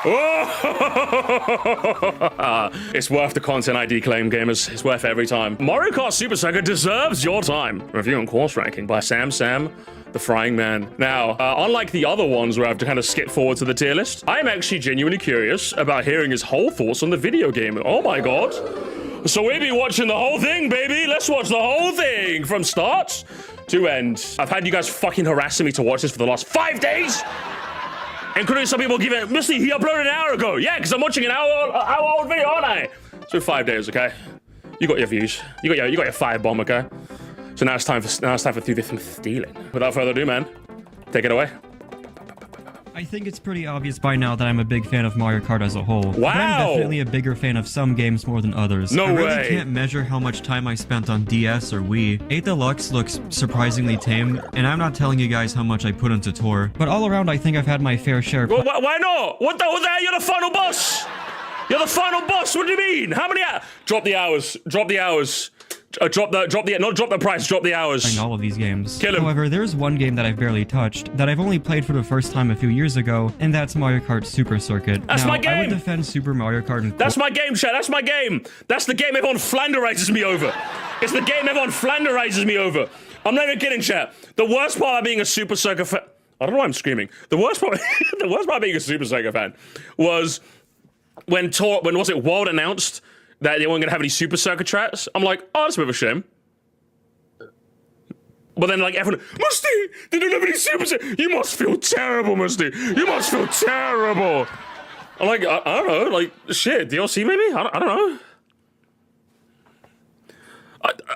Oh! It's worth the content ID claim, gamers. It's worth every time. Mario Kart Super Circuit deserves your time. Review and course ranking by Sam, the Frying Man. Now, unlike the other ones where I have to kind of skip forward to the tier list, I'm actually genuinely curious about hearing his whole thoughts on the video game. Oh my god. So we be watching the whole thing, baby. Let's watch the whole thing from start to end. I've had you guys fucking harassing me to watch this for the last 5 days. Including some people giving it, Misty, he uploaded an hour ago. Yeah, because I'm watching an hour old video, aren't I? So 5 days, okay? You got your views. You got your firebomb, okay? So now it's time for do this stealing. Without further ado, man, take it away. I think it's pretty obvious by now that I'm a big fan of Mario Kart as a whole. Wow! But I'm definitely a bigger fan of some games more than others. No way! I really can't measure how much time I spent on DS or Wii. 8 Deluxe looks surprisingly tame, and I'm not telling you guys how much I put into Tour. But all around, I think I've had my fair share. Well, why not? What the hell? You're the final boss! You're the final boss! What do you mean? How many hours? Drop the hours. Drop the hours. Not drop the price, drop the hours. All of these games. Kill him. However, there's one game that I've barely touched, that I've only played for the first time a few years ago, and that's Mario Kart Super Circuit. That's my game! I would defend Super Mario Kart and... That's my game, chat, that's my game! That's the game everyone flanderizes me over! It's the game everyone flanderizes me over! I'm not even kidding, chat. The worst part about being a Super Circuit fan... I don't know why I'm screaming. The worst part about being a Super Circuit fan was when was it World announced that they weren't gonna have any Super Circuit tracks. I'm like, oh, that's a bit of a shame. But then, like, everyone, Musty, they don't have any Super Circuit. You must feel terrible, Musty. You must feel terrible. I'm like, I don't know, like, shit, DLC maybe? I don't know.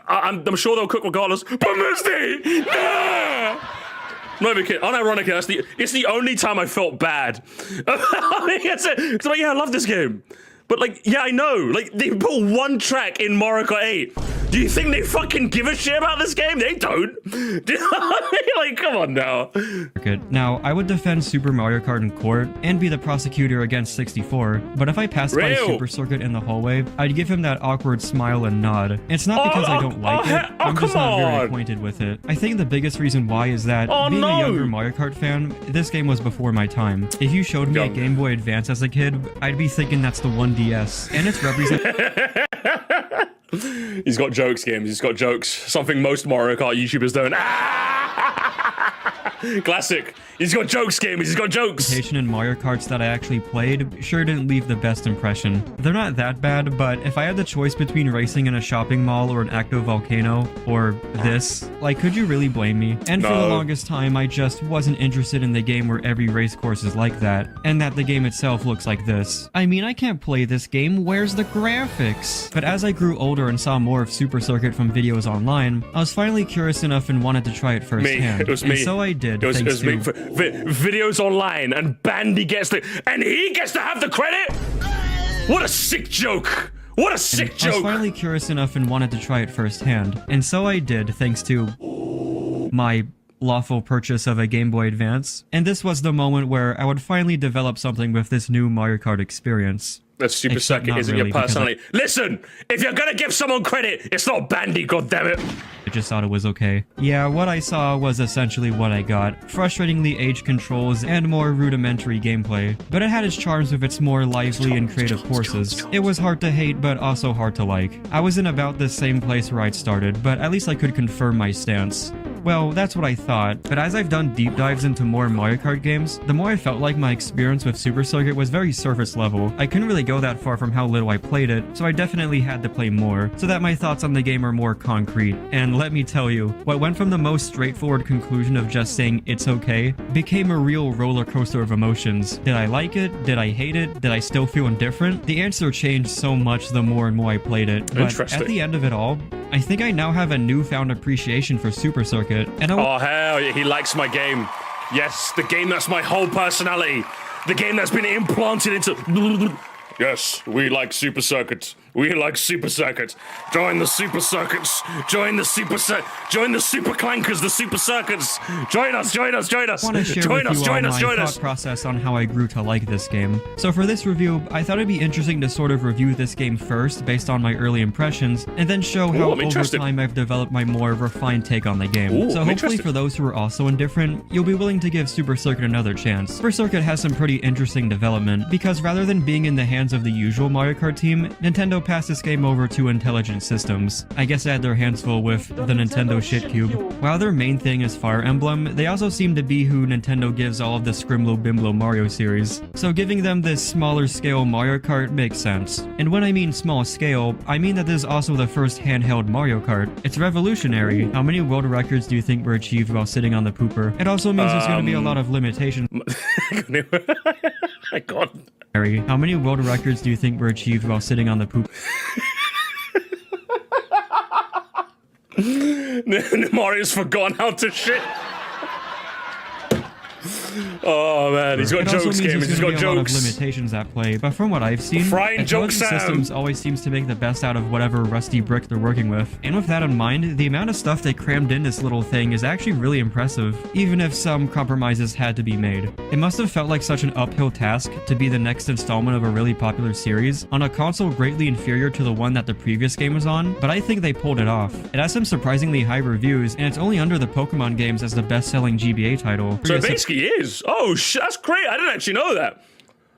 I'm sure they'll cook regardless. But Musty, nah! I'm not even kidding. Unironically, it's the only time I felt bad. I mean, it's like, yeah, I love this game. But like, yeah, I know. Like, they put one track in Mario Kart 8. Do you think they fucking give a shit about this game? They don't. Do you know what I mean? Like, come on now. Now, I would defend Super Mario Kart in court and be the prosecutor against 64, but if I passed by Super Circuit in the hallway, I'd give him that awkward smile and nod. It's not because I don't like it, I'm just not very acquainted with it. I think the biggest reason why is that, being a younger Mario Kart fan, this game was before my time. If you showed me a Game Boy Advance as a kid, I'd be thinking that's the 1DS, and it's represented... He's got jokes, games. He's got jokes. Something most Mario Kart YouTubers don't. Classic. He's got jokes, games. He's got jokes. In Mario Karts that I actually played sure didn't leave the best impression. They're not that bad, but if I had the choice between racing in a shopping mall or an active volcano, or this, like, could you really blame me? And for the longest time, I just wasn't interested in the game where every race course is like that, and that the game itself looks like this. I mean, I can't play this game. Where's the graphics? But as I grew older and saw more of Super Circuit from videos online, I was finally curious enough and wanted to try it firsthand. It was me. And so I did. It was me. Videos online, and Bandy gets he gets to have the credit. What a sick joke! What a sick joke! I was finally curious enough and wanted to try it firsthand, and so I did, thanks to my lawful purchase of a Game Boy Advance. And this was the moment where I would finally develop something with this new Mario Kart experience. That's Super Circuit, isn't your personality. Listen, if you're gonna give someone credit, it's not Bandy, goddammit. I just thought it was okay. Yeah, what I saw was essentially what I got. Frustratingly aged controls and more rudimentary gameplay. But it had its charms with its more lively and creative courses. It was hard to hate, but also hard to like. I was in about the same place where I'd started, but at least I could confirm my stance. Well, that's what I thought, but as I've done deep dives into more Mario Kart games, the more I felt like my experience with Super Circuit was very surface level. I couldn't really go that far from how little I played it, so I definitely had to play more, so that my thoughts on the game are more concrete. And let me tell you, what went from the most straightforward conclusion of just saying it's okay, became a real roller coaster of emotions. Did I like it? Did I hate it? Did I still feel indifferent? The answer changed so much the more and more I played it, but at the end of it all, I think I now have a newfound appreciation for Super Circuit. And oh hell, he likes my game. Yes, the game that's my whole personality. The game that's been implanted into... Yes, we like Super Circuit. We like super circuits. Join the super circuits. Join the super clankers, the super circuits. Join us. I want to share with you all my thought process on how I grew to like this game. So for this review, I thought it'd be interesting to sort of review this game first based on my early impressions, and then show how over time I've developed my more refined take on the game. So hopefully for those who are also indifferent, you'll be willing to give Super Circuit another chance. Super Circuit has some pretty interesting development, because rather than being in the hands of the usual Mario Kart team, Nintendo passed this game over to Intelligent Systems. I guess they had their hands full with the Nintendo shit cube. While their main thing is Fire Emblem, they also seem to be who Nintendo gives all of the Scrimlo Bimblo Mario series. So giving them this smaller scale Mario Kart makes sense. And when I mean small scale, I mean that this is also the first handheld Mario Kart. It's revolutionary. How many world records do you think were achieved while sitting on the pooper? It also means there's going to be a lot of limitations. My God. How many world records do you think were achieved while sitting on the poop? Mario's forgotten how to shit. Oh man, he's got jokes, gamers. He's got jokes. A lot of limitations at play, but from what I've seen, Intelligent Systems always seems to make the best out of whatever rusty brick they're working with. And with that in mind, the amount of stuff they crammed in this little thing is actually really impressive, even if some compromises had to be made. It must have felt like such an uphill task to be the next installment of a really popular series on a console greatly inferior to the one that the previous game was on, but I think they pulled it off. It has some surprisingly high reviews, and it's only under the Pokemon games as the best-selling GBA title. So it basically is. Oh, that's great. I didn't actually know that.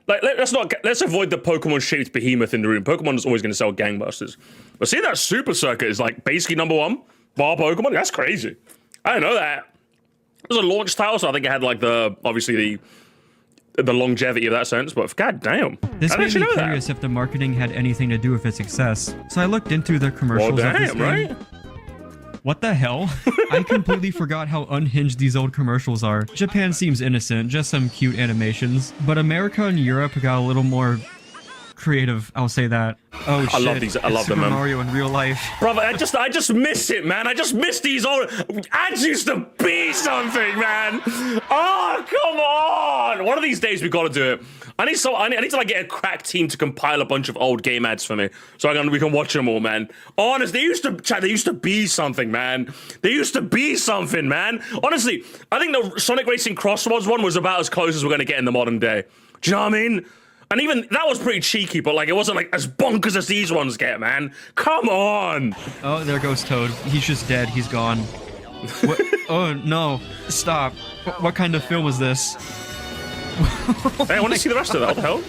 Like, let's avoid the Pokemon-shaped behemoth in the room. Pokemon is always going to sell gangbusters. But see that Super Circuit is like basically #1 bar Pokemon? That's crazy. I didn't know that. It was a launch title, so I think it had like obviously the longevity of that sense, but god damn. This made me curious if the marketing had anything to do with its success. So I looked into the commercials of this game. Right? What the hell? I completely forgot how unhinged these old commercials are. Japan seems innocent, just some cute animations. But America and Europe got a little more creative, I'll say that. Oh shit, I love these. I love them, man. Mario in real life. Brother, I just miss it, man. I just miss these old ads used to be something, man. Oh, come on. One of these days we gotta do it. I need to like get a crack team to compile a bunch of old game ads for me, so we can watch them all, man. Honestly, they used to be something, man. They used to be something, man. Honestly, I think the Sonic Racing Crossroads one was about as close as we're gonna get in the modern day. Do you know what I mean? And even that was pretty cheeky, but like it wasn't like as bonkers as these ones get, man. Come on. Oh, there goes Toad. He's just dead. He's gone. What? Oh no! Stop. What kind of film was this? Hey, I want to see the rest of that. What the hell?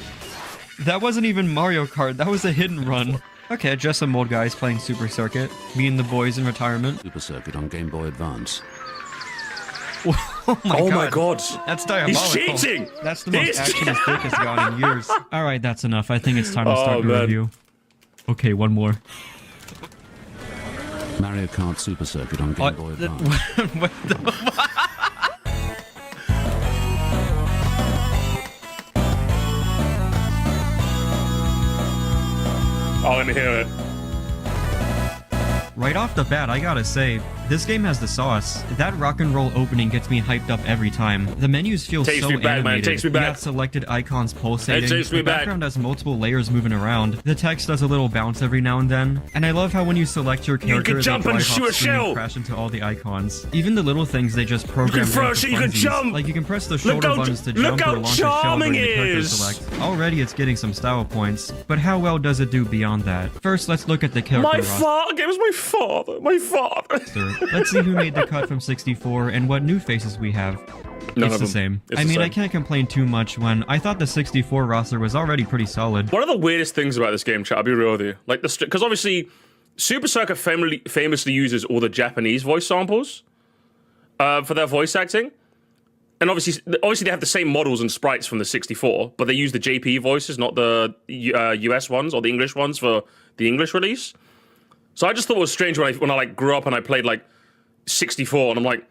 That wasn't even Mario Kart. That was a hidden run. Okay, just some old guys playing Super Circuit. Me and the boys in retirement. Super Circuit on Game Boy Advance. Oh my god. That's diabolical. He's cheating! That's the most action his dick has gone in years. Alright, that's enough. I think it's time to start the review. Okay, one more. Mario Kart Super Circuit on Game Boy Advance. What the Oh, let me hear it. Right off the bat, I gotta say, this game has the sauce. That rock and roll opening gets me hyped up every time. The menus feel so animated. Man. Takes me back. You got selected icons pulsating. It takes me back. The background has multiple layers moving around. The text does a little bounce every now and then. And I love how when you select your character, you can jump and shoot a shell. Crash into all the icons. Even the little things they just programmed. You can throw shit, you can jump. Like you can press the shoulder buttons to jump or launch a shell during the character select. Already it's getting some style points, but how well does it do beyond that? First, let's look at the character roster. It was my father. My father. Let's see who made the cut from 64 and what new faces we have. It's the same. I mean, I can't complain too much when I thought the 64 roster was already pretty solid. One of the weirdest things about this game, chat, I'll be real with you, like because obviously Super Circuit famously uses all the Japanese voice samples for their voice acting, and obviously they have the same models and sprites from the 64, but they use the JP voices, not the US ones or the English ones for the English release. So I just thought it was strange when I like grew up and I played like 64, and I'm like,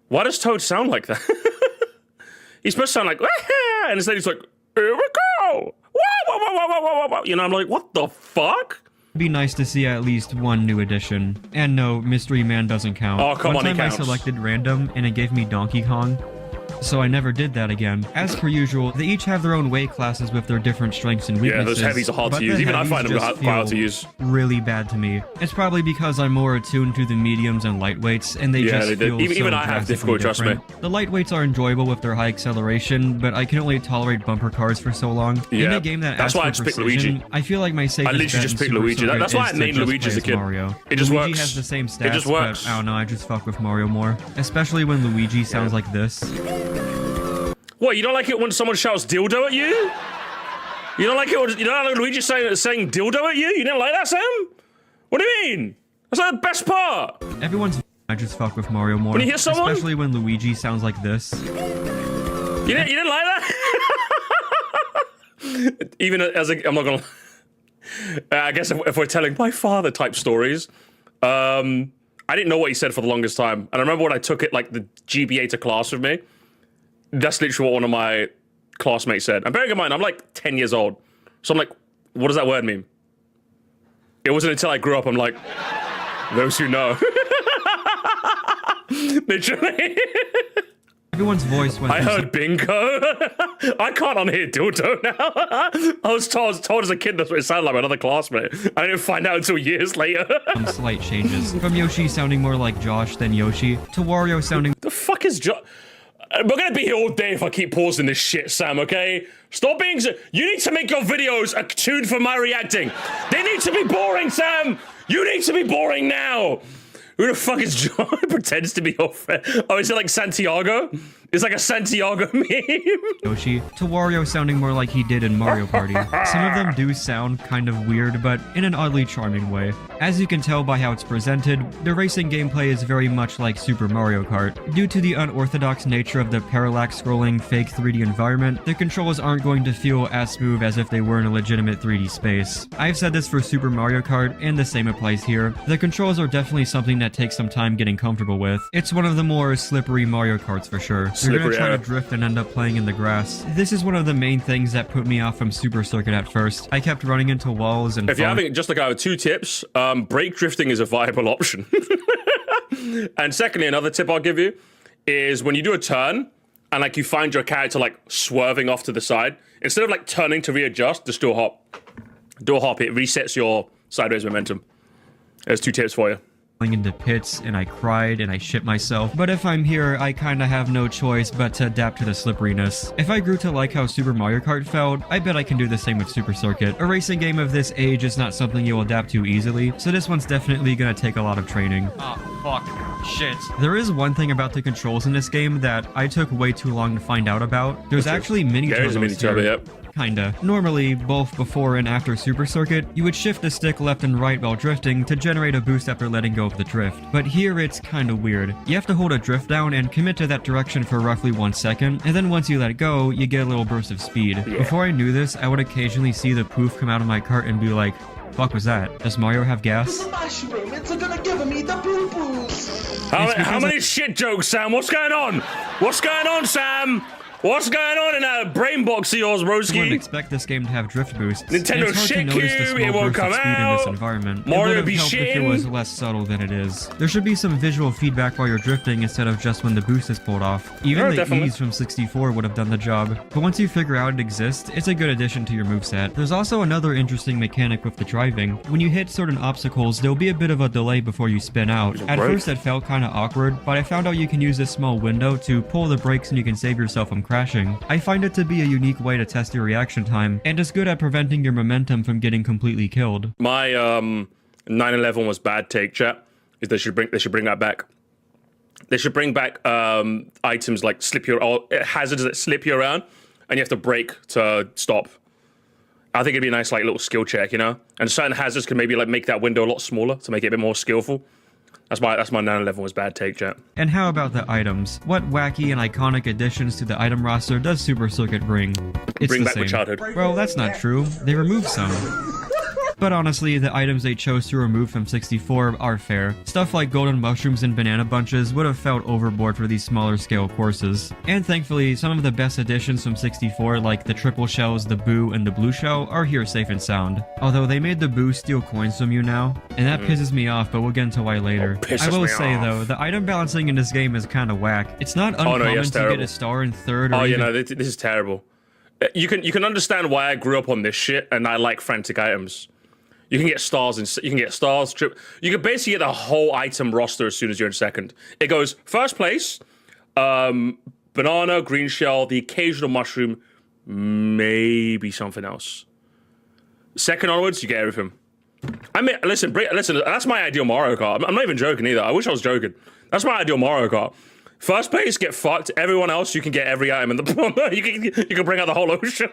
why does Toad sound like that? He's supposed to sound like, and instead he's like, here we go! You know, I'm like, what the fuck? It'd be nice to see at least one new addition. And no, Mystery Man doesn't count. Oh, come on, he counts. One time I selected random and it gave me Donkey Kong. so I never did that again. As per usual, they each have their own weight classes with their different strengths and weaknesses. Yeah, those heavies are hard to use. Even I find them quite hard to use. Really bad to me. It's probably because I'm more attuned to the mediums and lightweights, and they just feel even so I have difficulty, trust me. The lightweights are enjoyable with their high acceleration, but I can only tolerate bumper cars for so long. Yeah, in a game that that's why I just picked Luigi. I feel like my safest I literally just picked Luigi. That's why I named Luigi as a kid. Mario. It just Luigi works. has the same stats, It just works. but I don't know, I just fuck with Mario more. Especially when Luigi sounds like this. What, you don't like it when someone shouts dildo at you? You don't like it when, you don't like Luigi saying dildo at you? You didn't like that, Sam? What do you mean? That's like the best part. Everyone's I just fuck with Mario more. When you hear someone? Especially when Luigi sounds like this. You didn't like that? Even as a, I'm not gonna. I guess if we're telling my father type stories, I didn't know what he said for the longest time, and I remember when I took it like the GBA to class with me. That's literally what one of my classmates said. And bearing in mind, I'm like 10 years old, so I'm like, what does that word mean? It wasn't until I grew up, I'm like, those who know. Literally. Everyone's voice went I heard bingo. I can't unhear dildo now. I was told as a kid that's what it sounded like by another classmate. I didn't find out until years later. some slight changes. From Yoshi sounding more like Josh than Yoshi, to Wario sounding The fuck is Josh? We're gonna be here all day if I keep pausing this shit, Sam, okay? Stop being so. You need to make your videos attuned for my reacting. They need to be boring, Sam! You need to be boring now! Who the fuck is John? Pretends to be your friend. Oh, is it like Santiago? It's like a Santiago meme. Yoshi, to Wario sounding more like he did in Mario Party. Some of them do sound kind of weird, but in an oddly charming way. As you can tell by how it's presented, the racing gameplay is very much like Super Mario Kart. Due to the unorthodox nature of the parallax scrolling fake 3D environment, the controls aren't going to feel as smooth as if they were in a legitimate 3D space. I've said this for Super Mario Kart, and the same applies here. The controls are definitely something that takes some time getting comfortable with. It's one of the more slippery Mario Karts for sure. You're gonna try to drift and end up playing in the grass. This is one of the main things that put me off from Super Circuit at first. I kept running into walls and if you're having, just like I have 2 tips, brake drifting is a viable option. And secondly, another tip I'll give you is when you do a turn and like you find your character like swerving off to the side, instead of like turning to readjust, just do a hop. Do a hop, it resets your sideways momentum. There's 2 tips for you. Into pits and I cried and I shit myself, but if I'm here I kinda have no choice but to adapt to the slipperiness. If I grew to like how Super Mario Kart felt, I bet I can do the same with Super Circuit. A racing game of this age is not something you'll adapt to easily, so this one's definitely gonna take a lot of training. Oh, fuck. Shit. There is one thing about the controls in this game that I took way too long to find out about. There's actually mini turbos There's a mini turbo, here. yep. Kinda. Normally, both before and after Super Circuit, you would shift the stick left and right while drifting to generate a boost after letting go of the drift. But here it's kinda weird. You have to hold a drift down and commit to that direction for roughly 1 second, and then once you let it go, you get a little burst of speed. Yeah. Before I knew this, I would occasionally see the poof come out of my cart and be like, fuck was that? Does Mario have gas? Mushrooms are gonna give me the poo-poos. How many shit jokes, Sam? What's going on? What's going on, Sam? What's going on in that brain box of yours, You wouldn't broski? expect this game to have drift boosts. Nintendo It's hard to shit notice the you, small it won't burst of come speed in this out. environment. Mario It would have be helped if it shitting. was less subtle than it is. There should be some visual feedback while you're drifting instead of just when the boost is pulled off. Even Yeah, the definitely. ease from 64 would have done the job. But once you figure out it exists, it's a good addition to your moveset. There's also another interesting mechanic with the driving. When you hit certain obstacles, there'll be a bit of a delay before you spin out. At Right. first it felt kinda awkward, but I found out you can use this small window to pull the brakes and you can save yourself from crashing. I find it to be a unique way to test your reaction time, and is good at preventing your momentum from getting completely killed. My 911 was bad take, chat. Is they should bring that back. They should bring back items like hazards that slip you around, and you have to brake to stop. I think it'd be a nice like little skill check, you know. And certain hazards can maybe like make that window a lot smaller to make it a bit more skillful. That's my 911 was bad take, chat. And how about the items? What wacky and iconic additions to the item roster does Super Circuit bring? It's Bring the back same. my childhood. Well, that's not true. They removed some. But honestly, the items they chose to remove from 64 are fair. Stuff like golden mushrooms and banana bunches would have felt overboard for these smaller scale courses. And thankfully, some of the best additions from 64, like the triple shells, the boo, and the blue shell, are here safe and sound. Although they made the boo steal coins from you now, and that pisses me off, but we'll get into why later. I will say though, the item balancing in this game is kind of whack. It's not uncommon to get a star in third or you know, this is terrible. You can understand why I grew up on this shit and I like frantic items. You can get stars and you can get stars. You can basically get the whole item roster as soon as you're in second. It goes first place, banana, green shell, the occasional mushroom, maybe something else. Second onwards, you get everything. I mean, listen, that's my ideal Mario Kart. I'm not even joking either. I wish I was joking. That's my ideal Mario Kart. First place, get fucked. Everyone else, you can get every item in the you can bring out the whole ocean.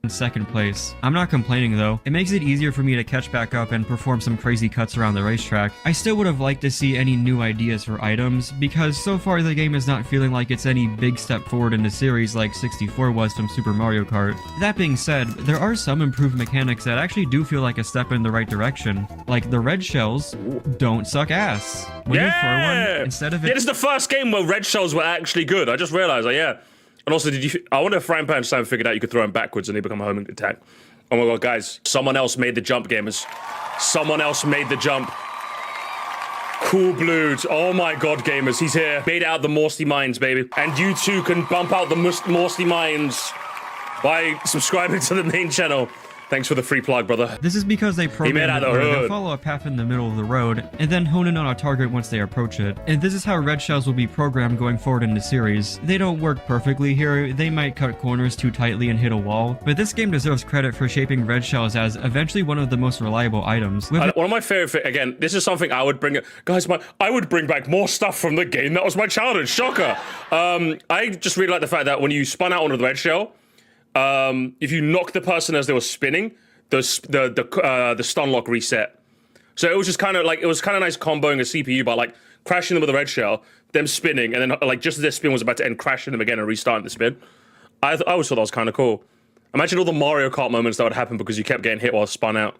In second place. I'm not complaining though. It makes it easier for me to catch back up and perform some crazy cuts around the racetrack. I still would have liked to see any new ideas for items, because so far the game is not feeling like it's any big step forward in the series like 64 was from Super Mario Kart. That being said, there are some improved mechanics that actually do feel like a step in the right direction. Like the red shells don't suck ass. When you throw one, instead of it— this is the first game where red shells were actually good. I just realized, like, yeah. And also, I wonder if Frying Pan Sam figured out you could throw them backwards and they become a homing attack. Oh my god, guys. Someone else made the jump, gamers. Someone else made the jump. Cool Blood. Oh my god, gamers. He's here. Made out the Moresty Mines, baby. And you too can bump out the Moresty Mines by subscribing to the main channel. Thanks for the free plug, brother. This is because they programmed it where they'll follow a path in the middle of the road, and then hone in on a target once they approach it. And this is how red shells will be programmed going forward in the series. They don't work perfectly here, they might cut corners too tightly and hit a wall, but this game deserves credit for shaping red shells as eventually one of the most reliable items. One of my favorite, again, this is something I would bring, guys, I would bring back more stuff from the game. That was my childhood, shocker. I just really like the fact that when you spun out onto the red shell, if you knock the person as they were spinning, the stun lock reset. So it was just kind of like, it was kind of nice comboing a CPU by like crashing them with a red shell, them spinning, and then like just as their spin was about to end, crashing them again and restarting the spin. I always thought that was kind of cool. Imagine all the Mario Kart moments that would happen because you kept getting hit while spun out.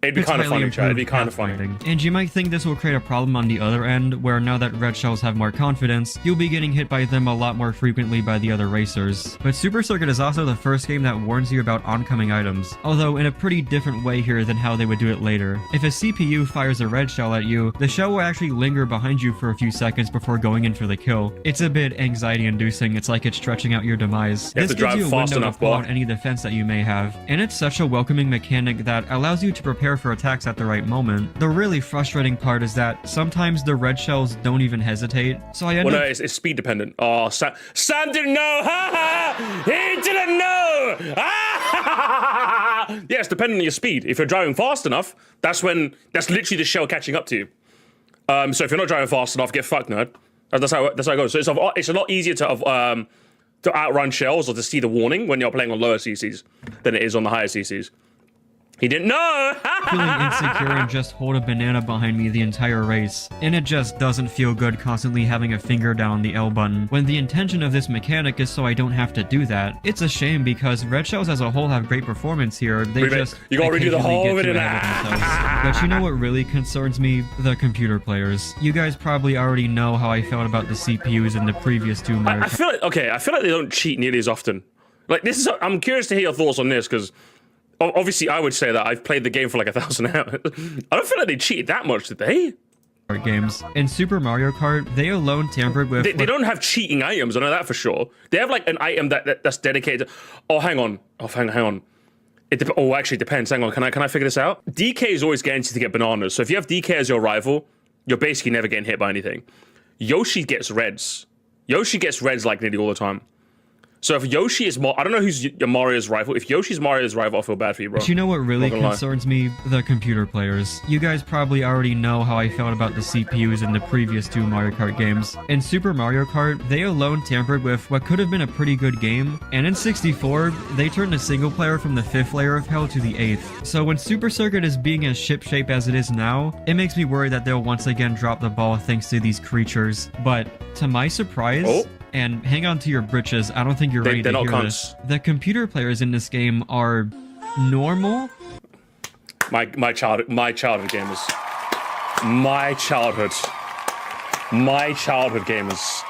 It'd be kind of funny, Chad. It'd be kind of funny. And you might think this will create a problem on the other end, where now that red shells have more confidence, you'll be getting hit by them a lot more frequently by the other racers. But Super Circuit is also the first game that warns you about oncoming items, although in a pretty different way here than how they would do it later. If a CPU fires a red shell at you, the shell will actually linger behind you for a few seconds before going in for the kill. It's a bit anxiety-inducing. It's like it's stretching out your demise. This gives you a window to pull out any defense that you may have, and it's such a welcoming mechanic that allows you to prepare for attacks at the right moment. The really frustrating part is that sometimes the red shells don't even hesitate, so I end up— no, it's speed dependent. Oh, Sam didn't know! Ha ha! He didn't know! Ah! Yeah, it's dependent on your speed. If you're driving fast enough, that's literally the shell catching up to you. So if you're not driving fast enough, get fucked, nerd. That's how it goes. So it's a lot easier to outrun shells or to see the warning when you're playing on lower CCs than it is on the higher CCs. He didn't know! Feeling insecure and just hold a banana behind me the entire race. And it just doesn't feel good constantly having a finger down on the L button, when the intention of this mechanic is so I don't have to do that. It's a shame because red shells as a whole have great performance here. They you gotta redo the whole of it. But you know what really concerns me? The computer players. You guys probably already know how I felt about the CPUs in the previous two Mario Kart. I feel like they don't cheat nearly as often. Like I'm curious to hear your thoughts on this, because obviously, I would say that I've played the game for like 1,000 hours. I don't feel like they cheated that much, did they? Games. In Super Mario Kart, they alone tampered with— They don't have cheating items, I know that for sure. They have like an item that's dedicated to— oh, hang on. Hang on. Actually, it depends. Hang on, can I figure this out? DK is always guaranteed to get bananas. So if you have DK as your rival, you're basically never getting hit by anything. Yoshi gets reds. Yoshi gets reds like nearly all the time. So if Yoshi is I don't know who's Mario's rival. If Yoshi's Mario's rival, I feel bad for you, bro. But you know what really concerns me? The computer players. You guys probably already know how I felt about the CPUs in the previous two Mario Kart games. In Super Mario Kart, they alone tampered with what could have been a pretty good game, and in 64, they turned the single player from the 5th layer of hell to the 8th. So when Super Circuit is being as ship-shape as it is now, it makes me worry that they'll once again drop the ball thanks to these creatures. But to my surprise— and hang on to your britches, I don't think you're ready to hear this. The computer players in this game are normal. My childhood gamers. My childhood gamers.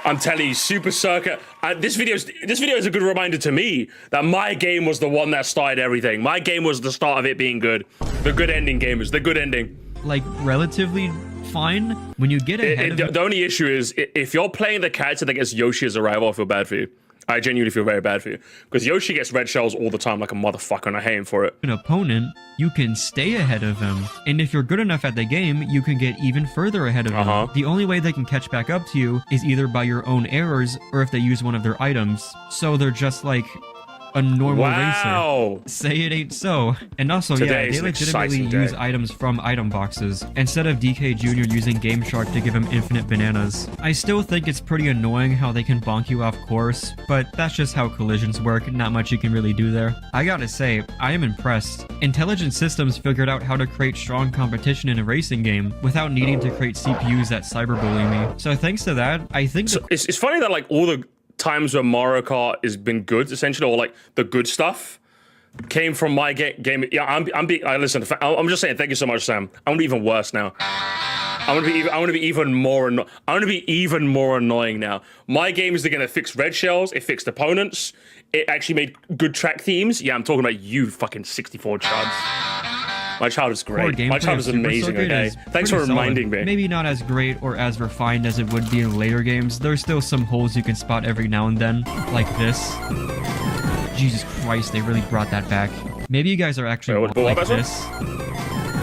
I'm telling you, Super Circuit. This video is a good reminder to me that my game was the one that started everything. My game was the start of it being good. The good ending, gamers. The good ending. Like, relatively fine when you get ahead of the only issue is if you're playing the character that gets Yoshi as a rival, I feel bad for you. I genuinely feel very bad for you because Yoshi gets red shells all the time like a motherfucker, and I hate him for it. an opponent, you can stay ahead of him. And if you're good enough at the game, you can get even further ahead of them. The only way they can catch back up to you is either by your own errors or if they use one of their items. So they're just like a normal racer. Say it ain't so. And also, Today yeah, they legitimately use items from item boxes instead of DK Jr. using Game Shark to give him infinite bananas. I still think it's pretty annoying how they can bonk you off course, but that's just how collisions work, not much you can really do there. I gotta say, I am impressed. Intelligent Systems figured out how to create strong competition in a racing game without needing to create CPUs that cyberbully me. So thanks to that, I think it's funny that like all the times where Mario Kart has been good, essentially, or like the good stuff came from my game. Yeah, listen. I'm just saying. Thank you so much, Sam. I'm gonna be even worse now. I'm gonna be even more. I'm gonna be even more annoying now. My games are gonna fix red shells. It fixed opponents. It actually made good track themes. Yeah, I'm talking about you, fucking 64 chuds. My child is great. My child is amazing, okay? Thanks for reminding me. Maybe not as great or as refined as it would be in later games. There's still some holes you can spot every now and then, like this. Jesus Christ, they really brought that back. Maybe you guys are actually like this.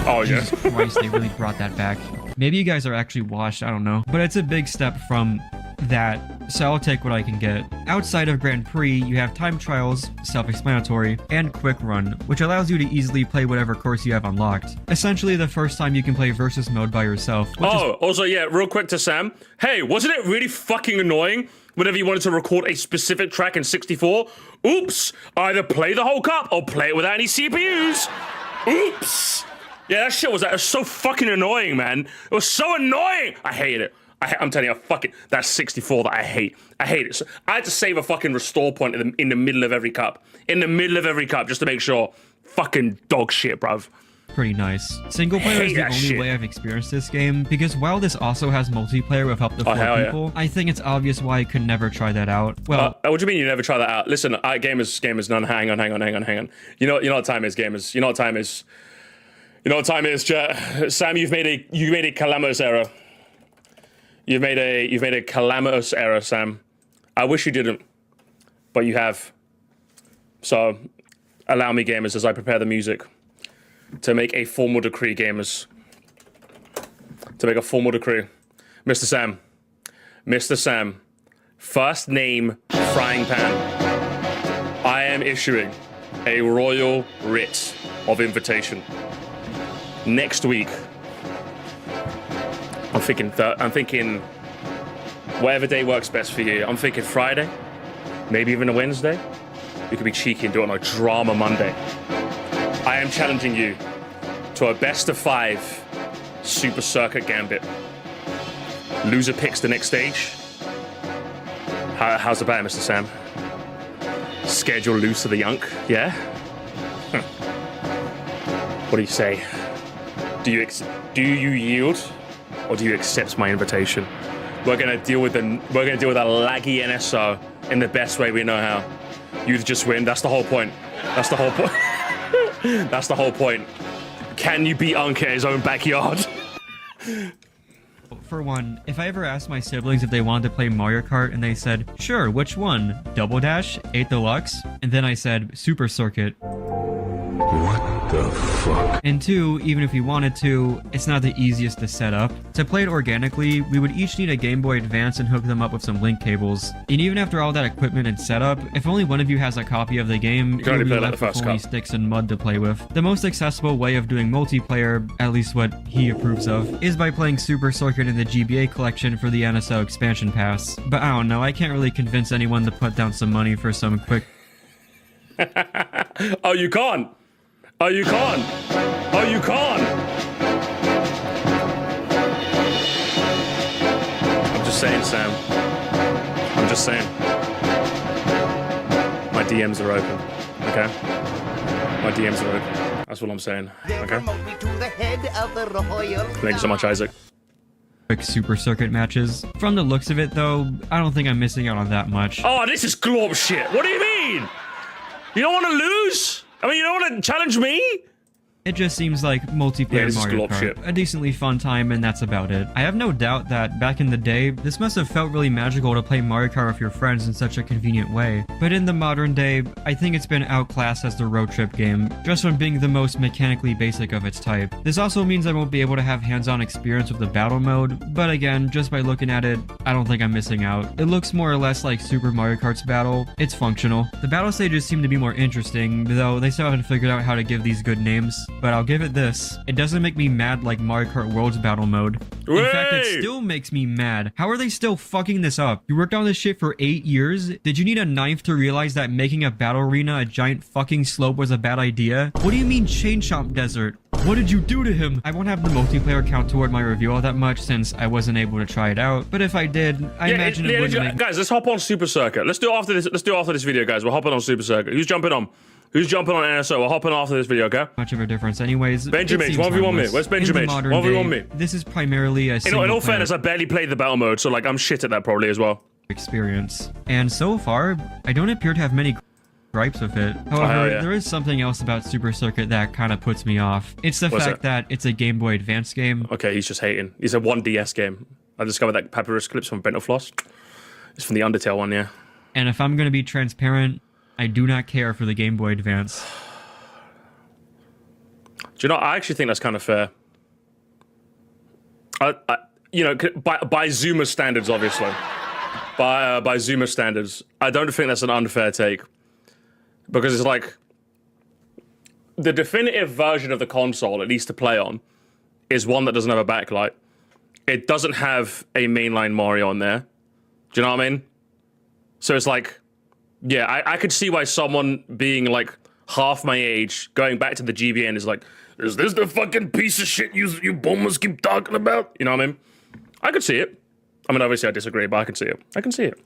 Oh, yeah. Jesus Christ, they really brought that back. Maybe you guys are actually washed, I don't know. But it's a big step from that, so I'll take what I can get. Outside of Grand Prix, you have time trials, self-explanatory, and quick run, which allows you to easily play whatever course you have unlocked. Essentially the first time you can play versus mode by yourself. Also, yeah, real quick to Sam. Hey, wasn't it really fucking annoying whenever you wanted to record a specific track in 64? Oops! Either play the whole cup or play it without any CPUs. Oops! Yeah, that shit was so fucking annoying, man. It was so annoying. I hated it. I'm telling you, that's 64 that I hate. I hate it. So I had to save a fucking restore point in the middle of every cup. In the middle of every cup, just to make sure. Fucking dog shit, bruv. Pretty nice. Single player is the only way I've experienced this game, because while this also has multiplayer with up to 4 people, I think it's obvious why I could never try that out. Well, what do you mean you never try that out? Listen, gamers, none. Hang on. You know what time is, gamers. You know what time is. You know what time is, chat. Sam, you made a calamitous error. You've made a calamitous error, Sam. I wish you didn't, but you have. So, allow me, gamers, as I prepare the music, to make a formal decree, gamers. To make a formal decree. Mr. Sam, first name, frying pan. I am issuing a royal writ of invitation. Next week, I'm thinking whatever day works best for you. I'm thinking Friday, maybe even a Wednesday. We could be cheeky and do it on a drama Monday. I am challenging you to a best of 5 Super Circuit Gambit. Loser picks the next stage. How's about it, Mr. Sam? Schedule loose to the yunk, yeah? What do you say? Do you yield? Or do you accept my invitation? We're gonna deal with a laggy NSO in the best way we know how. You just win. That's the whole point. That's the whole point. Can you beat Unc in his own backyard? For one, if I ever asked my siblings if they wanted to play Mario Kart and they said, sure, which one? Double Dash? 8 Deluxe? And then I said, Super Circuit. What the fuck? And 2, even if we wanted to, it's not the easiest to set up. To play it organically, we would each need a Game Boy Advance and hook them up with some link cables. And even after all that equipment and setup, if only one of you has a copy of the game, you'll be left with only sticks and mud to play with. The most accessible way of doing multiplayer, at least what he approves of, is by playing Super Circuit in the GBA collection for the NSO expansion pass. But I don't know, I can't really convince anyone to put down some money for some quick... Oh, you can't? Oh, you can't? Oh, you can't? I'm just saying, Sam. I'm just saying. My DMs are open, okay? My DMs are open. That's what I'm saying. They'll Okay. promote me to the head of the royal. Thank you so much, Isaac. quick Super Circuit matches. From the looks of it, though, I don't think I'm missing out on that much. Oh, this is glorp shit. What do you mean? You don't want to lose? I mean, you don't want to challenge me? It just seems like multiplayer this is Mario glop Kart, shit. a decently fun time, and that's about it. I have no doubt that back in the day, this must have felt really magical to play Mario Kart with your friends in such a convenient way. But in the modern day, I think it's been outclassed as the road trip game, just from being the most mechanically basic of its type. This also means I won't be able to have hands-on experience with the battle mode, but again, just by looking at it, I don't think I'm missing out. It looks more or less like Super Mario Kart's battle. It's functional. The battle stages seem to be more interesting, though they still haven't figured out how to give these good names. But I'll give it this. It doesn't make me mad like Mario Kart World's battle mode. In fact, it still makes me mad. How are they still fucking this up? You worked on this shit for 8 years? Did you need a knife to realize that making a battle arena a giant fucking slope was a bad idea? What do you mean Chain Chomp Desert? What did you do to him? I won't have the multiplayer count toward my review all that much since I wasn't able to try it out. But if I did, I imagine it wouldn't make... Guys, let's hop on Super Circuit. Let's do it after this. Let's do it after this video, guys. We're hopping on Super Circuit. Who's jumping on? Who's jumping on NSO? We're hopping after this video, okay? much of a difference anyways. Benjamin, 1v1 me. Where's Benjamin? 1v1 me. This is primarily a In all fairness, I barely played the battle mode, so like I'm shit at that probably as well. experience. And so far, I don't appear to have many gripes with it. However, yeah. there is something else about Super Circuit that kind of puts me off. It's the What's fact that it's a Game Boy Advance game. Okay, he's just hating. He's a 1DS game. I discovered that Papyrus Clips from Bento Floss. It's from the Undertale one, yeah. And if I'm going to be transparent, I do not care for the Game Boy Advance. Do you know, I actually think that's kind of fair. You know, by Zoomer standards, obviously. By Zoomer standards, I don't think that's an unfair take. Because it's like, the definitive version of the console, at least to play on, is one that doesn't have a backlight. It doesn't have a mainline Mario on there. Do you know what I mean? So it's like, yeah, I could see why someone being like half my age, going back to the GBN is like, is this the fucking piece of shit you boomers keep talking about? You know what I mean? I could see it. I mean, obviously I disagree, but I can see it. I can see it.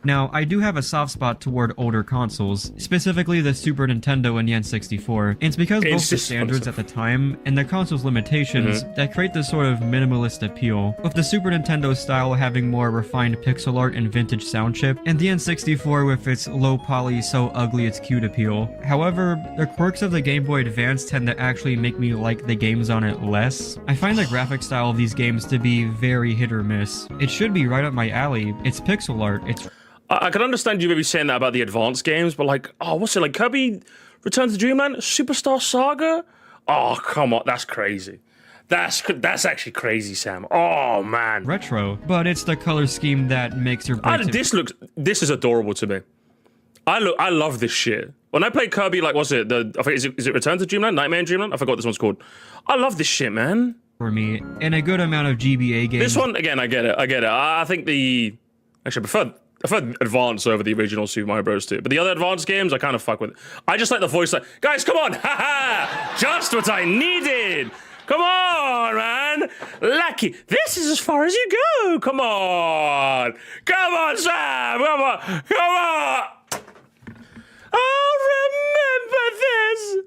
Now, I do have a soft spot toward older consoles, specifically the Super Nintendo and the N64. And it's because both the standards at the time and the console's limitations that create this sort of minimalist appeal, with the Super Nintendo style having more refined pixel art and vintage sound chip, and the N64 with its low poly so ugly it's cute appeal. However, the quirks of the Game Boy Advance tend to actually make me like the games on it less. I find the graphic style of these games to be very hit or miss. It should be right up my alley. It's pixel art, it's I can understand you maybe saying that about the advanced games, but like, oh, what's it like? Kirby Return to Dreamland? Superstar Saga? Oh, come on, that's crazy. That's actually crazy, Sam. Oh man, retro, but it's the color scheme that makes your this is adorable to me. I love this shit. When I played Kirby, like, what's it? Is it Return to Dreamland? Nightmare in Dreamland? I forgot what this one's called. I love this shit, man. For me, and a good amount of GBA games. This one, again, I get it. I think actually I prefer Advance over the original Super Mario Bros. 2. But the other Advance games, I kind of fuck with it. I just like the voice like, guys, come on! Ha-ha! Just what I needed! Come on, man! Lucky. This is as far as you go! Come on! Come on, Sam! Come on! Come on! Oh, remember this!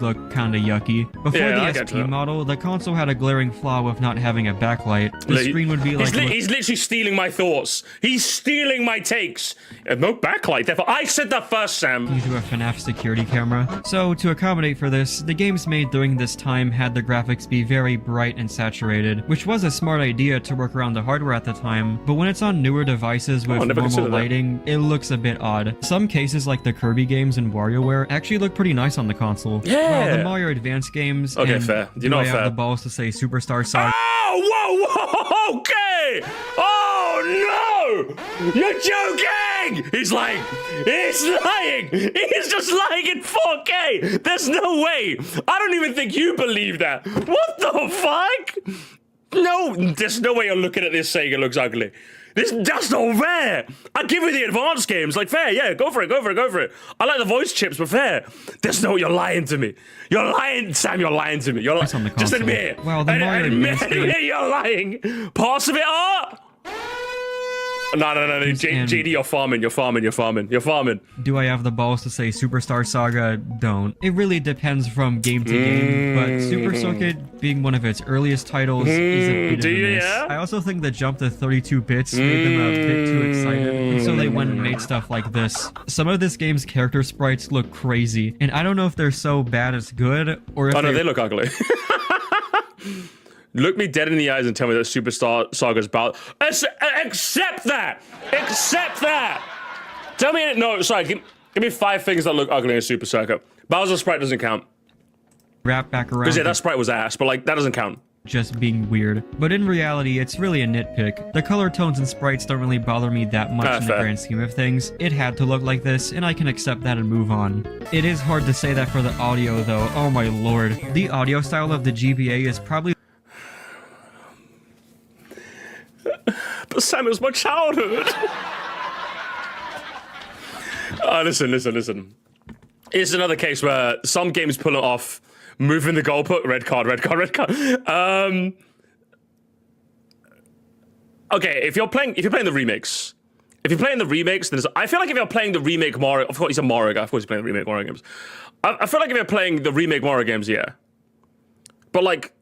Look kinda yucky. Before Yeah, the SP model, the console had a glaring flaw with not having a backlight. The screen would be like... He's literally stealing my thoughts. He's stealing my takes. No backlight, therefore. I said that first, Sam. Due to a FNAF security camera. So, to accommodate for this, the games made during this time had the graphics be very bright and saturated, which was a smart idea to work around the hardware at the time, but when it's on newer devices with normal lighting, it looks a bit odd. Some cases like the Kirby games and WarioWare actually look pretty nice on the console. Yeah. Well, the Mario Advance games. Okay, and fair. Do I have the balls to say Superstar Saga? Oh, whoa, okay! Oh, no! You're joking! He's lying! He's lying! He's just lying in 4K! There's no way! I don't even think you believe that! What the fuck? No, there's no way you're looking at this saying it looks ugly. That's not fair. I give you the advanced games, like fair, yeah, go for it. I like the voice chips, but fair. There's no, you're lying to me. You're lying, Sam. You're lying to me. You're lying. Just admit it. Well, the Mario admit you're lying. Parts of it are. No. GD, you're farming. Do I have the balls to say Superstar Saga? Don't. It really depends from game to game, but Super Circuit, being one of its earliest titles, is a bit of a miss. Yeah? I also think the jump to 32 bits made them a bit too excited, and so they went and made stuff like this. Some of this game's character sprites look crazy, and I don't know if they're so bad it's good, or if Oh no, they look ugly. Look me dead in the eyes and tell me that Superstar Saga's about. Accept that. Tell me. No, sorry. Give me 5 things that look ugly in Super Circuit. Bowser's sprite doesn't count. wrap back around. Because yeah, that sprite was ass, but like that doesn't count. Just being weird. But in reality, it's really a nitpick. The color tones and sprites don't really bother me that much in the grand scheme of things. It had to look like this, and I can accept that and move on. It is hard to say that for the audio though, oh my lord. The audio style of the GBA is probably... But Sam, it was my childhood. Listen. It's another case where some games pull it off, moving the goalpost. Red card. Okay, if you're playing the remakes, then I feel like if you're playing the remake Mario, of course he's a Mario guy. Of course he's playing the remake Mario games. I feel like if you're playing the remake Mario games, yeah. But like,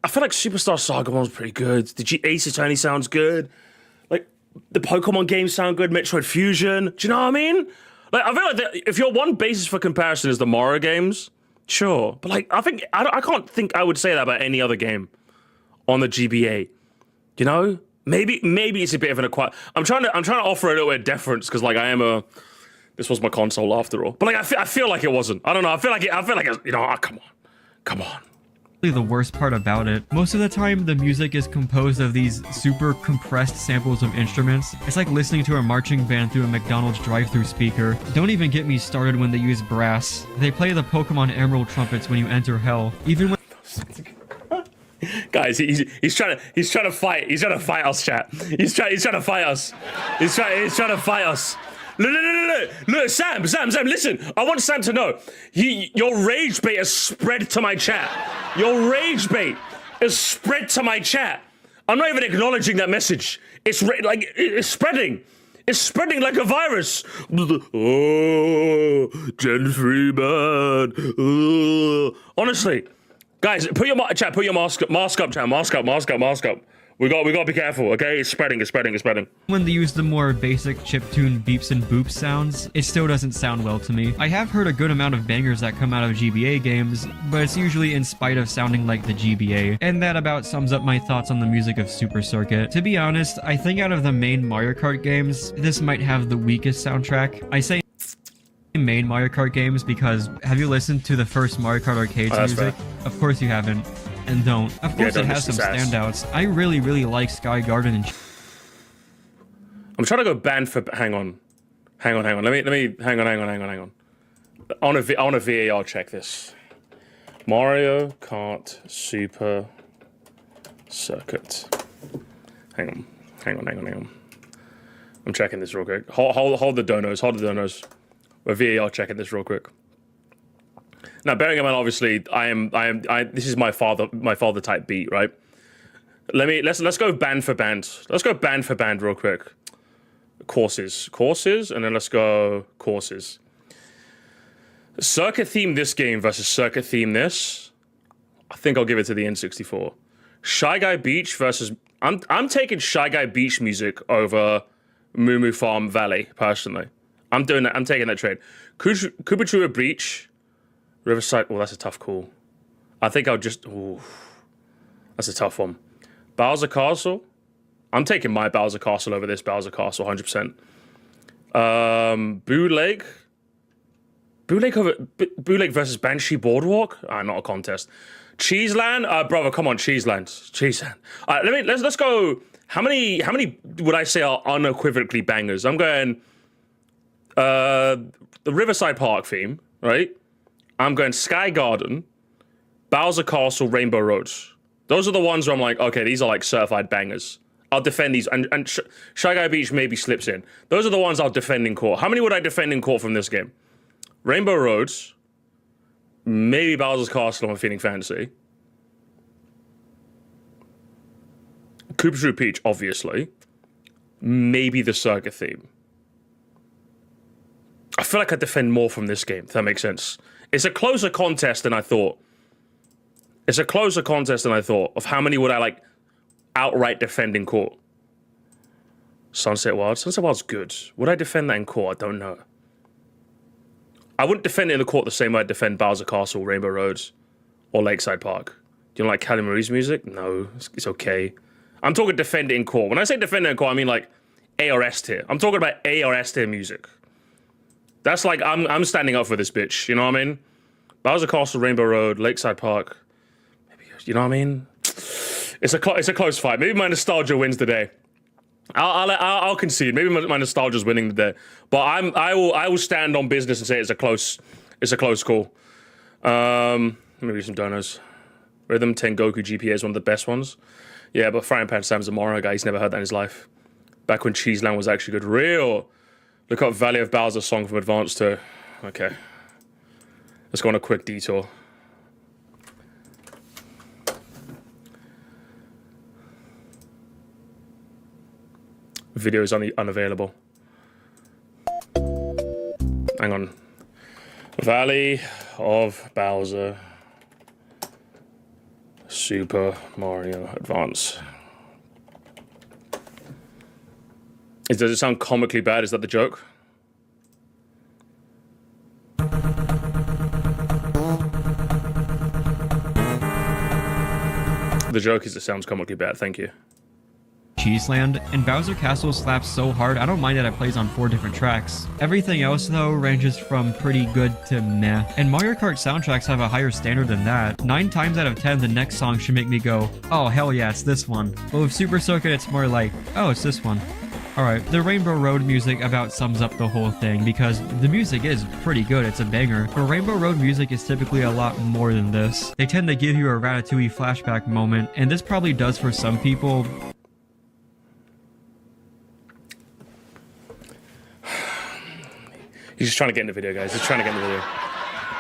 I feel like Superstar Saga 1's pretty good. The Ace Attorney sounds good. Like, the Pokemon games sound good. Metroid Fusion. Do you know what I mean? Like, I feel like if your one basis for comparison is the Mario games, sure. But like, I can't think I would say that about any other game on the GBA. You know? Maybe it's a bit of an acquired. I'm trying to offer a little bit of deference because like this was my console after all. But like I feel like it wasn't. I don't know. I feel like it's, you know. Come on. the worst part about it. Most of the time, the music is composed of these super compressed samples of instruments. It's like listening to a marching band through a McDonald's drive-thru speaker. Don't even get me started when they use brass. They play the Pokemon Emerald trumpets when you enter Hell. Even when Guys, he's trying to fight. He's trying to fight us, chat. He's trying to fight us. He's trying to fight us. Look, Sam, listen. I want Sam to know. Your rage bait has spread to my chat. Your rage bait has spread to my chat. I'm not even acknowledging that message. It's spreading. It's spreading like a virus. Oh, Gen Freeman. Oh. Honestly, guys, put your mask up, chat. Mask up. We got to be careful, okay? It's spreading. when they use the more basic chiptune beeps and boops sounds, it still doesn't sound well to me. I have heard a good amount of bangers that come out of GBA games, but it's usually in spite of sounding like the GBA. And that about sums up my thoughts on the music of Super Circuit. To be honest, I think out of the main Mario Kart games, this might have the weakest soundtrack. I say main Mario Kart games because have you listened to the first Mario Kart Arcade's music? Fair. Of course you haven't. And don't. Of course it has some standouts. I really like Sky Garden and I'm trying to go band for. Hang on. Let me. Hang on. I want to VAR check this. Mario Kart Super Circuit. Hang on. I'm checking this real quick. Hold the donos. We're VAR checking this real quick. Now, bearing in mind, obviously, this is my father type beat, right? Let's go band for band. Let's go band for band real quick. Courses, and then let's go courses. Circuit theme this game versus circuit theme this. I think I'll give it to the N64. Shy Guy Beach versus. I'm taking Shy Guy Beach music over Moo Moo Farm Valley personally. I'm doing that. I'm taking that trade. Kubachua Beach. Riverside, that's a tough call. I think I'll just, that's a tough one. Bowser Castle, I'm taking my Bowser Castle over this Bowser Castle, 100%. Bootleg versus Banshee Boardwalk? Not a contest. Cheeseland, brother, come on, Cheeseland. Let's go. How many would I say are unequivocally bangers? I'm going, the Riverside Park theme, right? I'm going Sky Garden, Bowser Castle, Rainbow Road. Those are the ones where I'm like, okay, these are like certified bangers. I'll defend these, and Shy Guy Beach maybe slips in. Those are the ones I'll defend in court. How many would I defend in court from this game? Rainbow Road, maybe Bowser's Castle, I'm feeling fancy. Koopa True Peach, obviously. maybe the circuit theme. I feel like I defend more from this game, if that makes sense. It's a closer contest than I thought. It's a closer contest than I thought of how many would I like outright defend in court. Sunset Wild. Sunset Wild's good. Would I defend that in court? I don't know. I wouldn't defend it in the court the same way I'd defend Bowser Castle, Rainbow Roads, or Lakeside Park. Do you like Callie Marie's music? No, it's okay. I'm talking defend it in court. When I say defend it in court, I mean like A or S tier. I'm talking about A or S tier music. That's like, I'm standing up for this bitch, you know what I mean? Bowser Castle, Rainbow Road, Lakeside Park. Maybe, you know what I mean? It's a close fight. Maybe my nostalgia wins today. I'll concede. Maybe my nostalgia's winning today. But I will stand on business and say it's a close call. Let me read some donos. Rhythm Tengoku GPA is one of the best ones. Yeah, but Frying Pan Sam's a Moro guy. He's never heard that in his life. Back when Cheeseland was actually good. Real. Look up Valley of Bowser song from Advance 2. Okay. Let's go on a quick detour. Video is unavailable. Hang on. Valley of Bowser. Super Mario Advance. Does it sound comically bad? Is that the joke? The joke is it sounds comically bad. Thank you. Cheeseland, and Bowser Castle slaps so hard I don't mind that it plays on 4 different tracks. Everything else though ranges from pretty good to meh, and Mario Kart soundtracks have a higher standard than that. 9 times out of 10 the next song should make me go, oh hell yeah, it's this one. But with Super Circuit it's more like, oh it's this one. Alright, the Rainbow Road music about sums up the whole thing because the music is pretty good, it's a banger. But Rainbow Road music is typically a lot more than this. They tend to give you a Ratatouille flashback moment, and this probably does for some people. He's just trying to get in the video, guys. He's trying to get in the video.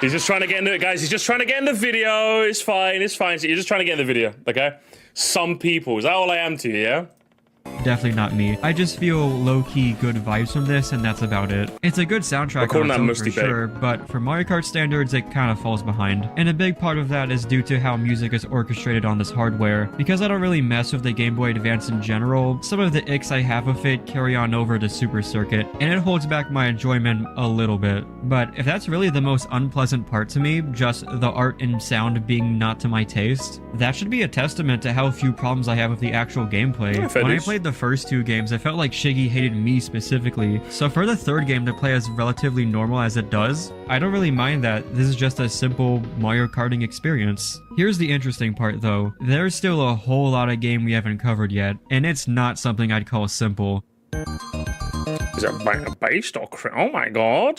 He's just trying to get into it, guys. He's just trying to get in the video. It's fine. It's fine. So you're just trying to get in the video, okay? Some people. Is that all I am to you, yeah? Definitely not me. I just feel low-key good vibes from this, and that's about it. It's a good soundtrack on its own for sure, but for Mario Kart standards, it kind of falls behind. And a big part of that is due to how music is orchestrated on this hardware. Because I don't really mess with the Game Boy Advance in general, some of the icks I have with it carry on over to Super Circuit, and it holds back my enjoyment a little bit. But if that's really the most unpleasant part to me, just the art and sound being not to my taste, that should be a testament to how few problems I have with the actual gameplay. Yeah, when I played the first 2 games, I felt like Shiggy hated me specifically, so for the 3rd game to play as relatively normal as it does, I don't really mind that. This is just a simple Mario Karting experience. Here's the interesting part though, there's still a whole lot of game we haven't covered yet, and it's not something I'd call simple. Is that based or oh my god.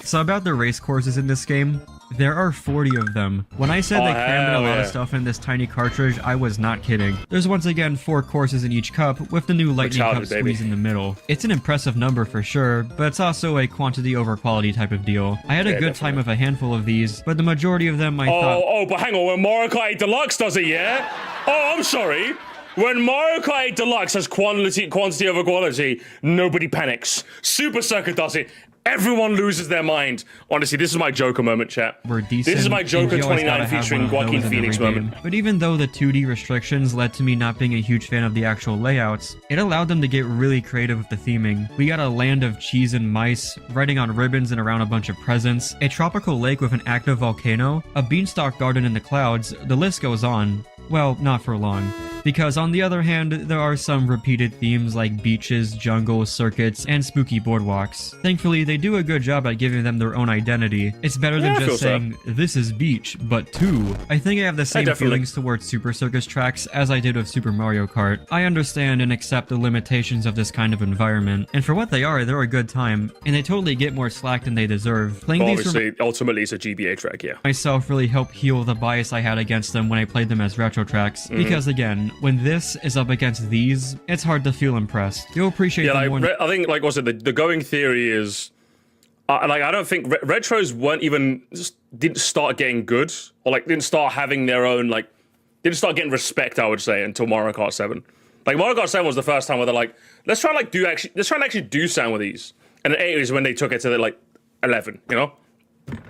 So about the race courses in this game, there are 40 of them. When I said they crammed in a lot of stuff in this tiny cartridge, I was not kidding. There's once again 4 courses in each cup, with the new lightning cup squeeze in the middle. It's an impressive number for sure, but it's also a quantity over quality type of deal. I had a good time with a handful of these, but the majority of them I thought... Oh, but hang on, when Mario Kart 8 Deluxe does it, yeah? Oh, I'm sorry. When Mario Kart 8 Deluxe has quantity over quality, nobody panics. Super Circuit does it. Everyone loses their mind. Honestly, this is my Joker moment, chat. This is my Joker 29 featuring Joaquin Phoenix moment. But even though the 2D restrictions led to me not being a huge fan of the actual layouts, it allowed them to get really creative with the theming. We got a land of cheese and mice, riding on ribbons and around a bunch of presents, a tropical lake with an active volcano, a beanstalk garden in the clouds, the list goes on. Well, not for long. Because on the other hand, there are some repeated themes like beaches, jungles, circuits, and spooky boardwalks. Thankfully, they do a good job at giving them their own identity. It's better than just saying, this is beach, but 2. I think I have the same feelings towards Super Circus tracks as I did with Super Mario Kart. I understand and accept the limitations of this kind of environment, and for what they are, they're a good time, and they totally get more slack than they deserve. Playing these ultimately it's a GBA track, yeah. Myself really helped heal the bias I had against them when I played them as retro tracks, because again, when this is up against these, it's hard to feel impressed. You'll appreciate them more. I think, like, what's it? The going theory is, like, I don't think retros weren't even didn't start getting good, or like didn't start having their own didn't start getting respect. I would say until Mario Kart 7. Like Mario Kart 7 was the first time where they're like, let's try and actually do something with these. And 8 is when they took it to the like 11, you know?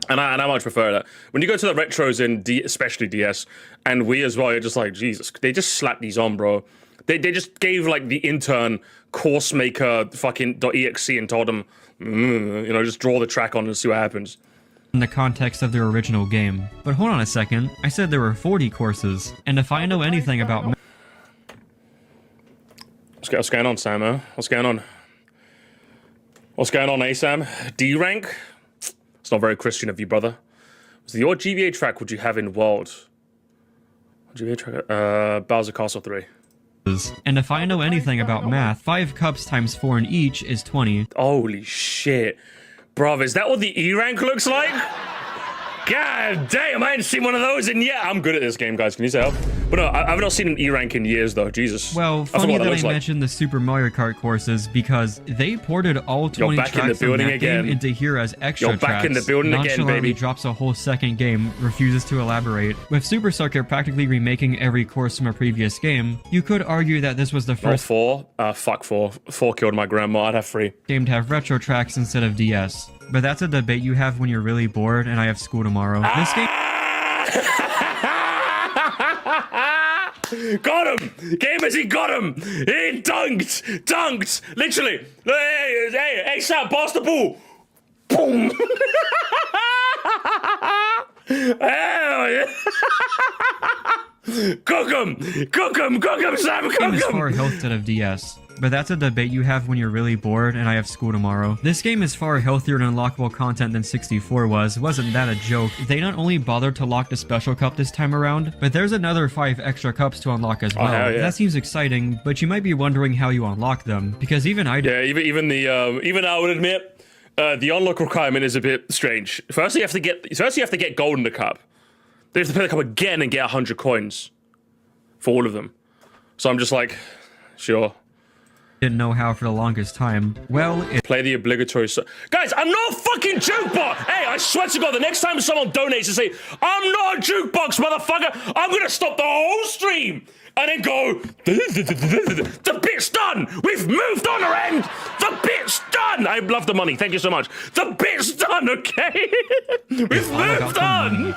And I much prefer that. When you go to the retros in especially DS and Wii as well, you're just like, Jesus, they just slapped these on, bro. They just gave like the intern course maker fucking .exe and told them, you know, just draw the track on and see what happens. In the context of their original game. But hold on a second, I said there were 40 courses, and if I know anything about What's going on, Sam? What's going on? What's going on, Sam? D rank? It's not very Christian of you, brother. So your GBA track would you have in World? GBA track? Bowser Castle 3. and if I know anything about math, 5 cups times 4 in each is 20. Holy shit. Bruv, is that what the E rank looks like? God damn, I ain't seen one of those in yet. I'm good at this game, guys. Can you tell? But no, I've not seen an E rank in years, though. Jesus. Well, funny that I mentioned the Super Mario Kart courses because they ported all 20 tracks from that game into here as extra tracks. You're back in the building again, baby. Drops a whole second game, refuses to elaborate. With Super Circuit practically remaking every course from a previous game, you could argue that this was the first... Not 4? Fuck 4. 4 killed my grandma. I'd have 3. ...game to have retro tracks instead of DS. But that's a debate you have when you're really bored and I have school tomorrow. This game... Got him! Gamers, he got him! He dunked! Dunked! Literally! Hey, Sam, pass the ball! Boom! Hell yeah! Cook him! Cook him! Cook him, Sam! Cook him! This game is far healthier of DS. But that's a debate you have when you're really bored and I have school tomorrow. This game is far healthier in unlockable content than 64 was. Wasn't that a joke? They not only bothered to lock the special cup this time around, but there's another 5 extra cups to unlock as well. Oh, yeah. That seems exciting, but you might be wondering how you unlock them, because even I Yeah, even I would admit, the unlock requirement is a bit strange. First you have to get gold in the cup. They have to play the cup again and get 100 coins for all of them. So I'm just like, sure. Didn't know how for the longest time. Well, play the obligatory guys, I'm not a fucking jukebox! Hey, I swear to God, the next time someone donates and say, I'm not a jukebox, motherfucker, I'm gonna stop the whole stream and then go, the bit's done! We've moved on our end! The bit's done! I love the money, thank you so much. The bit's done, okay? We've moved on!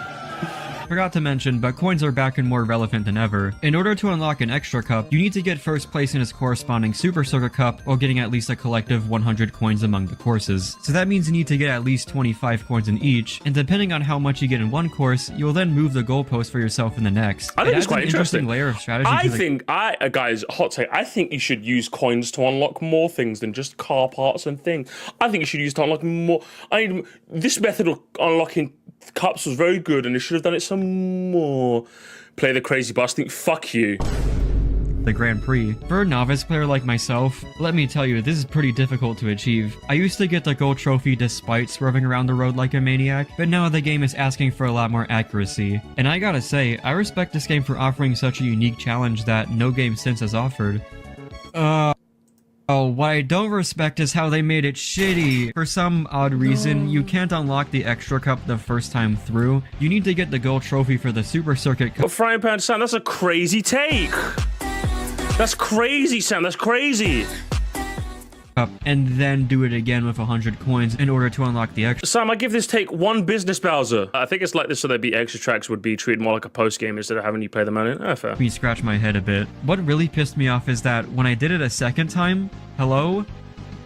Forgot to mention, but coins are back and more relevant than ever. In order to unlock an extra cup, you need to get first place in its corresponding Super Circuit Cup while getting at least a collective 100 coins among the courses. So that means you need to get at least 25 coins in each, and depending on how much you get in one course, you'll then move the goalpost for yourself in the next. I think it's quite interesting. Layer of strategy. Guys, hot take, I think you should use coins to unlock more things than just car parts and things. I think you should use to unlock more. This method of unlocking cups was very good, and they should have done it some more. Play the crazy busting. Fuck you. The Grand Prix. For a novice player like myself, let me tell you, this is pretty difficult to achieve. I used to get the gold trophy despite swerving around the road like a maniac, but now the game is asking for a lot more accuracy. And I gotta say, I respect this game for offering such a unique challenge that no game since has offered. Oh, what I don't respect is how they made it shitty. For some odd reason, you can't unlock the extra cup the first time through. You need to get the gold trophy for the Super Circuit Cup. But Frying Pan Sam, that's a crazy take. That's crazy, Sam, that's crazy. And then do it again with 100 coins in order to unlock the extra. Sam, I give this take 1 business Bowser. I think it's like this so there'd be extra tracks would be treated more like a post game instead of having you play them in. Fair. Me scratch my head a bit. What really pissed me off is that when I did it a second time, hello?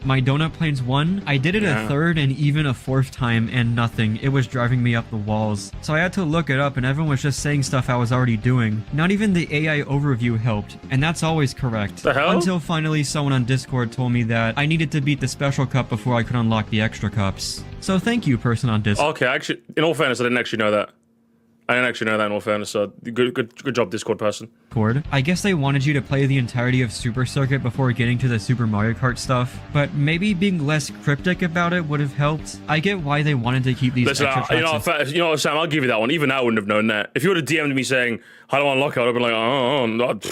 My donut planes won. I did it a third and even a 4th time and nothing. It was driving me up the walls. So I had to look it up and everyone was just saying stuff I was already doing. Not even the AI overview helped, and that's always correct. The hell? Until finally someone on Discord told me that I needed to beat the special cup before I could unlock the extra cups. So thank you, person on Discord. Okay, actually, in all fairness, I didn't actually know that. I didn't actually know that in all fairness, so good job, Discord person. I guess they wanted you to play the entirety of Super Circuit before getting to the Super Mario Kart stuff, but maybe being less cryptic about it would have helped. I get why they wanted to keep these extra tracks. You know, Sam, I'll give you that one. Even I wouldn't have known that. If you would have DM'd me saying, how do I unlock it, I would have been like, do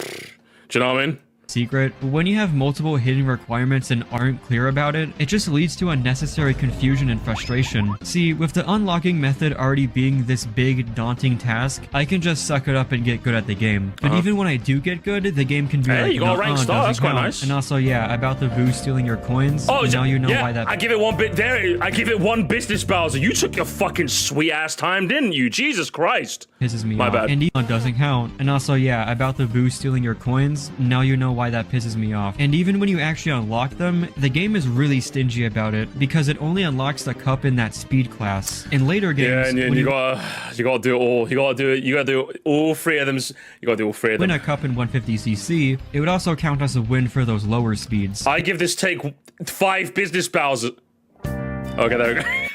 you know what I mean? secret. When you have multiple hidden requirements and aren't clear about it, it just leads to unnecessary confusion and frustration. See, with the unlocking method already being this big, daunting task, I can just suck it up and get good at the game. But even when I do get good, the game can be Hey, like, you got a rank star, that's quite count. nice. And also, yeah, about the boo stealing your coins, Oh, now you know yeah, why that... I give it one bit there. I give it one business, Bowser. You took your fucking sweet ass time, didn't you? Jesus Christ. pisses me My off. bad. And even doesn't count. And also, yeah, about the boo stealing your coins, now you know why that pisses me off. And even when you actually unlock them, the game is really stingy about it because it only unlocks the cup in that speed class. In later games, Yeah, and when you gotta do it all. You gotta do all three of them. You gotta do all three of win them. a cup in 150cc, it would also count as a win for those lower speeds. I give this take 5 business Bowser. Okay, there we go.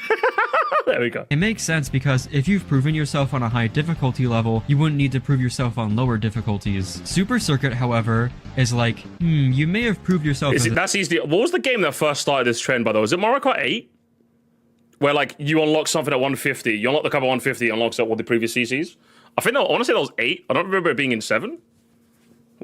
There we go. It makes sense because if you've proven yourself on a high difficulty level, you wouldn't need to prove yourself on lower difficulties. Super Circuit, however, is like, you may have proved yourself as That's easy. What was the game that first started this trend, by the way? Was it Mario Kart 8? Where, like, you unlock something at 150. You unlock the cup at 150, it unlocks at what the previous CCs. I think, honestly, that was 8. I don't remember it being in 7.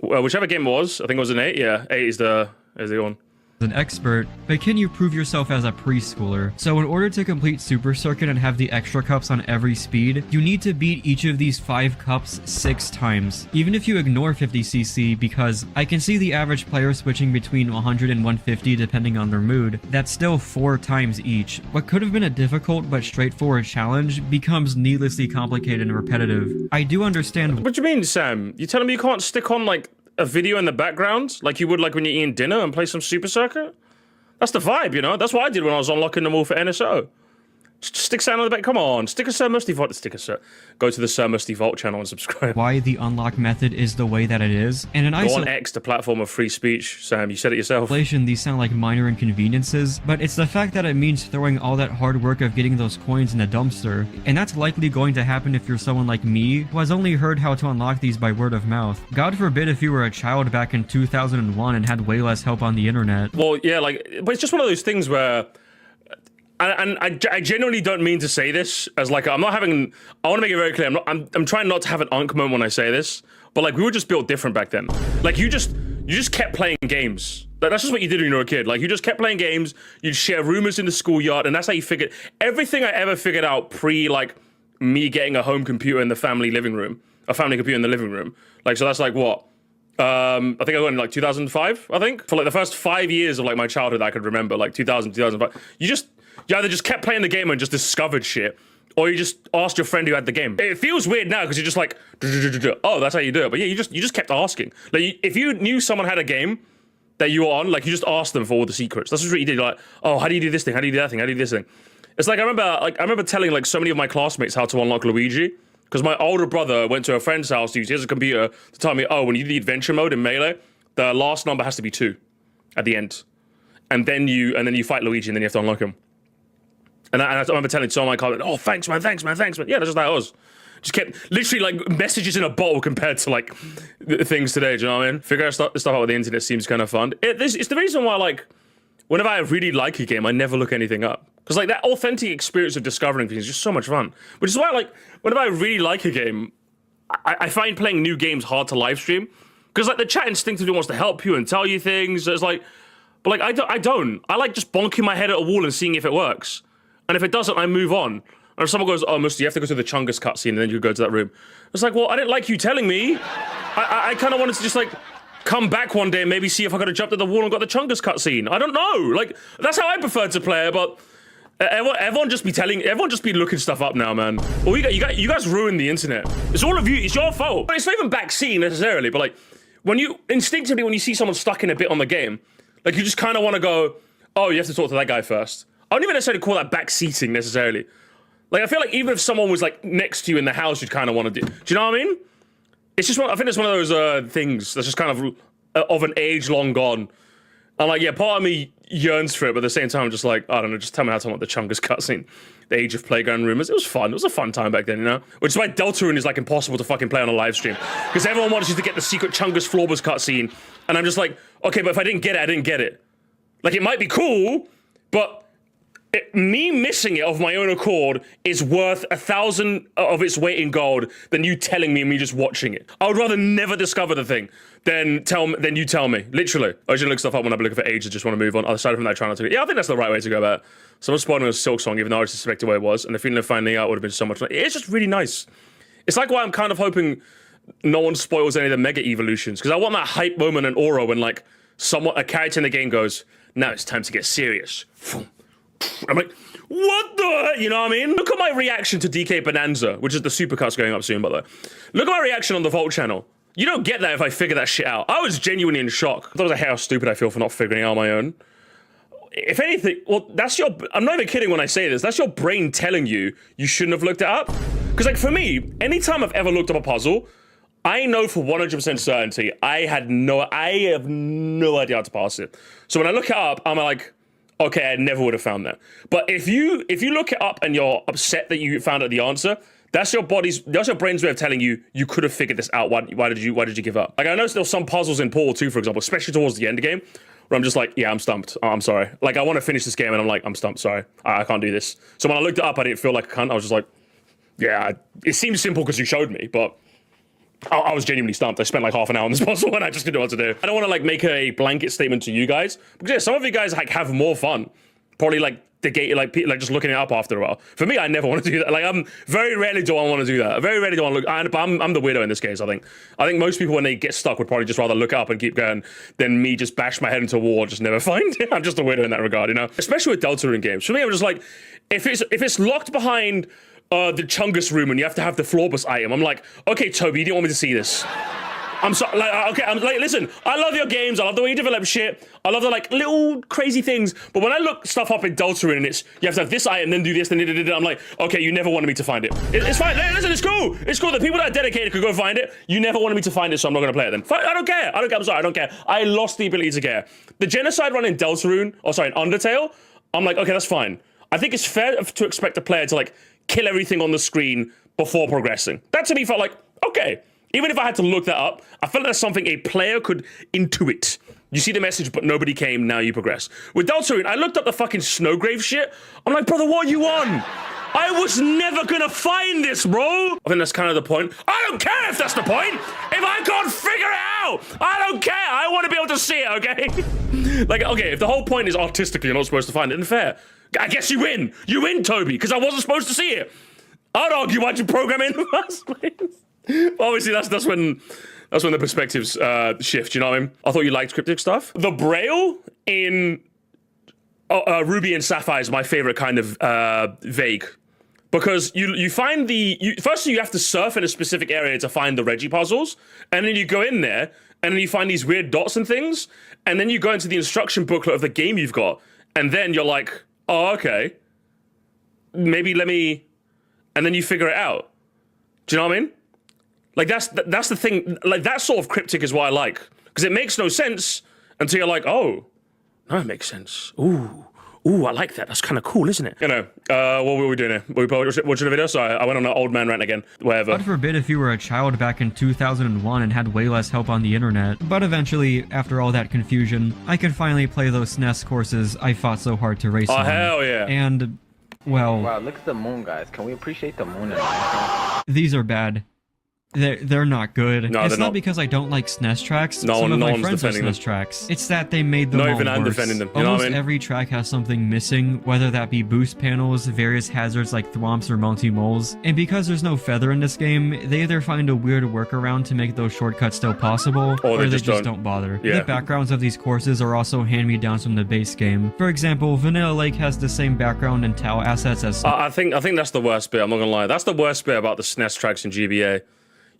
Whichever game it was, I think it was in 8. Yeah, 8 is the one. an expert, but can you prove yourself as a preschooler? So in order to complete Super Circuit and have the extra cups on every speed, you need to beat each of these 5 cups 6 times. Even if you ignore 50cc, because I can see the average player switching between 100 and 150 depending on their mood, that's still 4 times each. What could have been a difficult but straightforward challenge becomes needlessly complicated and repetitive. I do understand— What do you mean, Sam? You telling me you can't stick on, like, a video in the background like you would like when you're eating dinner and play some Super Circuit? That's the vibe, you know? That's what I did when I was unlocking them all for NSO. Just stick sound on the back. Come on, stick a Sir Moresty Vault. Go to the Sir Moresty Vault channel and subscribe. why the unlock method is the way that it is, and in Go on X, the platform of free speech, Sam. You said it yourself. isolation, these sound like minor inconveniences, but it's the fact that it means throwing all that hard work of getting those coins in a dumpster, and that's likely going to happen if you're someone like me, who has only heard how to unlock these by word of mouth. God forbid if you were a child back in 2001 and had way less help on the internet. Well, yeah, like, but it's just one of those things where, and I genuinely don't mean to say this as like, I'm not having, I want to make it very clear, I'm trying not to have an unk moment when I say this, but like, we were just built different back then. Like, you just kept playing games. Like, that's just what you did when you were a kid. Like, you just kept playing games, you'd share rumors in the schoolyard, and that's how you figured, everything I ever figured out like, me getting a home computer in the family living room, a family computer in the living room. Like, so that's like, what? I think I got in like 2005, I think. For like the first 5 years of like my childhood I could remember, like 2000, 2005. You either just kept playing the game and just discovered shit, or you just asked your friend who had the game. It feels weird now because you're just like, oh, that's how you do it. But yeah, you just kept asking. Like, if you knew someone had a game that you were on, like, you just asked them for all the secrets. That's what you did. You're like, oh, how do you do this thing? How do you do that thing? How do you do this thing? It's like, I remember telling like so many of my classmates how to unlock Luigi, because my older brother went to a friend's house to use his computer to tell me, oh, when you do the adventure mode in Melee, the last number has to be 2 at the end. And then you fight Luigi and then you have to unlock him. And I remember telling some of my colleagues, oh, thanks, man. Yeah, that's just how it was. Just kept literally like messages in a bottle compared to like things today. Do you know what I mean? Figure out stuff out with the internet seems kind of fun. It's the reason why, like, whenever I really like a game, I never look anything up. Because like that authentic experience of discovering things is just so much fun. Which is why, like, whenever I really like a game, I find playing new games hard to live stream. Because like the chat instinctively wants to help you and tell you things. So it's like, but like I don't. I like just bonking my head at a wall and seeing if it works. And if it doesn't, I move on. And if someone goes, oh, Moresty, you have to go to the Chungus cutscene and then you go to that room. It's like, well, I didn't like you telling me. I kind of wanted to just like come back one day and maybe see if I could have jumped at the wall and got the Chungus cutscene. I don't know. Like, that's how I prefer to play it, but everyone just be looking stuff up now, man. Well, you guys ruined the internet. It's all of you. It's your fault. But it's not even backseat necessarily, but like, when you see someone stuck in a bit on the game, like, you just kind of want to go, oh, you have to talk to that guy first. I don't even necessarily call that backseating necessarily. Like, I feel like even if someone was like next to you in the house, you'd kind of want to do you know what I mean? It's just I think it's one of those things that's just kind of an age long gone. And like, yeah, part of me yearns for it, but at the same time, I'm just like, I don't know, just tell me how to unlock the Chungus cutscene. The Age of Playground Rumors. It was fun. It was a fun time back then, you know? Which is why Deltarune is like impossible to fucking play on a live stream. Because everyone wants you to get the secret Chungus Florbus cutscene. And I'm just like, okay, but if I didn't get it, I didn't get it. Like, it might be cool, but me missing it of my own accord is worth 1,000 of its weight in gold than you telling me and me just watching it. I would rather never discover the thing than you tell me. Literally. I usually look stuff up when I've been looking for ages, just want to move on. Aside from that, I try not to. Yeah, I think that's the right way to go about it. Someone spotted a Silk Song, even though I suspected where it was, and the feeling of finding out would have been so much. It's just really nice. It's like why I'm kind of hoping no one spoils any of the mega evolutions, because I want that hype moment and aura when like a character in the game goes, now it's time to get serious. I'm like, what the? You know what I mean? Look at my reaction to DK Bonanza, which is the supercuts going up soon, by the way. Look at my reaction on the Vault channel. You don't get that if I figure that shit out. I was genuinely in shock. I thought it was how stupid I feel for not figuring it out on my own. If anything, well, I'm not even kidding when I say this. That's your brain telling you shouldn't have looked it up. Because like for me, anytime I've ever looked up a puzzle, I know for 100% certainty I have no idea how to pass it. So when I look it up, I'm like, okay, I never would have found that. But if you look it up and you're upset that you found out the answer, that's your brain's way of telling you could have figured this out. Why did you give up? Like I noticed there were some puzzles in Portal 2, for example, especially towards the end of the game, where I'm just like, yeah, I'm stumped. I'm sorry. Like I want to finish this game and I'm like, I'm stumped. Sorry, I can't do this. So when I looked it up, I didn't feel like a cunt. I was just like, yeah, it seems simple because you showed me, but I was genuinely stumped. I spent like half an hour on this puzzle and I just didn't know what to do. I don't want to like make a blanket statement to you guys, because yeah, some of you guys like have more fun. Probably like like just looking it up after a while. For me, I never want to do that. Like very rarely do I want to do that. Very rarely do I want to look. But I'm the weirdo in this case. I think most people when they get stuck would probably just rather look up and keep going than me just bash my head into a wall and just never find it. I'm just a weirdo in that regard, you know. Especially with Deltarune games. For me, I'm just like, if it's locked behind the Chungus room and you have to have the Floorbus item, I'm like, okay, Toby, you didn't want me to see this. I'm sorry, like, okay, I'm like, listen, I love your games, I love the way you develop shit, I love the, like, little crazy things, but when I look stuff up in Deltarune and you have to have this item, then do this, then I'm like, okay, you never wanted me to find it. It's fine, listen, it's cool, the people that are dedicated could go find it, you never wanted me to find it, so I'm not gonna play it then. I don't care, I'm sorry, I don't care. I lost the ability to care. The genocide run in Deltarune, in Undertale, I'm like, okay, that's fine. I think it's fair to expect a player to, like, kill everything on the screen before progressing. That to me felt like, okay. Even if I had to look that up, I felt like that's something a player could intuit. You see the message, but nobody came, now you progress. With Deltarune, I looked up the fucking Snowgrave shit. I'm like, brother, what are you on? I was never gonna find this, bro. I think that's kind of the point. I don't care if that's the point. If I can't figure it out, I don't care. I want to be able to see it, okay? Like, okay, if the whole point is artistically you're not supposed to find it, then fair. I guess you win. You win, Toby, because I wasn't supposed to see it. I'd argue why'd you program it in the first place? But obviously, that's when the perspectives shift. You know what I mean? I thought you liked cryptic stuff. The Braille in Ruby and Sapphire is my favorite kind of vague, because you find first you have to surf in a specific area to find the Reggie puzzles, and then you go in there and then you find these weird dots and things, and then you go into the instruction booklet of the game you've got, and then you're like, oh, okay, maybe and then you figure it out. Do you know what I mean? Like that's the thing. Like that sort of cryptic is what I like, because it makes no sense until you're like, oh, no, it makes sense. Ooh, I like that. That's kind of cool, isn't it? You know, what were we doing here? Were we watching a video? Sorry, I went on an old man rant again. Whatever. God forbid if you were a child back in 2001 and had way less help on the internet. But eventually, after all that confusion, I could finally play those SNES courses I fought so hard to race on. Oh, hell yeah. And, well... Wow, look at the moon, guys. Can we appreciate the moon in Minecraft? These are bad. They're not good. No, it's they're not not because I don't like SNES tracks. Some of no my one's friends are defending SNES tracks. It's that they made them Not all even I'm worse. defending them. You know Almost what I mean? every track has something missing, whether that be boost panels, various hazards like thwomps or multi-moles. And because there's no feather in this game, they either find a weird workaround to make those shortcuts still possible, or they just don't bother. Yeah. The backgrounds of these courses are also hand-me-downs from the base game. For example, Vanilla Lake has the same background and tile assets as... I think that's the worst bit. I'm not gonna lie. That's the worst bit about the SNES tracks in GBA.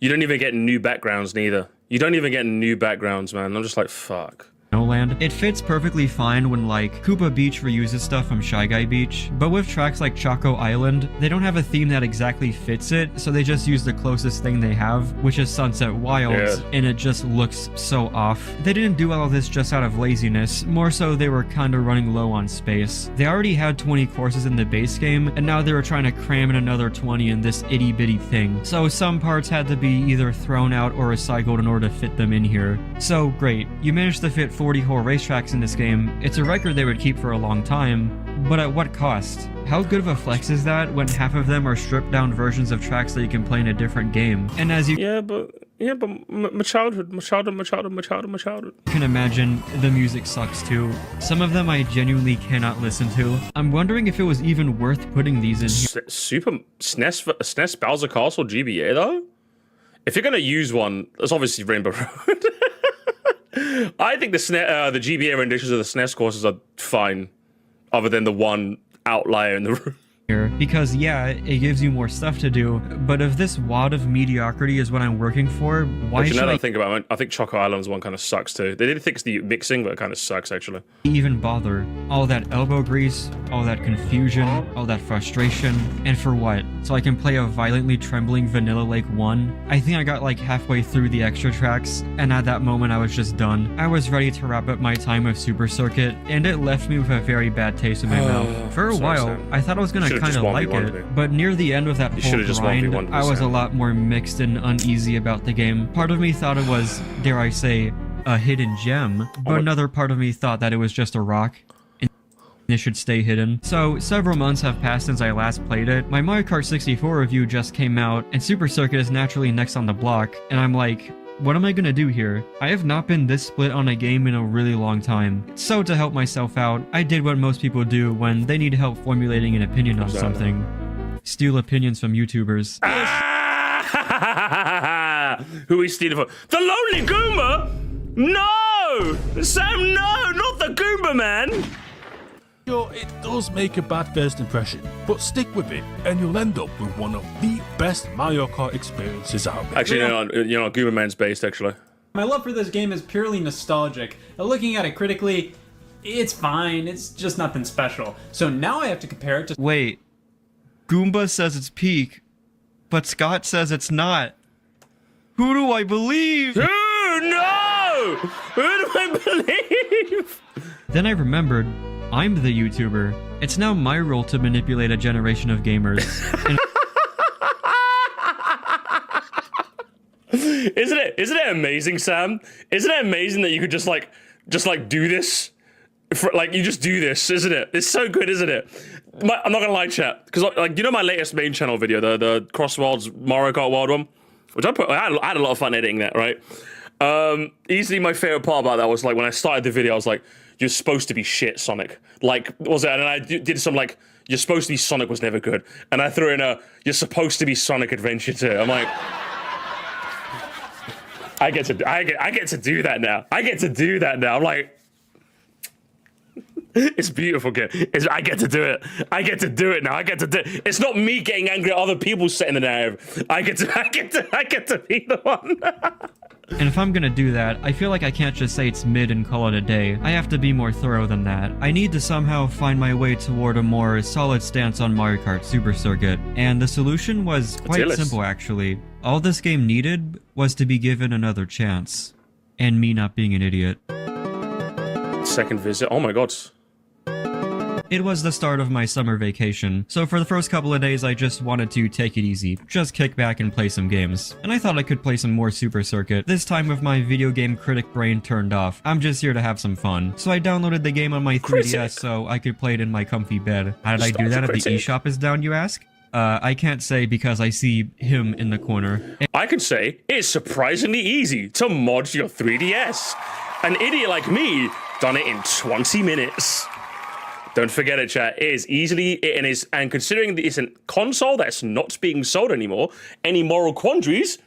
You don't even get new backgrounds, neither. You don't even get new backgrounds, man. I'm just like, fuck. No Land. It fits perfectly fine when, like, Koopa Beach reuses stuff from Shy Guy Beach, but with tracks like Choco Island, they don't have a theme that exactly fits it, so they just use the closest thing they have, which is Sunset Wilds, and it just looks so off. They didn't do all of this just out of laziness, more so they were kinda running low on space. They already had 20 courses in the base game, and now they were trying to cram in another 20 in this itty-bitty thing, so some parts had to be either thrown out or recycled in order to fit them in here. So, great. You managed to fit 40 whole racetracks in this game. It's a record they would keep for a long time, but at what cost? How good of a flex is that when half of them are stripped down versions of tracks that you can play in a different game? And as you my childhood. can imagine, the music sucks too. Some of them I genuinely cannot listen to. I'm wondering if it was even worth putting these in here. Super SNES Bowser Castle GBA though? If you're gonna use one, that's obviously Rainbow Road. I think the GBA renditions of the SNES courses are fine, other than the one outlier in the room. Because yeah, it gives you more stuff to do, but if this wad of mediocrity is what I'm working for, why should I think about it, I think Choco Island's one kind of sucks too. They did fix the mixing, but it kind of sucks actually. even bother? All that elbow grease, all that confusion, all that frustration, and for what? So I can play a violently trembling Vanilla Lake 1? I think I got like halfway through the extra tracks, and at that moment I was just done. I was ready to wrap up my time with Super Circuit, and it left me with a very bad taste in my mouth. For a while, I thought I was gonna kind of like it, but near the end of that whole grind, I was a lot more mixed and uneasy about the game. Part of me thought it was, dare I say, a hidden gem, but another part of me thought that it was just a rock and it should stay hidden. So several months have passed since I last played it. My Mario Kart 64 review just came out, and Super Circuit is naturally next on the block, and I'm like, what am I gonna do here? I have not been this split on a game in a really long time. So to help myself out, I did what most people do when they need help formulating an opinion on something. Steal opinions from YouTubers. Who are we stealing from? The Lonely Goomba? No! Sam, no! Not the Goomba, man! Sure, it does make a bad first impression, but stick with it, and you'll end up with one of the best Mario Kart experiences out there. Actually, no, Goomba Man's based, actually. My love for this game is purely nostalgic. Looking at it critically, it's fine, it's just nothing special. So now I have to compare it to— Wait, Goomba says it's peak, but Scott says it's not. Who do I believe? Who? No! Who do I believe? Then I remembered, I'm the YouTuber. It's now my role to manipulate a generation of gamers. Isn't it amazing, Sam? Isn't it amazing that you could just do this? You just do this, isn't it? It's so good, isn't it? I'm not gonna lie, chat, because you know my latest main channel video, the Cross Worlds Mario Kart World one, which I had a lot of fun editing that, right? Easily my favorite part about that was when I started the video, I was like, you're supposed to be shit, Sonic. Was it? And I did some you're supposed to be Sonic was never good, and I threw in you're supposed to be Sonic Adventure 2. I'm like, I get to do that now. I get to do that now. I'm like, it's beautiful, kid. I get to do it. I get to do it now. I get to do it. It's not me getting angry at other people setting the narrative. I get to be the one. And if I'm gonna do that, I feel like I can't just say it's mid and call it a day. I have to be more thorough than that. I need to somehow find my way toward a more solid stance on Mario Kart Super Circuit. And the solution was quite simple, actually. All this game needed was to be given another chance. And me not being an idiot. Second visit. Oh my god. It was the start of my summer vacation, so for the first couple of days I just wanted to take it easy, just kick back and play some games. And I thought I could play some more Super Circuit, this time with my video game critic brain turned off. I'm just here to have some fun. So I downloaded the game on my 3DS so I could play it in my comfy bed. How did I do that if the eShop is down, you ask? I can't say because I see him in the corner. I can say it's surprisingly easy to mod your 3DS. An idiot like me done it in 20 minutes. Don't forget it, chat. It is easily, and considering it's a console that's not being sold anymore, any moral quandaries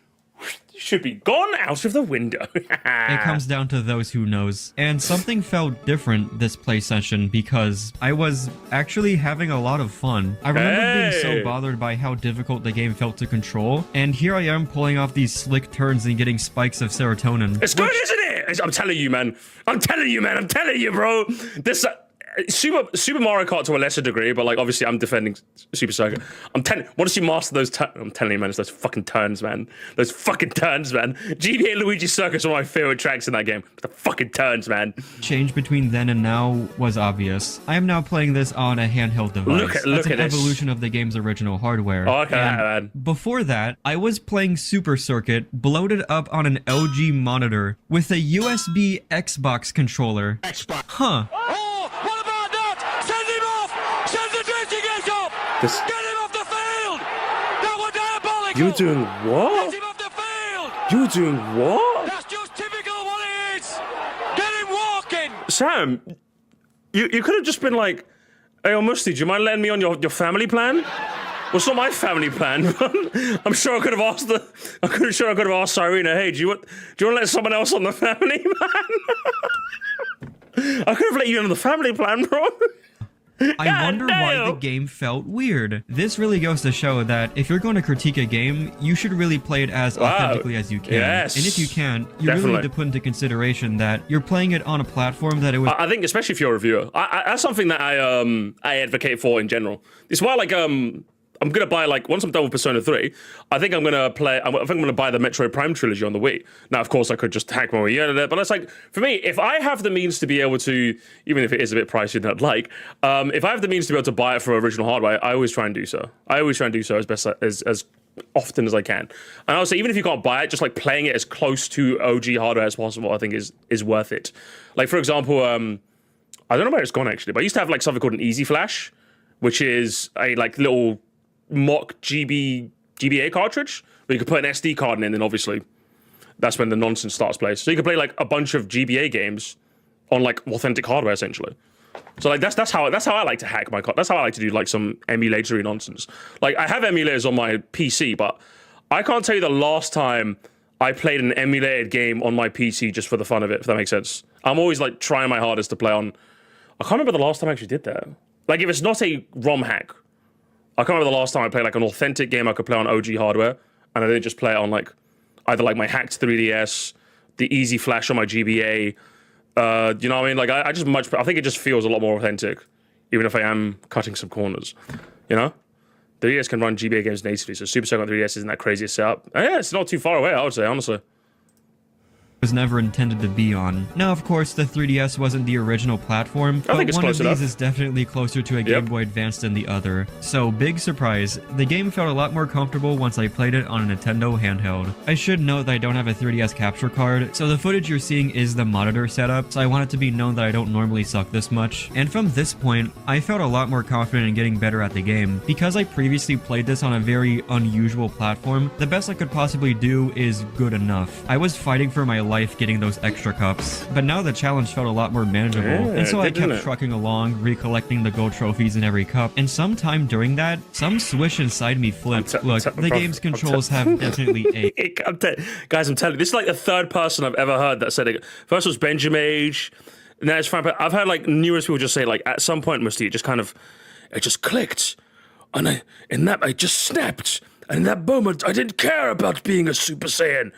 should be gone out of the window. It comes down to those who knows. And something felt different this play session because I was actually having a lot of fun. I remember being so bothered by how difficult the game felt to control, and here I am pulling off these slick turns and getting spikes of serotonin. It's good, isn't it? I'm telling you, man. I'm telling you, bro. This Super Mario Kart to a lesser degree, but obviously I'm defending Super Circuit. Once you master those I'm telling you, man, it's those fucking turns, man. Those fucking turns, man. GBA Luigi Circus are one of my favorite tracks in that game. The fucking turns, man. Change between then and now was obvious. I am now playing this on a handheld device. That's an evolution of the game's original hardware. Oh, okay, man. Before that, I was playing Super Circuit bloated up on an LG monitor with a USB Xbox controller. Huh. This. Get him off the field! That was diabolical! You're doing what? Get him off the field! You're doing what? That's just typical of what it is! Get him walking! Sam, you could have just been like, hey, Moresty, do you mind letting me on your family plan? Well, it's not my family plan. I'm sure I could have asked Cyrena, hey, do you want to let someone else on the family plan? I could have let you in on the family plan, bro. I wonder why the game felt weird. This really goes to show that if you're going to critique a game, you should really play it as authentically as you can. Yes. And if you can, you Definitely. really need to put into consideration that you're playing it on a platform that it was... I think, especially if you're a reviewer, that's something that I advocate for in general. It's why, like, I'm gonna buy, like, once I'm done with Persona 3, I think I'm gonna buy the Metroid Prime trilogy on the Wii. Now, of course, I could just hack my Wii out of it, but it's like, for me, if I have the means to be able to, even if it is a bit pricier than I'd like, if I have the means to be able to buy it for original hardware, I always try and do so. I always try and do so as best as often as I can. And also, even if you can't buy it, just like playing it as close to OG hardware as possible, I think is worth it. Like, for example, I don't know where it's gone actually, but I used to have like something called an Easy Flash, which is a like little mock GBA cartridge where you could put an SD card in, and then obviously that's when the nonsense starts place. So you could play like a bunch of GBA games on like authentic hardware essentially. So like that's how I like to hack my card. That's how I like to do like some emulatory nonsense. Like I have emulators on my PC, but I can't tell you the last time I played an emulated game on my PC just for the fun of it, if that makes sense. I'm always like trying my hardest to play on. I can't remember the last time I actually did that. Like if it's not a ROM hack, I can't remember the last time I played like an authentic game I could play on OG hardware, and I didn't just play it on like either like my hacked 3DS, the Easy Flash on my GBA. You know what I mean? Like I think it just feels a lot more authentic, even if I am cutting some corners. You know, the 3DS can run GBA games natively, so Super Circuit on 3DS isn't that crazy a setup. And yeah, it's not too far away, I would say, honestly. was never intended to be on. Now, of course, the 3DS wasn't the original platform, but think it's one of close these enough. is definitely closer to a Game Boy Advance than the other. So, big surprise, the game felt a lot more comfortable once I played it on a Nintendo handheld. I should note that I don't have a 3DS capture card, so the footage you're seeing is the monitor setup, so I want it to be known that I don't normally suck this much. And from this point, I felt a lot more confident in getting better at the game. Because I previously played this on a very unusual platform, the best I could possibly do is good enough. I was fighting for my life getting those extra cups, but now the challenge felt a lot more manageable, and so I kept trucking along, recollecting the gold trophies in every cup, and sometime during that, some swish inside me flipped. Look, the game's controls have definitely aged. Guys, I'm telling you, this is like the third person I've ever heard that said it. First was Benjamage, now it's Frank, but I've heard like numerous people just say like at some point, Moresty, it just clicked, and I just snapped, and in that moment, I didn't care about being a Super Saiyan.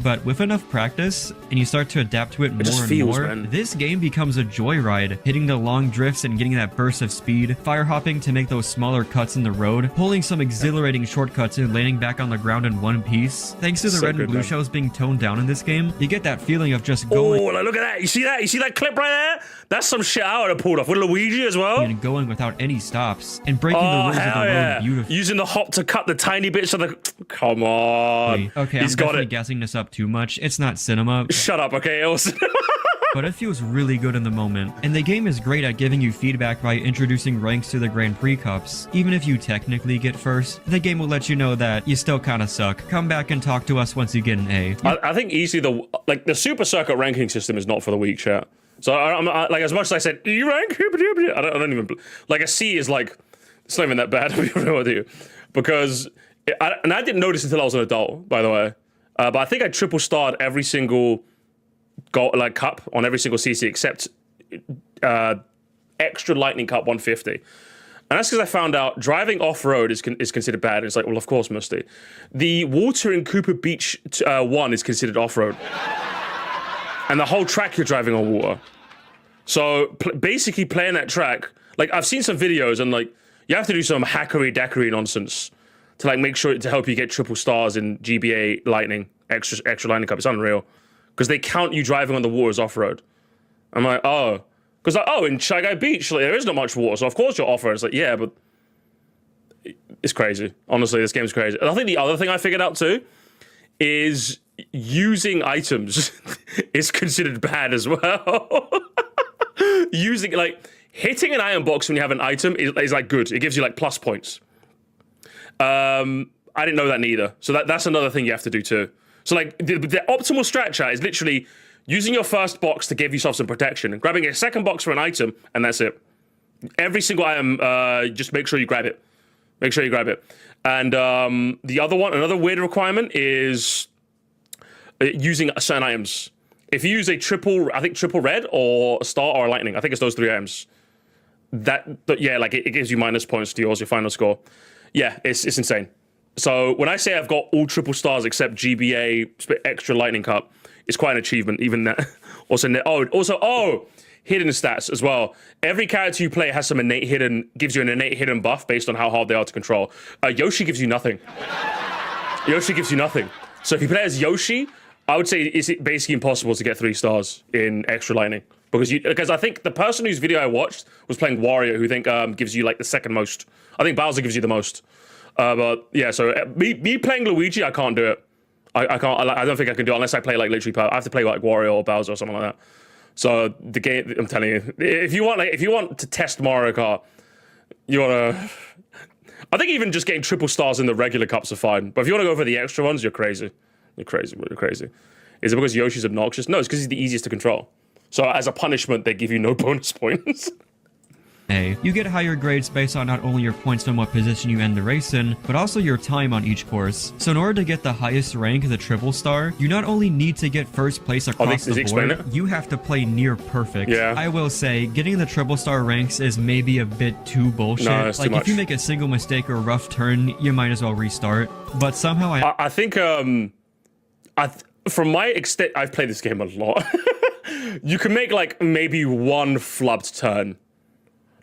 But with enough practice, and you start to adapt to it more, man. this game becomes a joyride, hitting the long drifts and getting that burst of speed, fire hopping to make those smaller cuts in the road, pulling some exhilarating shortcuts and landing back on the ground in one piece. Thanks to the red and blue shells being toned down in this game, you get that feeling of just going. Oh, like, look at that! You see that? You see that clip right there? That's some shit I would have pulled off with Luigi as well. And going without any stops, and breaking the rules of the road beautifully. Using the hop to cut the tiny bits of the. Come on. Okay, He's I'm got definitely it. gassing this up too much. It's not cinema. Shut up, okay? It was. But it feels really good in the moment. And the game is great at giving you feedback by introducing ranks to the Grand Prix Cups. Even if you technically get first, the game will let you know that you still kinda suck. Come back and talk to us once you get an A. I think easily the Super Circuit ranking system is not for the weak, chat. So I like as much as I said E rank, I don't even like a C is like it's not even that bad to be real with you, because I didn't notice until I was an adult, by the way. But I think I triple starred every single cup on every single CC except extra lightning cup 150. And that's because I found out driving off-road is considered bad. And it's like, well, of course, Moresty. The water in Cooper Beach 1 is considered off-road. And the whole track you're driving on water. So basically playing that track, like I've seen some videos and like you have to do some hackery-dackery nonsense to like make sure to help you get triple stars in GBA lightning, extra lightning cup. It's unreal. Because they count you driving on the water as off-road. I'm like, oh. Because like, oh, in Shy Guy Beach, like, there is not much water, so of course you're off-road. It's like, yeah, but it's crazy. Honestly, this game's crazy. And I think the other thing I figured out too is using items is considered bad as well. Using, like, hitting an item box when you have an item is like good. It gives you like plus points. I didn't know that neither. So that's another thing you have to do too. So like the optimal strat chat is literally using your first box to give yourself some protection and grabbing a second box for an item, and that's it. Every single item, just make sure you grab it. Make sure you grab it. And the other one, another weird requirement is using certain items. If you use a triple red or a star or a lightning, I think it's those 3 items. Yeah, like it gives you minus points to your final score. Yeah, it's insane. So when I say I've got all triple stars except GBA extra lightning cup, it's quite an achievement. Even that. Also hidden stats as well. Every character you play has some gives you an innate hidden buff based on how hard they are to control. Yoshi gives you nothing. Yoshi gives you nothing. So if you play as Yoshi, I would say it's basically impossible to get 3 stars in extra lightning. Because I think the person whose video I watched was playing Wario, who I think gives you like the second most. I think Bowser gives you the most. But yeah, so me playing Luigi, I can't do it. I can't. I don't think I can do it unless I play like literally. I have to play like Wario or Bowser or something like that. So the game, I'm telling you, if you want to test Mario Kart, you wanna. I think even just getting triple stars in the regular cups are fine. But if you want to go for the extra ones, you're crazy. You're crazy. You're crazy. Is it because Yoshi's obnoxious? No, it's because he's the easiest to control. So as a punishment, they give you no bonus points. You get higher grades based on not only your points from what position you end the race in, but also your time on each course. So in order to get the highest rank as a triple star, you not only need to get first place across the board, you have to play near perfect. Yeah. I will say, getting the triple star ranks is maybe a bit too bullshit. No, it's like, too much. if you make a single mistake or rough turn, you might as well restart. But somehow I think, from my extent, I've played this game a lot. You can make like maybe one flubbed turn.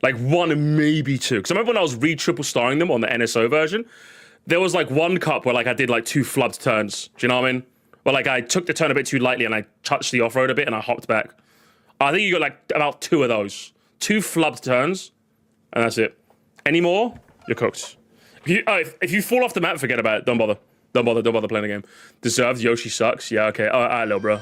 Like 1, maybe 2. Because I remember when I was triple starring them on the NSO version, there was like one cup where like I did like 2 flubbed turns. Do you know what I mean? Where like I took the turn a bit too lightly and I touched the off-road a bit and I hopped back. I think you got like about 2 of those. 2 flubbed turns, and that's it. Any more, you're cooked. If you fall off the map, forget about it. Don't bother. Don't bother playing the game. Deserved, Yoshi sucks. Yeah, okay. Alright, little bro.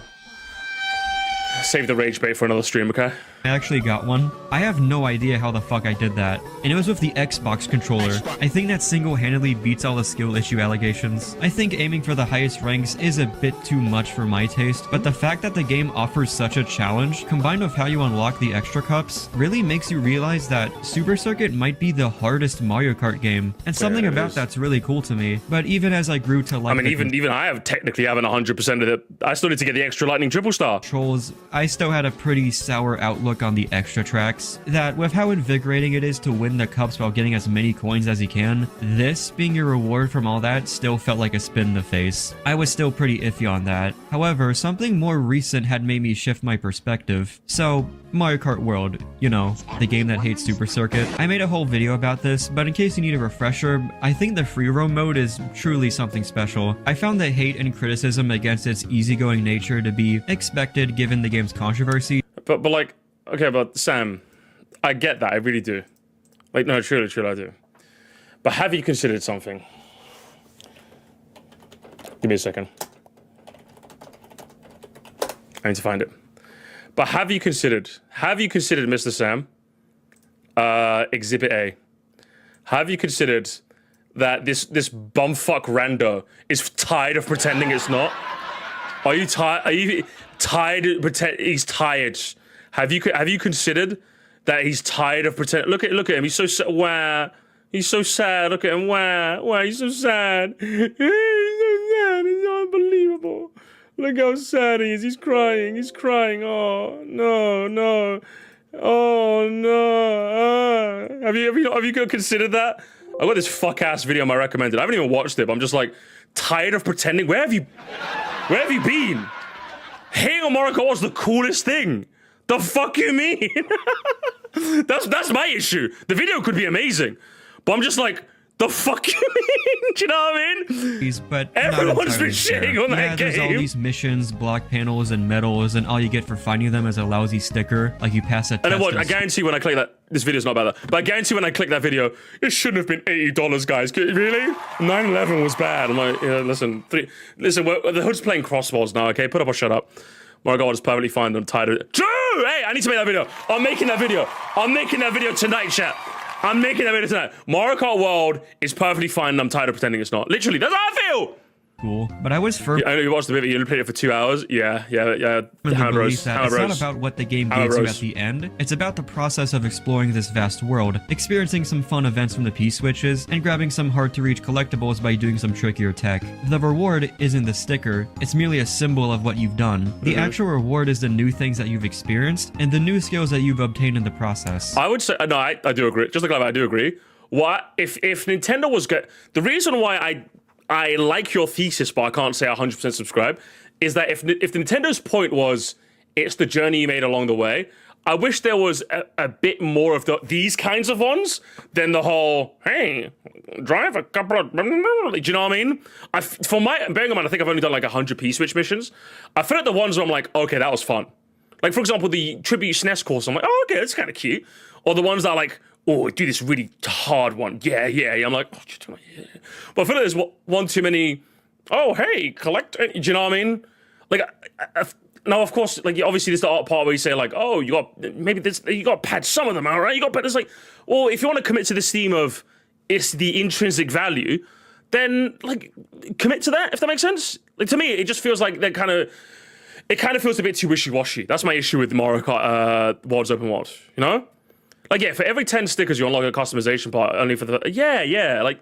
Save the rage bait for another stream, okay? I actually got one. I have no idea how the fuck I did that. And it was with the Xbox controller. I think that single-handedly beats all the skill issue allegations. I think aiming for the highest ranks is a bit too much for my taste, but the fact that the game offers such a challenge, combined with how you unlock the extra cups, really makes you realize that Super Circuit might be the hardest Mario Kart game. And something about that's really cool to me. But even as I grew to like even I have technically haven't 100% of it. I still need to get the extra lightning triple star. Controls, I still had a pretty sour outlook on the extra tracks, that with how invigorating it is to win the cups while getting as many coins as you can, this being your reward from all that still felt like a spin in the face. I was still pretty iffy on that. However, something more recent had made me shift my perspective. So, Mario Kart World, you know, the game that hates Super Circuit. I made a whole video about this, but in case you need a refresher, I think the free roam mode is truly something special. I found the hate and criticism against its easygoing nature to be expected given the game's controversy. But like, okay, but Sam, I get that, I really do. Like, no, truly I do. But have you considered something? Give me a second. I need to find it. But have you considered, Mr. Sam, Exhibit A? Have you considered that this bumfuck rando is tired of pretending it's not? Are you tired? He's tired. Have you considered that he's tired of pretending? Look at him. He's so sad. Wah. He's so sad. Look at him. Wah. He's so sad. He's so sad. He's unbelievable. Look how sad he is. He's crying. Oh no. Oh no. Have you considered that? I got this fuck ass video I recommended. I haven't even watched it, but I'm just like tired of pretending. Where have you been? Hating on Mario Kart was the coolest thing. The fuck you mean? that's my issue. The video could be amazing, but I'm just like, the fuck you mean? Do you know what I mean? But everyone's been shitting on that game. There's all these missions, block panels, and medals, and all you get for finding them is a lousy sticker. Like you pass a test. And then what? I guarantee when I click that, this video's not about that, but I guarantee when I click that video, it shouldn't have been $80, guys. Really? 9/11 was bad. I'm like, listen, the hood's playing crossballs now. Okay, put up or shut up. Mario Kart is perfectly fine. I'm tired of it. Woo! Hey, I need to make that video. I'm making that video. I'm making that video tonight, chat. I'm making that video tonight. Mario Kart World is perfectly fine, and I'm tired of pretending it's not. Literally, that's how I feel. Cool, but I was firm. I know you watched the video. You played it for 2 hours. Yeah. The Hand belief rose. that Hand it's not rose. about what the game gives you at the end. It's about the process of exploring this vast world, experiencing some fun events from the P-switches, and grabbing some hard-to-reach collectibles by doing some trickier tech. The reward isn't the sticker, it's merely a symbol of what you've done. The actual reward is the new things that you've experienced, and the new skills that you've obtained in the process. I would say, no, I do agree. Just like I do agree. What if Nintendo was good? The reason why I like your thesis, but I can't say 100% subscribe, is that if Nintendo's point was it's the journey you made along the way, I wish there was a bit more of these kinds of ones than the whole, hey, drive a couple of, do you know what I mean? Bearing in mind, I think I've only done like 100 P-switch missions. I feel like the ones where I'm like, okay, that was fun. Like, for example, the Tribute SNES course, I'm like, oh, okay, that's kind of cute. Or the ones that are like, oh, do this really hard one. Yeah. I'm like, oh, yeah. But I feel like there's one too many, oh, hey, collect, do you know what I mean? Like, now, of course, like, obviously there's the art part where you say, like, oh, you got to pad some of them out, right? You got to pad this, like, well, if you want to commit to this theme of it's the intrinsic value, then, like, commit to that, if that makes sense. Like, to me, it just feels like it kind of feels a bit too wishy-washy. That's my issue with Mario Kart World's Open World, you know? Like, yeah, for every 10 stickers, you unlock a customization part only for the... Yeah. Like,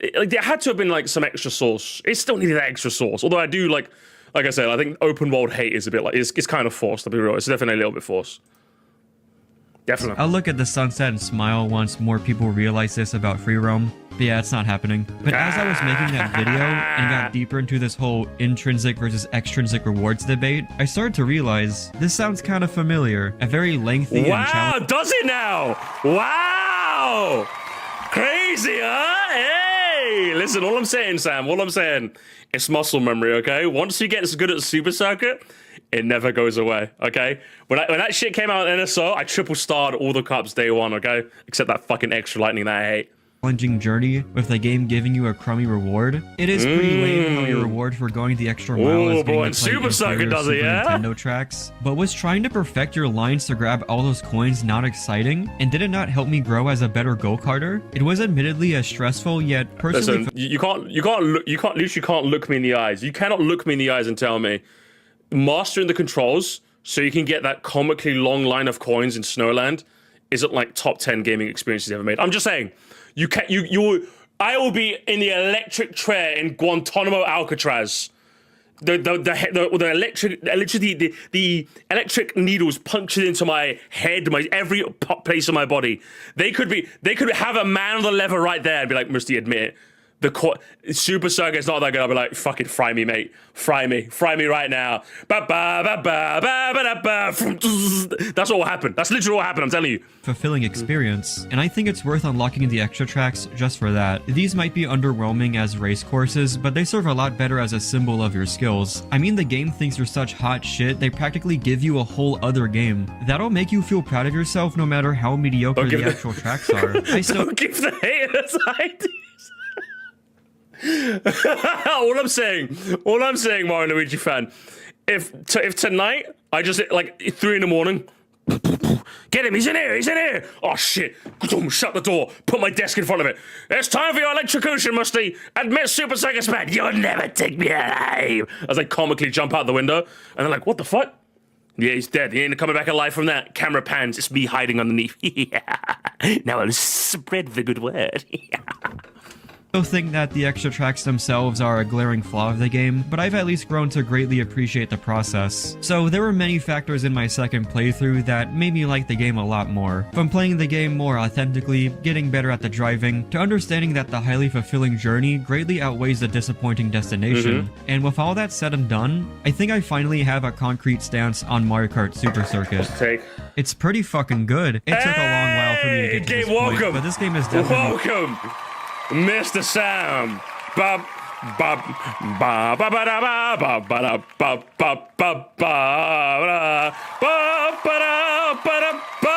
there had to have been, like, some extra sauce. It still needed that extra sauce. Although I do, like I said, I think open world hate is a bit, like... It's kind of forced, to be real. It's definitely a little bit forced. Definitely. I'll look at the sunset and smile once more people realize this about free roam. But yeah, it's not happening. But as I was making that video and got deeper into this whole intrinsic versus extrinsic rewards debate, I started to realize this sounds kind of familiar. A very lengthy and challenging... Does it now? Wow! Crazy, huh? Hey! Listen, all I'm saying, Sam, it's muscle memory, okay? Once you get as good at the Super Circuit, it never goes away, okay? When that shit came out in NSO, I triple starred all the cups day one, okay? Except that fucking extra lightning that I hate. Challenging journey with the game giving you a crummy reward. It is pretty lame how your reward for going the extra mile is getting to play Super Circuit does it, yeah? Nintendo tracks. But was trying to perfect your lines to grab all those coins not exciting? And did it not help me grow as a better go-karter? It was admittedly a stressful yet personally... Listen, you can't look me in the eyes. You cannot look me in the eyes and tell me mastering the controls so you can get that comically long line of coins in Snowland isn't like top 10 gaming experiences ever made. I'm just saying. I will be in the electric chair in Guantanamo, Alcatraz. The electric needles punctured into my head, every place in my body. They could have a man on the lever right there and be like, Moresty, admit it. The Super Circuit's not that good. I'll be like, fucking fry me, mate. Fry me right now. That's what will happen. That's literally what happened, I'm telling you. Fulfilling experience, and I think it's worth unlocking the extra tracks just for that. These might be underwhelming as race courses, but they serve a lot better as a symbol of your skills. I mean, the game thinks you're such hot shit, they practically give you a whole other game. That'll make you feel proud of yourself no matter how mediocre the actual tracks are. Don't give the haters ideas. all I'm saying, Mario Luigi fan, if tonight I just like 3 a.m, get him, he's in here. Oh shit! Shut the door. Put my desk in front of it. It's time for your electrocution, Moresty. Admit Super Circuit's bad. You'll never take me alive. As I comically jump out the window, and they're like, "What the fuck?" Yeah, he's dead. He ain't coming back alive from that. Camera pans. It's me hiding underneath. Now I'll spread the good word. I think that the extra tracks themselves are a glaring flaw of the game, but I've at least grown to greatly appreciate the process. So there were many factors in my second playthrough that made me like the game a lot more. From playing the game more authentically, getting better at the driving, to understanding that the highly fulfilling journey greatly outweighs the disappointing destination. And with all that said and done, I think I finally have a concrete stance on Mario Kart Super Circuit. It's pretty fucking good. It took a long while for me to get to this point, but this game is definitely... Welcome! Mr. Sam. Bop, bop, ba, ba, ba, da, ba, ba, ba, da, ba, ba, ba, ba, da, ba, ba, da, ba, da, ba,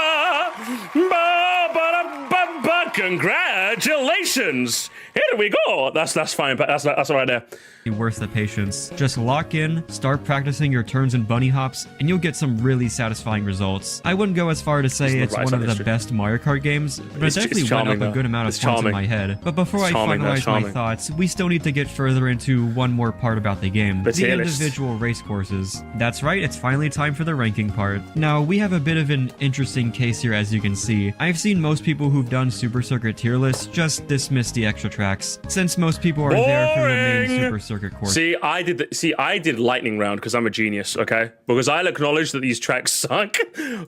ba, ba, da, ba, ba. Congratulations! Congratulations! Here we go. That's fine. That's right there. Worth the patience. Just lock in, start practicing your turns and bunny hops, and you'll get some really satisfying results. I wouldn't go as far to say it's one of the best Mario Kart games, but it definitely went up a good amount of points in my head. But before I finalize my thoughts, we still need to get further into one more part about the game. The individual race courses. That's right, it's finally time for the ranking part. Now, we have a bit of an interesting case here, as you can see. I've seen most people who've done Super Circuit tier lists just dismiss the extra tracks, since most people are there for the main Super Circuit course. See, I did lightning round because I'm a genius, okay? Because I'll acknowledge that these tracks suck,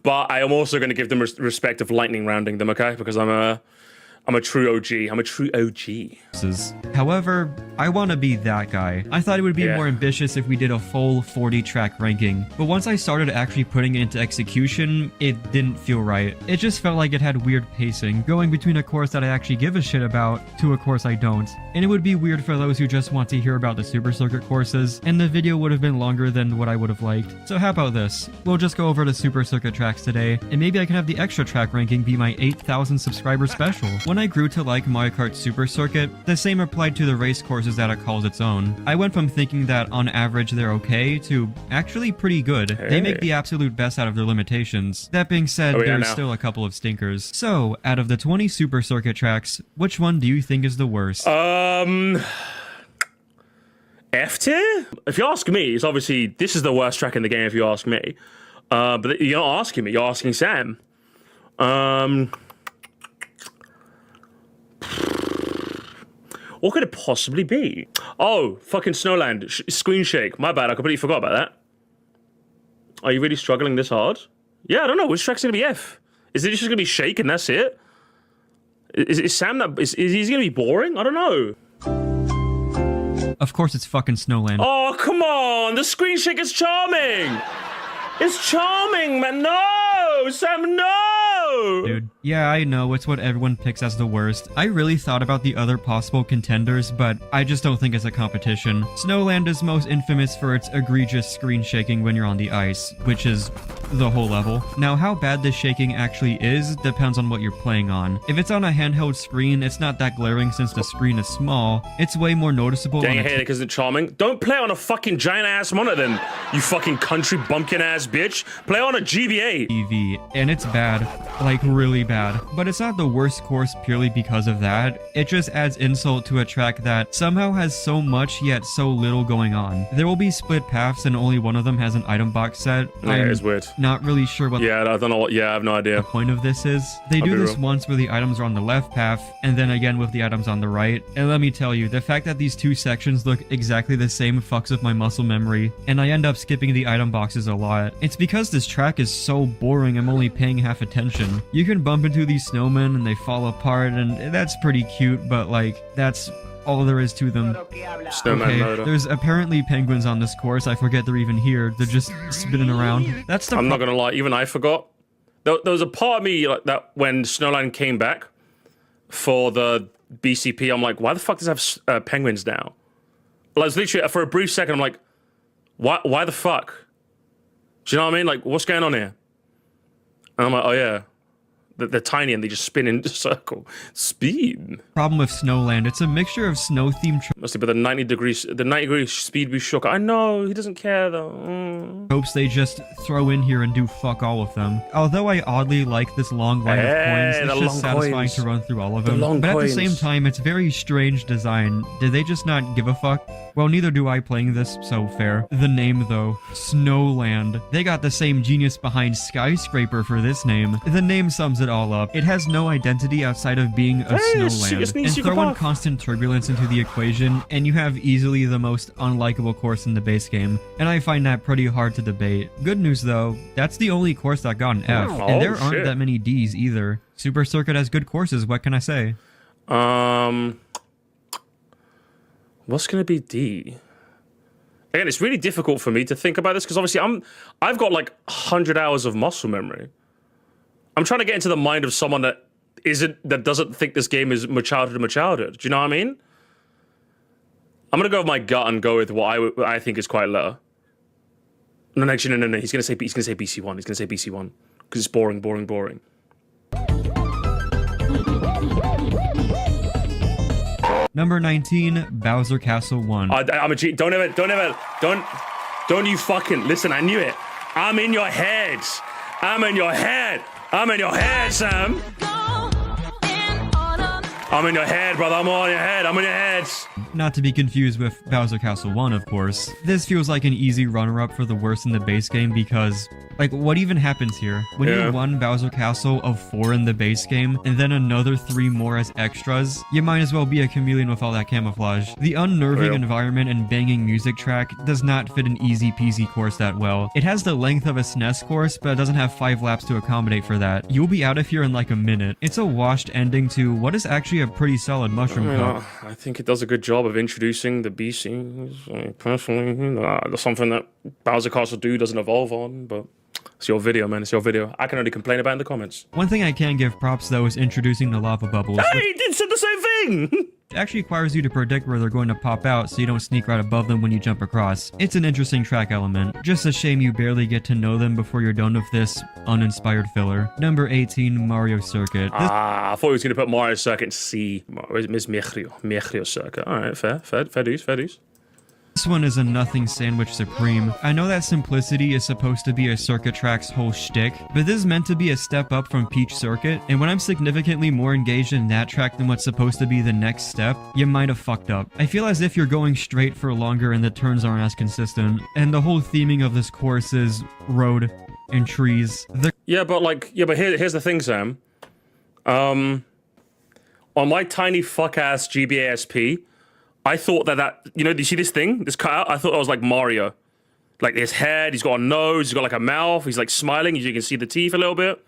but I am also going to give them respect of lightning rounding them, okay? Because I'm a true OG. I'm a true OG. However, I want to be that guy. I thought it would be more ambitious if we did a full 40-track ranking, but once I started actually putting it into execution, it didn't feel right. It just felt like it had weird pacing, going between a course that I actually give a shit about to a course I don't. And it would be weird for those who just want to hear about the Super Circuit courses, and the video would have been longer than what I would have liked. So how about this? We'll just go over the Super Circuit tracks today, and maybe I can have the extra track ranking be my 8,000 subscriber special. When I grew to like Mario Kart Super Circuit, the same applied to the race courses that it calls its own. I went from thinking that on average they're okay to actually pretty good. They make the absolute best out of their limitations. That being said, there's still a couple of stinkers. So, out of the 20 Super Circuit tracks, which one do you think is the worst? F tier? If you ask me, it's obviously, this is the worst track in the game if you ask me. But you're not asking me, you're asking Sam. What could it possibly be? Oh, fucking Snowland. Screen shake. My bad, I completely forgot about that. Are you really struggling this hard? Yeah, I don't know. Which track's gonna be F? Is it just gonna be shake and that's it? Is Sam that... Is he gonna be boring? I don't know. Of course it's fucking Snowland. Oh, come on! The screen shake is charming! It's charming, man! No! Sam, no! Dude. Yeah, I know, it's what everyone picks as the worst. I really thought about the other possible contenders, but I just don't think it's a competition. Snowland is most infamous for its egregious screen shaking when you're on the ice, which is the whole level. Now, how bad this shaking actually is depends on what you're playing on. If it's on a handheld screen, it's not that glaring since the screen is small. It's way more noticeable. Dang, I hate it because it's charming. Don't play on a fucking giant-ass monitor then, you fucking country bumpkin-ass bitch. Play on a GBA. TV, and it's bad. Like, really bad. But it's not the worst course purely because of that. It just adds insult to a track that somehow has so much yet so little going on. There will be split paths and only one of them has an item box set. Yeah, it's weird. Not really sure what I don't know what, I have no idea. The point of this is. They do this once where the items are on the left path, and then again with the items on the right. And let me tell you, the fact that these two sections look exactly the same fucks with my muscle memory, and I end up skipping the item boxes a lot. It's because this track is so boring I'm only paying half attention. You can bump into these snowmen and they fall apart, and that's pretty cute, but like, that's all there is to them. Okay, there's apparently penguins on this course. I forget they're even here. They're just spinning around. That's the I'm not gonna lie, even I forgot. There was a part of me like that when Snowland came back for the BCP. I'm like, why the fuck does it have penguins now? Like, literally, for a brief second, I'm like, why the fuck? Do you know what I mean? Like, what's going on here? And I'm like, oh yeah. They're tiny and they just spin in a circle. Speed. Problem with Snowland, it's a mixture of snow-themed Must be the 90 degree speed we shook. I know, he doesn't care though. Hopes they just throw in here and do fuck all of them. Although I oddly like this long line of coins, it's just satisfying to run through all of them. But at the same time, it's very strange design. Did they just not give a fuck? Well, neither do I playing this, so fair. The name though, Snowland. They got the same genius behind Skyscraper for this name. The name sums it all up. It has no identity outside of being a snowland. And throw in constant turbulence into the equation, and you have easily the most unlikable course in the base game. And I find that pretty hard to debate. Good news though, that's the only course that got an F. And there aren't that many Ds either. Super Circuit has good courses, what can I say? What's gonna be D? Again, it's really difficult for me to think about this because obviously I've got like 100 hours of muscle memory. I'm trying to get into the mind of someone that doesn't think this game is my childhood. Do you know what I mean? I'm gonna go with my gut and go with what I think is quite low. No. He's gonna say BC1. He's gonna say BC1 because it's boring. Number 19, Bowser Castle 1. I'm a cheat. Don't you fucking listen. I knew it. I'm in your head. I'm in your head. I'm in your head, Sam. I'm in your head, brother. I'm on your head. I'm in your head. Not to be confused with Bowser Castle 1, of course. This feels like an easy runner-up for the worst in the base game because, like, what even happens here? When you have one Bowser Castle of 4 in the base game, and then another 3 more as extras, you might as well be a chameleon with all that camouflage. The unnerving environment and banging music track does not fit an easy-peasy course that well. It has the length of a SNES course, but it doesn't have 5 laps to accommodate for that. You'll be out of here in like a minute. It's a washed ending to what is actually a pretty solid mushroom cup. I think it does a good job of introducing the BCs. Personally, that's something that Bowser Castle 2 doesn't evolve on, but it's your video, man. It's your video. I can only complain about it in the comments. One thing I can give props, though, is introducing the lava bubbles. Hey, he did say the same thing! It actually requires you to predict where they're going to pop out so you don't sneak right above them when you jump across. It's an interesting track element. Just a shame you barely get to know them before you're done with this uninspired filler. Number 18, Mario Circuit. I thought he was going to put Mario Circuit C. Miss Mechrio Circuit. Alright, fair dues. This one is a nothing sandwich supreme. I know that simplicity is supposed to be a circuit track's whole shtick, but this is meant to be a step up from Peach Circuit, and when I'm significantly more engaged in that track than what's supposed to be the next step, you might have fucked up. I feel as if you're going straight for longer and the turns aren't as consistent, and the whole theming of this course is road and trees. But here's the thing, Sam. On my tiny fuck-ass GBASP, I thought that, do you see this thing? This cutout? I thought it was like Mario. Like his head, he's got a nose, he's got like a mouth, he's like smiling, you can see the teeth a little bit.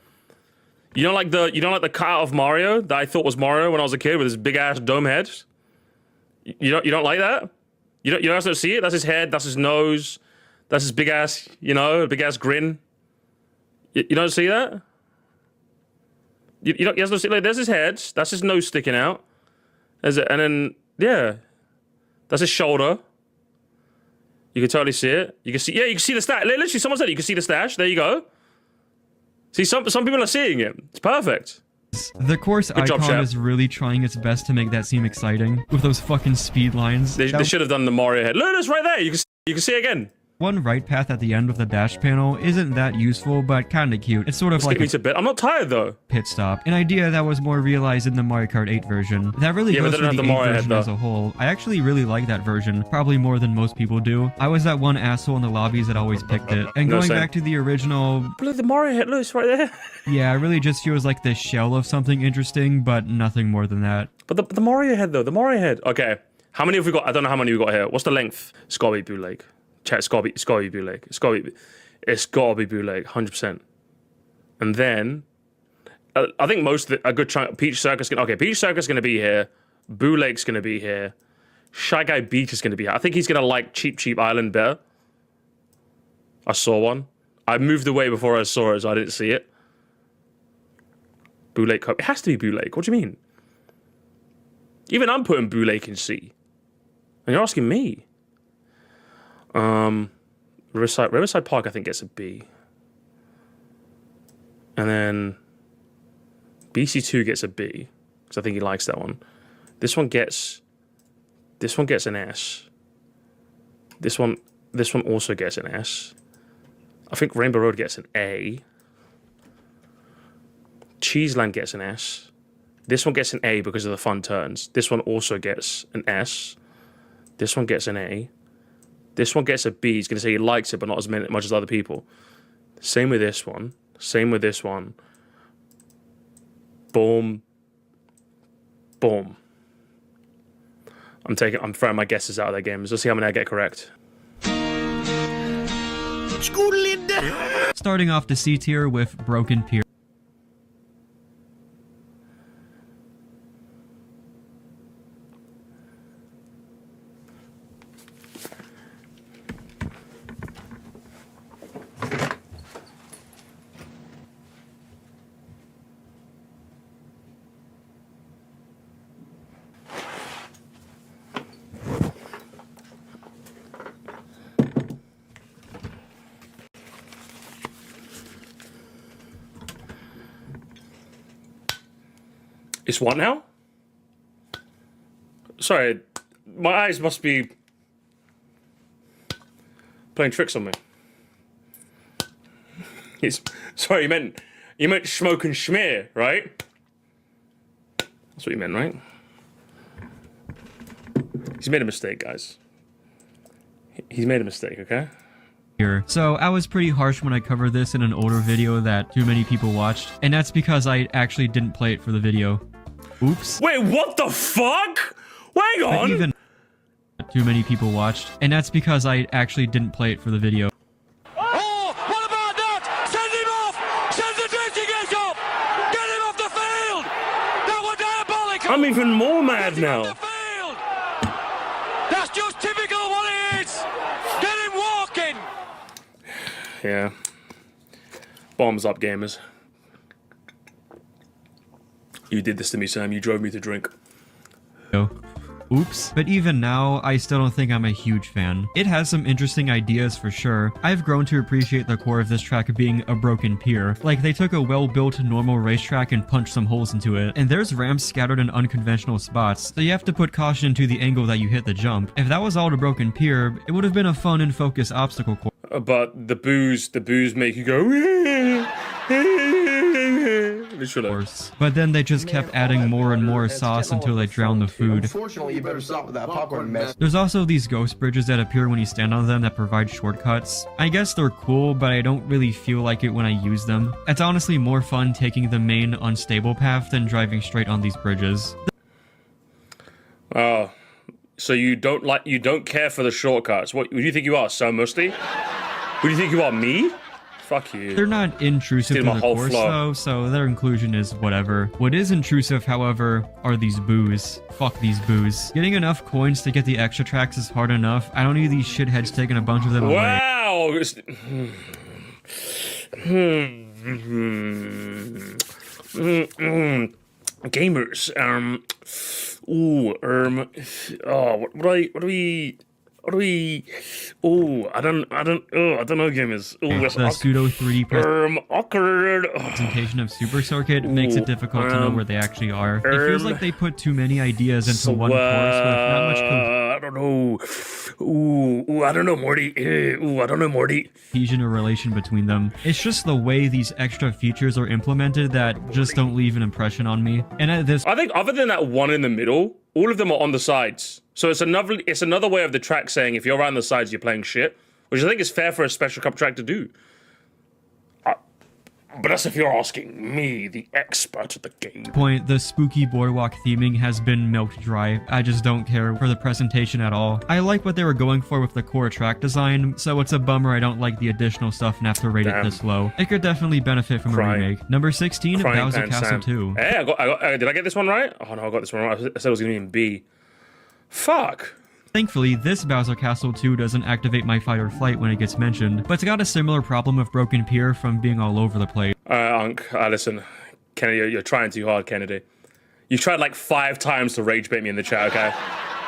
You don't like the cutout of Mario that I thought was Mario when I was a kid with his big ass dome head? You don't like that? You don't see it? That's his head, that's his nose, that's his big ass, big ass grin. You don't see that? You don't see, like, there's his head, that's his nose sticking out. And then, yeah. That's his shoulder. You can totally see it. You can see the stash. Literally, someone said you can see the stash. There you go. See, some people are seeing it. It's perfect. The course icon is really trying its best to make that seem exciting with those fucking speed lines. They should have done the Mario head. Look, it's right there. You can see it again. One right path at the end of the dash panel isn't that useful, but kinda cute. It's sort of like a bit. I'm not tired though. Pit stop. An idea that was more realized in the Mario Kart 8 version. That really goes for the 8 version as a whole. I actually really like that version, probably more than most people do. I was that one asshole in the lobbies that always picked it. And going back to the original... Look, the Mario head, look, it's right there. Yeah, it really just feels like the shell of something interesting, but nothing more than that. But the Mario head though, the Mario head. Okay, how many have we got? I don't know how many we got here. What's the length? It's gotta be bootleg. Chat, it's gotta be bootleg. It's gotta be bootleg, 100%. And then, I think a good chunk, Peach Circus gonna be here. Bootleg's gonna be here. Shy Guy Beach is gonna be here. I think he's gonna like Cheap Island better. I saw one. I moved away before I saw it, so I didn't see it. Bootleg, it has to be bootleg. What do you mean? Even I'm putting bootleg in C. And you're asking me. Riverside Park, I think, gets a B. And then BC2 gets a B, because I think he likes that one. This one gets an S. This one also gets an S. I think Rainbow Road gets an A. Cheeseland gets an S. This one gets an A because of the fun turns. This one also gets an S. This one gets an A. This one gets a B. He's going to say he likes it, but not as much as other people. Same with this one. Same with this one. Boom. Boom. I'm throwing my guesses out of their games. Let's see how many I get correct. Starting off the C tier with Broken Pier. It's what now? Sorry, my eyes must be playing tricks on me. Sorry, you meant smoke and schmear, right? That's what you meant, right? He's made a mistake, guys. He's made a mistake, okay? Here. So I was pretty harsh when I covered this in an older video that too many people watched, and that's because I actually didn't play it for the video. Oops. Wait, what the fuck? Hang on! But even too many people watched, and that's because I actually didn't play it for the video. Oh, what about that? Send him off! Send the drinking age off! Get him off the field! That was diabolical! I'm even more mad now. Off the field! That's just typical of what it is! Get him walking! Yeah. Bombs up, gamers. You did this to me, Sam. You drove me to drink. Oops. But even now, I still don't think I'm a huge fan. It has some interesting ideas for sure. I've grown to appreciate the core of this track being a broken pier. Like, they took a well-built normal racetrack and punched some holes into it. And there's ramps scattered in unconventional spots, so you have to put caution into the angle that you hit the jump. If that was all a broken pier, it would have been a fun and focused obstacle course. But the booze make you go. Literally. But then they just kept adding more and more sauce until they drowned the food. Unfortunately, you better stop with that popcorn mess. There's also these ghost bridges that appear when you stand on them that provide shortcuts. I guess they're cool, but I don't really feel like it when I use them. It's honestly more fun taking the main unstable path than driving straight on these bridges. Oh, so you don't care for the shortcuts? What do you think you are, so musty? Who do you think you are, me? Fuck you. They're not intrusive to the course though, so their inclusion is whatever. What is intrusive, however, are these boos. Fuck these boos. Getting enough coins to get the extra tracks is hard enough. I don't need these shitheads taking a bunch of them away. Wow! Gamers, I don't know, gamers. The pseudo 3D awkward presentation of Super Circuit makes it difficult to know where they actually are. It feels like they put too many ideas into one course with not much I don't know. I don't know, Morty. I don't know, Morty. cohesion or relation between them. It's just the way these extra features are implemented that just don't leave an impression on me. And at this, I think other than that one in the middle, all of them are on the sides. So it's another way of the track saying if you're around the sides, you're playing shit, which I think is fair for a Special Cup track to do. But that's if you're asking me, the expert of the game. Point, the spooky boardwalk theming has been milked dry. I just don't care for the presentation at all. I like what they were going for with the core track design, so it's a bummer I don't like the additional stuff and have to rate it this low. It could definitely benefit from a remake. Number 16, Bowser Castle 2. Hey, did I get this one right? Oh no, I got this one right. I said it was gonna be in B. Fuck. Thankfully, this Bowser Castle 2 doesn't activate my fight or flight when it gets mentioned, but it's got a similar problem of broken pier from being all over the place. Listen, Kennedy, you're trying too hard, Kennedy. You've tried like 5 times to rage bait me in the chat, okay?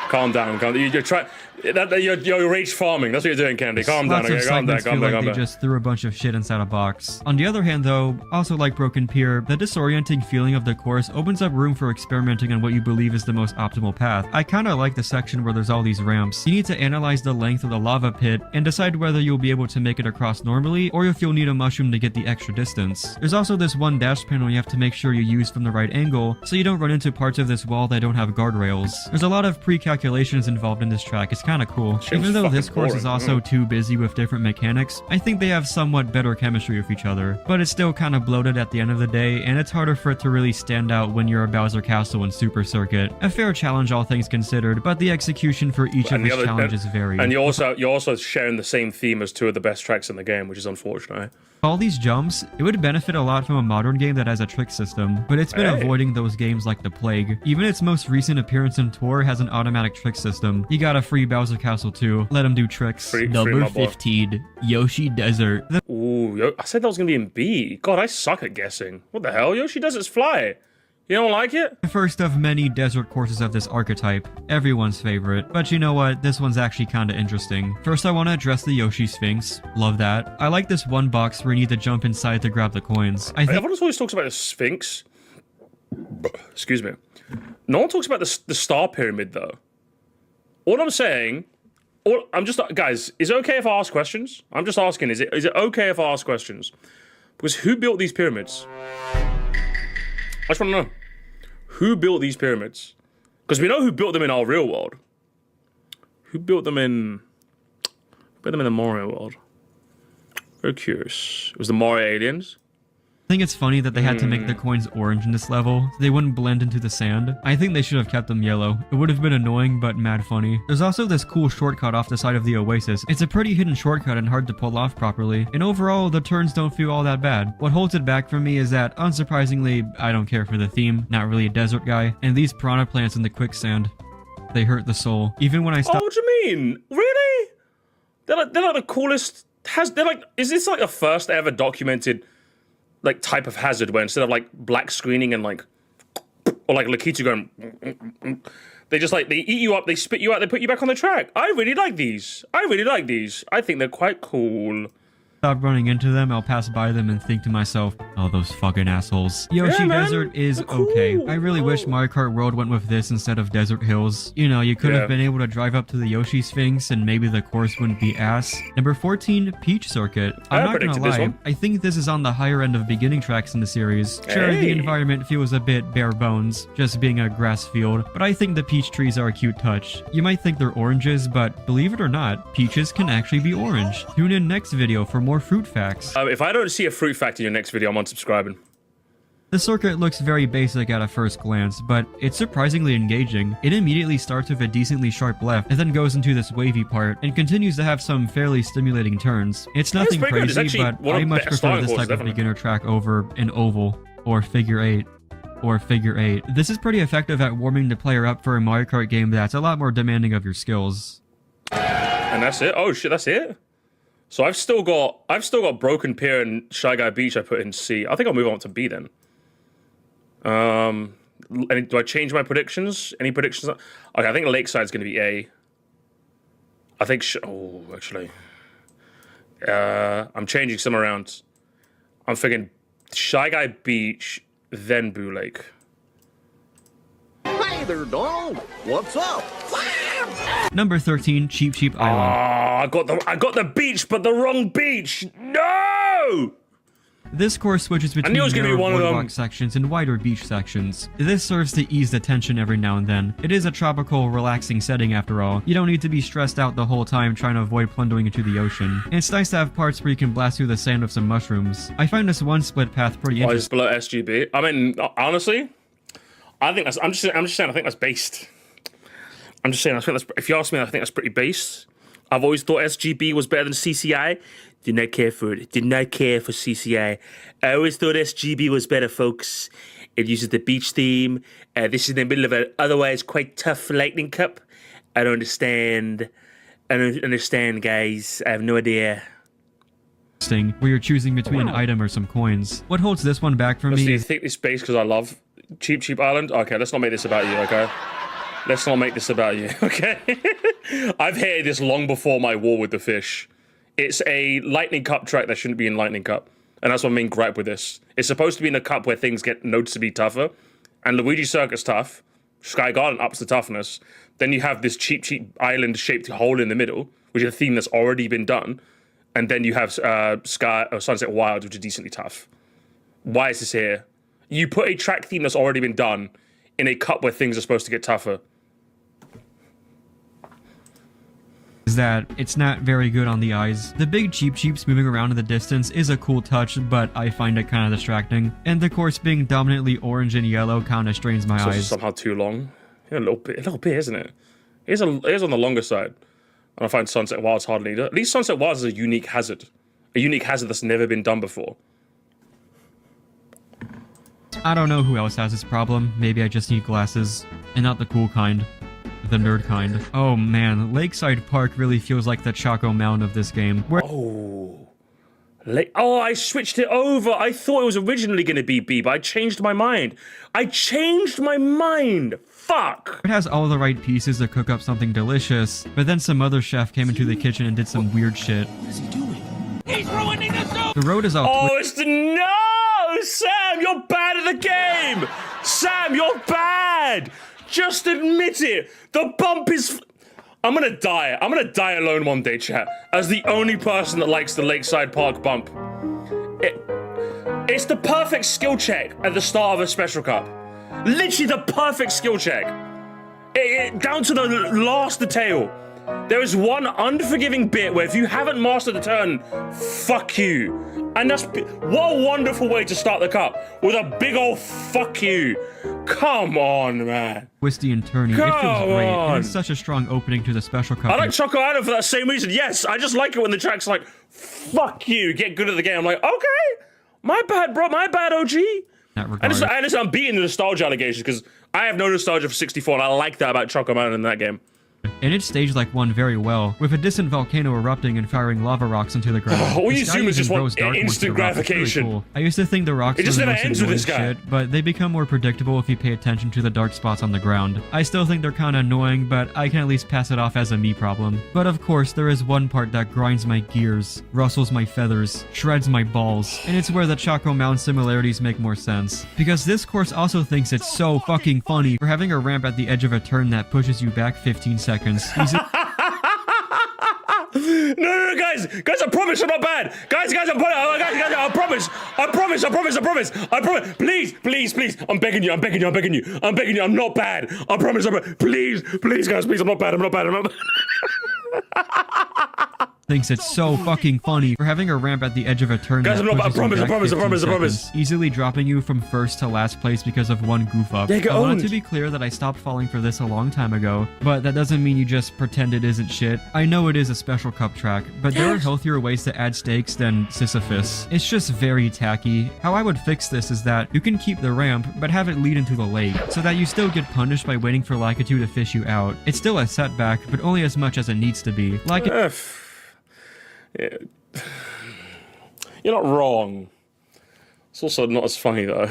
Calm down, You're trying. You're rage farming. That's what you're doing, Kennedy. Calm down, okay? Calm down. They just threw a bunch of shit inside a box. On the other hand, though, also like Broken Pier, the disorienting feeling of the course opens up room for experimenting on what you believe is the most optimal path. I kinda like the section where there's all these ramps. You need to analyze the length of the lava pit and decide whether you'll be able to make it across normally or if you'll need a mushroom to get the extra distance. There's also this one dash panel you have to make sure you use from the right angle so you don't run into parts of this wall that don't have guardrails. There's a lot of pre-calculations involved in this track. It's kinda cool. Even though this course is also too busy with different mechanics, I think they have somewhat better chemistry with each other. But it's still kinda bloated at the end of the day, and it's harder for it to really stand out when you're a Bowser Castle and Super Circuit. A fair challenge all things considered, but the execution for each of these challenges vary. And you're also sharing the same theme as 2 of the best tracks in the game, which is unfortunate. All these jumps, it would benefit a lot from a modern game that has a trick system, but it's been avoiding those games like the plague. Even its most recent appearance in Tour has an automatic trick system. You got a free Bowser Castle too. Let him do tricks. Number 15, Yoshi Desert. Ooh, I said that was gonna be in B. God, I suck at guessing. What the hell? Yoshi Desert's fly. You don't like it? The first of many desert courses of this archetype. Everyone's favorite. But you know what? This one's actually kinda interesting. First, I want to address the Yoshi Sphinx. Love that. I like this one box where you need to jump inside to grab the coins. Everyone always talks about the Sphinx. Excuse me. No one talks about the Star Pyramid, though. All I'm saying, guys, is it okay if I ask questions? I'm just asking, is it okay if I ask questions? Because who built these pyramids? I just want to know. Who built these pyramids? Because we know who built them in our real world. Who built them in the Mario world? Very curious. It was the Mario aliens? I think it's funny that they had to make the coins orange in this level, so they wouldn't blend into the sand. I think they should have kept them yellow. It would have been annoying, but mad funny. There's also this cool shortcut off the side of the oasis. It's a pretty hidden shortcut and hard to pull off properly. And overall, the turns don't feel all that bad. What holds it back for me is that, unsurprisingly, I don't care for the theme, not really a desert guy, and these piranha plants in the quicksand, they hurt the soul. Even when I stop— Oh, what do you mean? Really? They're like the coolest... Is this like the first ever documented like type of hazard where instead of like black screening and like, or like Lakitu going, they just like, they eat you up, they spit you out, they put you back on the track. I really like these. I think they're quite cool. Stop running into them, I'll pass by them and think to myself, oh, those fucking assholes. Yoshi Desert is okay. I really wish Mario Kart World went with this instead of Desert Hills. You know, you could have been able to drive up to the Yoshi Sphinx and maybe the course wouldn't be ass. Number 14, Peach Circuit. I'm not gonna lie, I think this is on the higher end of beginning tracks in the series. Sure, the environment feels a bit bare bones, just being a grass field, but I think the peach trees are a cute touch. You might think they're oranges, but believe it or not, peaches can actually be orange. Tune in next video for more fruit facts. If I don't see a fruit fact in your next video, I'm unsubscribing. The circuit looks very basic at a first glance, but it's surprisingly engaging. It immediately starts with a decently sharp left, and then goes into this wavy part, and continues to have some fairly stimulating turns. It's nothing crazy, but I much prefer this type of beginner track over an oval, or figure 8. Or figure 8. This is pretty effective at warming the player up for a Mario Kart game that's a lot more demanding of your skills. And that's it? Oh shit, that's it? So I've still got Broken Pier and Shy Guy Beach I put in C. I think I'll move on to B then. Do I change my predictions? Any predictions? Okay, I think Lakeside's going to be A. I think... actually. I'm changing some around. I'm thinking Shy Guy Beach, then Boo Lake. Hey there, dog. What's up? Number 13, Cheap Cheap Island. I got the beach, but the wrong beach. No! This course switches between narrow boardwalk sections and wider beach sections. This serves to ease the tension every now and then. It is a tropical, relaxing setting after all. You don't need to be stressed out the whole time trying to avoid plunging into the ocean. And it's nice to have parts where you can blast through the sand with some mushrooms. I find this one split path pretty interesting. Just below SGB. I mean, honestly, I think that's. I'm just saying. I think that's based. I'm just saying. I think that's. If you ask me, I think that's pretty based. I've always thought SGB was better than CCI. Did not care for it. Did not care for CCI. I always thought SGB was better, folks. It uses the beach theme. This is in the middle of an otherwise quite tough lightning cup. I don't understand. I don't understand, guys. I have no idea. Where you're choosing between an item or some coins. What holds this one back for me is... think this base because I love Cheap Cheap Island? Okay, let's not make this about you, okay? Let's not make this about you, okay? I've hated this long before my war with the fish. It's a Lightning Cup track that shouldn't be in Lightning Cup. And that's what I mean gripe with this. It's supposed to be in a cup where things get noticeably tougher. And Luigi Circuit's tough. Sky Garden ups the toughness. Then you have this cheap island-shaped hole in the middle, which is a theme that's already been done. And then you have Sunset Wilds, which is decently tough. Why is this here? You put a track theme that's already been done in a cup where things are supposed to get tougher. Is that it's not very good on the eyes. The big Cheep Cheeps moving around in the distance is a cool touch, but I find it kind of distracting. And the course being dominantly orange and yellow kind of strains my eyes. Somehow too long. Yeah, a little bit, isn't it? It is on the longer side. And I find Sunset Wilds hardly either. At least Sunset Wilds is a unique hazard. A unique hazard that's never been done before. I don't know who else has this problem. Maybe I just need glasses. And not the cool kind. The nerd kind. Oh man, Lakeside Park really feels like the Choco Mound of this game. I switched it over. I thought it was originally going to be B, but I changed my mind. Fuck. It has all the right pieces to cook up something delicious, but then some other chef came into the kitchen and did some weird shit. What is he doing? He's ruining the soup! The road is all No! Sam, you're bad at the game! Sam, you're bad! Just admit it! The bump is... I'm gonna die. I'm gonna die alone one day, chat, as the only person that likes the Lakeside Park bump. It's the perfect skill check at the start of a Special Cup. Literally the perfect skill check. Down to the last detail. There is one unforgiving bit where if you haven't mastered the turn, fuck you. And that's, what a wonderful way to start the cup, with a big old fuck you. Come on, man. Twisty and turny. It feels great, and it's such a strong opening to the Special Cup. I like Choco Island for that same reason. Yes, I just like it when the track's like, fuck you, get good at the game. I'm like, okay, my bad, bro, my bad, OG. And listen, I'm beating the nostalgia allegations because I have no nostalgia for 64, and I like that about Choco Island in that game. And it staged like one very well, with a distant volcano erupting and firing lava rocks into the ground. All you assume is just one instant gratification. Really cool. I used to think the rocks it just were the never most ends with this annoying guy. shit, but they become more predictable if you pay attention to the dark spots on the ground. I still think they're kinda annoying, but I can at least pass it off as a me problem. But of course, there is one part that grinds my gears, rustles my feathers, shreds my balls, and it's where the Choco Mountain similarities make more sense. Because this course also thinks it's so fucking funny for having a ramp at the edge of a turn that pushes you back 15 seconds. No, guys, I promise I'm not bad. Guys, I promise. Please, I'm begging you. I'm not bad. I promise, please, guys, please, I'm not bad. Thinks it's so fucking funny for having a ramp at the edge of a turn. Guys, I promise. Easily dropping you from first to last place because of one goof up. I wanted to be clear that I stopped falling for this a long time ago, but that doesn't mean you just pretend it isn't shit. I know it is a Special Cup track, but there are healthier ways to add stakes than Sisyphus. It's just very tacky. How I would fix this is that you can keep the ramp, but have it lead into the lake, so that you still get punished by waiting for Lakitu to fish you out. It's still a setback, but only as much as it needs to be. Yeah. You're not wrong. It's also not as funny though.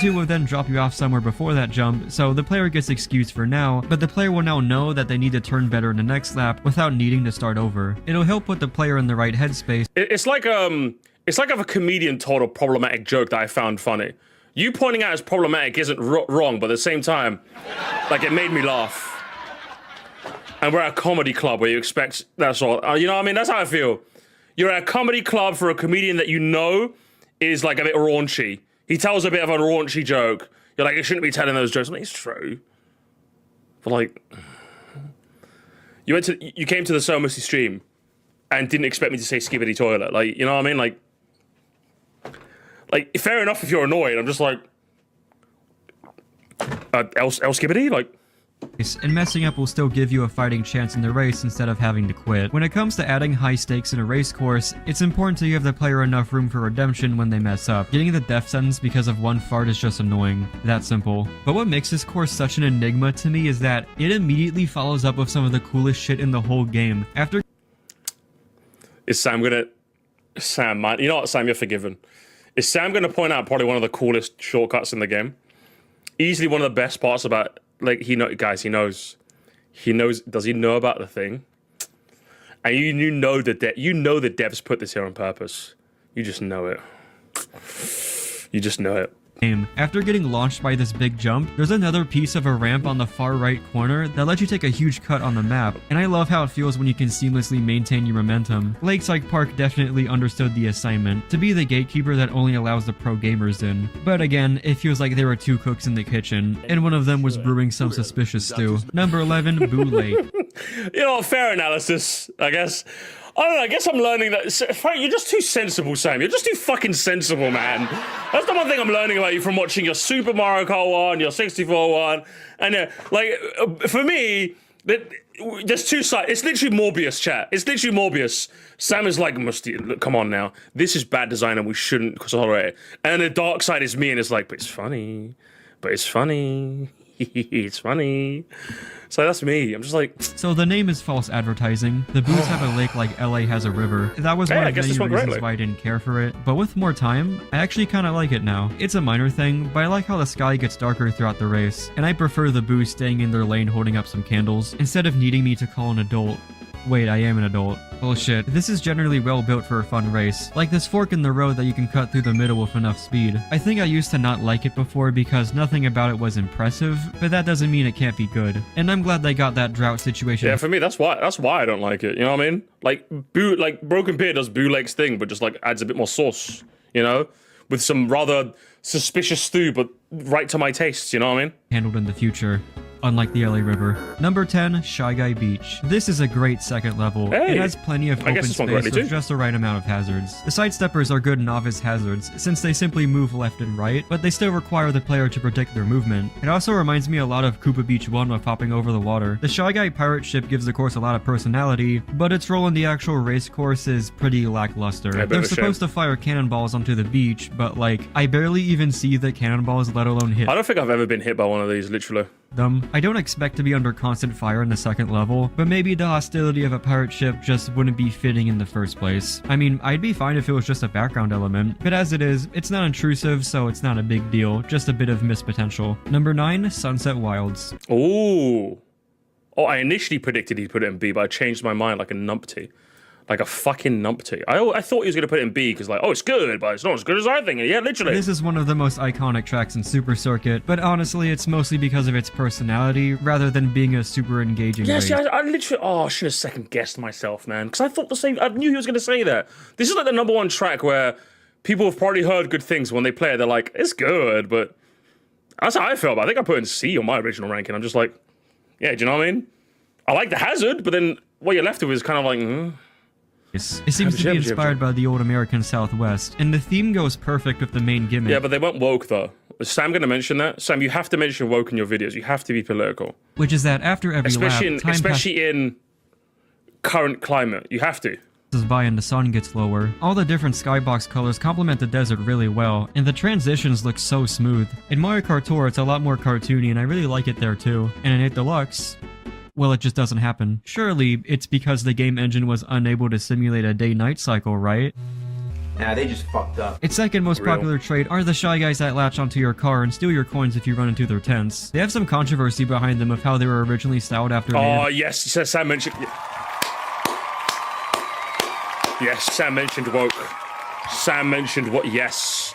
Two will then drop you off somewhere before that jump, so the player gets excused for now, but the player will now know that they need to turn better in the next lap without needing to start over. It'll help put the player in the right headspace. It's like if a comedian told a problematic joke that I found funny. You pointing out as problematic isn't wrong, but at the same time, like, it made me laugh. And we're at a comedy club where you expect that sort of, you know what I mean? That's how I feel. You're at a comedy club for a comedian that you know is like a bit raunchy. He tells a bit of a raunchy joke. You're like, you shouldn't be telling those jokes. I mean, it's true. But like, you came to the So Musty stream and didn't expect me to say skibbity toilet. Like, you know what I mean? Like fair enough if you're annoyed. I'm just like, El skibbity? Like, and messing up will still give you a fighting chance in the race instead of having to quit. When it comes to adding high stakes in a race course, it's important to give the player enough room for redemption when they mess up. Getting the death sentence because of one fart is just annoying. That simple. But what makes this course such an enigma to me is that it immediately follows up with some of the coolest shit in the whole game. Sam, man, you know what, Sam, you're forgiven. Is Sam gonna point out probably one of the coolest shortcuts in the game? Easily one of the best parts about, like, he knows. Does he know about the thing? And you know the devs put this here on purpose. You just know it. You just know it. After getting launched by this big jump, there's another piece of a ramp on the far right corner that lets you take a huge cut on the map, and I love how it feels when you can seamlessly maintain your momentum. Lakeside Park definitely understood the assignment, to be the gatekeeper that only allows the pro gamers in. But again, it feels like there were two cooks in the kitchen, and one of them was brewing some suspicious stew. Number 11, Boo Lake. You know, fair analysis, I guess. I don't know, I guess I'm learning that, you're just too sensible, Sam. You're just too fucking sensible, man. That's the one thing I'm learning about you from watching your Super Mario Kart 1, your 64 one. And, for me, there's two sides. It's literally Morbius, chat. It's literally Morbius. Sam is like, look, come on now. This is bad design and we shouldn't tolerate it. And the dark side is me and it's like, but it's funny. It's funny. So that's me. I'm just like... So the name is false advertising. The booths have a lake like LA has a river. That was one of many reasons why I didn't care for it. But with more time, I actually kind of like it now. It's a minor thing, but I like how the sky gets darker throughout the race. And I prefer the booths staying in their lane holding up some candles, instead of needing me to call an adult. Wait, I am an adult. Bullshit. This is generally well built for a fun race. Like this fork in the road that you can cut through the middle with enough speed. I think I used to not like it before because nothing about it was impressive, but that doesn't mean it can't be good. And I'm glad they got that drought situation. Yeah, for me, that's why I don't like it. You know what I mean? Like Broken Beer does Bootleg's thing, but just like adds a bit more sauce, you know? With some rather suspicious stew, but right to my tastes, you know what I mean? Handled in the future, unlike the LA River. Number 10, Shy Guy Beach. This is a great second level. Hey, it has plenty of open space with just the right amount of hazards. The sidesteppers are good novice hazards, since they simply move left and right, but they still require the player to predict their movement. It also reminds me a lot of Koopa Beach 1 with hopping over the water. The Shy Guy pirate ship gives the course a lot of personality, but its role in the actual race course is pretty lackluster. Yeah, They're supposed to fire cannonballs onto the beach, but like, I barely even see the cannonballs, let alone hit I don't think I've ever been hit by one of these, literally. them. I don't expect to be under constant fire in the second level, but maybe the hostility of a pirate ship just wouldn't be fitting in the first place. I mean, I'd be fine if it was just a background element, but as it is, it's not intrusive, so it's not a big deal, just a bit of missed potential. Number 9, Sunset Wilds. Ooh. Oh, I initially predicted he'd put it in B, but I changed my mind like a numpty. Like a fucking numpty. I thought he was going to put it in B because like, oh, it's good, but it's not as good as I think. Yeah, literally. This is one of the most iconic tracks in Super Circuit, but honestly, it's mostly because of its personality rather than being a super engaging race. Yeah, I literally, I should have second guessed myself, man, because I thought the same. I knew he was going to say that. This is like the number one track where people have probably heard good things when they play it. They're like, it's good, but that's how I felt. I think I put it in C on my original ranking. I'm just like, yeah, do you know what I mean? I like the hazard, but then what you're left with is kind of like, It seems to be inspired by the old American Southwest, and the theme goes perfect with the main gimmick. Yeah, but they weren't woke, though. Is Sam going to mention that? Sam, you have to mention woke in your videos. You have to be political. Which is that after every lap, especially in current climate, you have to. Passes by and the sun gets lower. All the different skybox colors complement the desert really well, and the transitions look so smooth. In Mario Kart Tour, it's a lot more cartoony, and I really like it there too. And in 8 Deluxe, well, it just doesn't happen. Surely, it's because the game engine was unable to simulate a day-night cycle, right? Nah, they just fucked up. Its second most popular trait are the Shy Guys that latch onto your car and steal your coins if you run into their tents. They have some controversy behind them of how they were originally styled after yes, Sam mentioned... Yes, Sam mentioned woke. Sam mentioned what... Yes.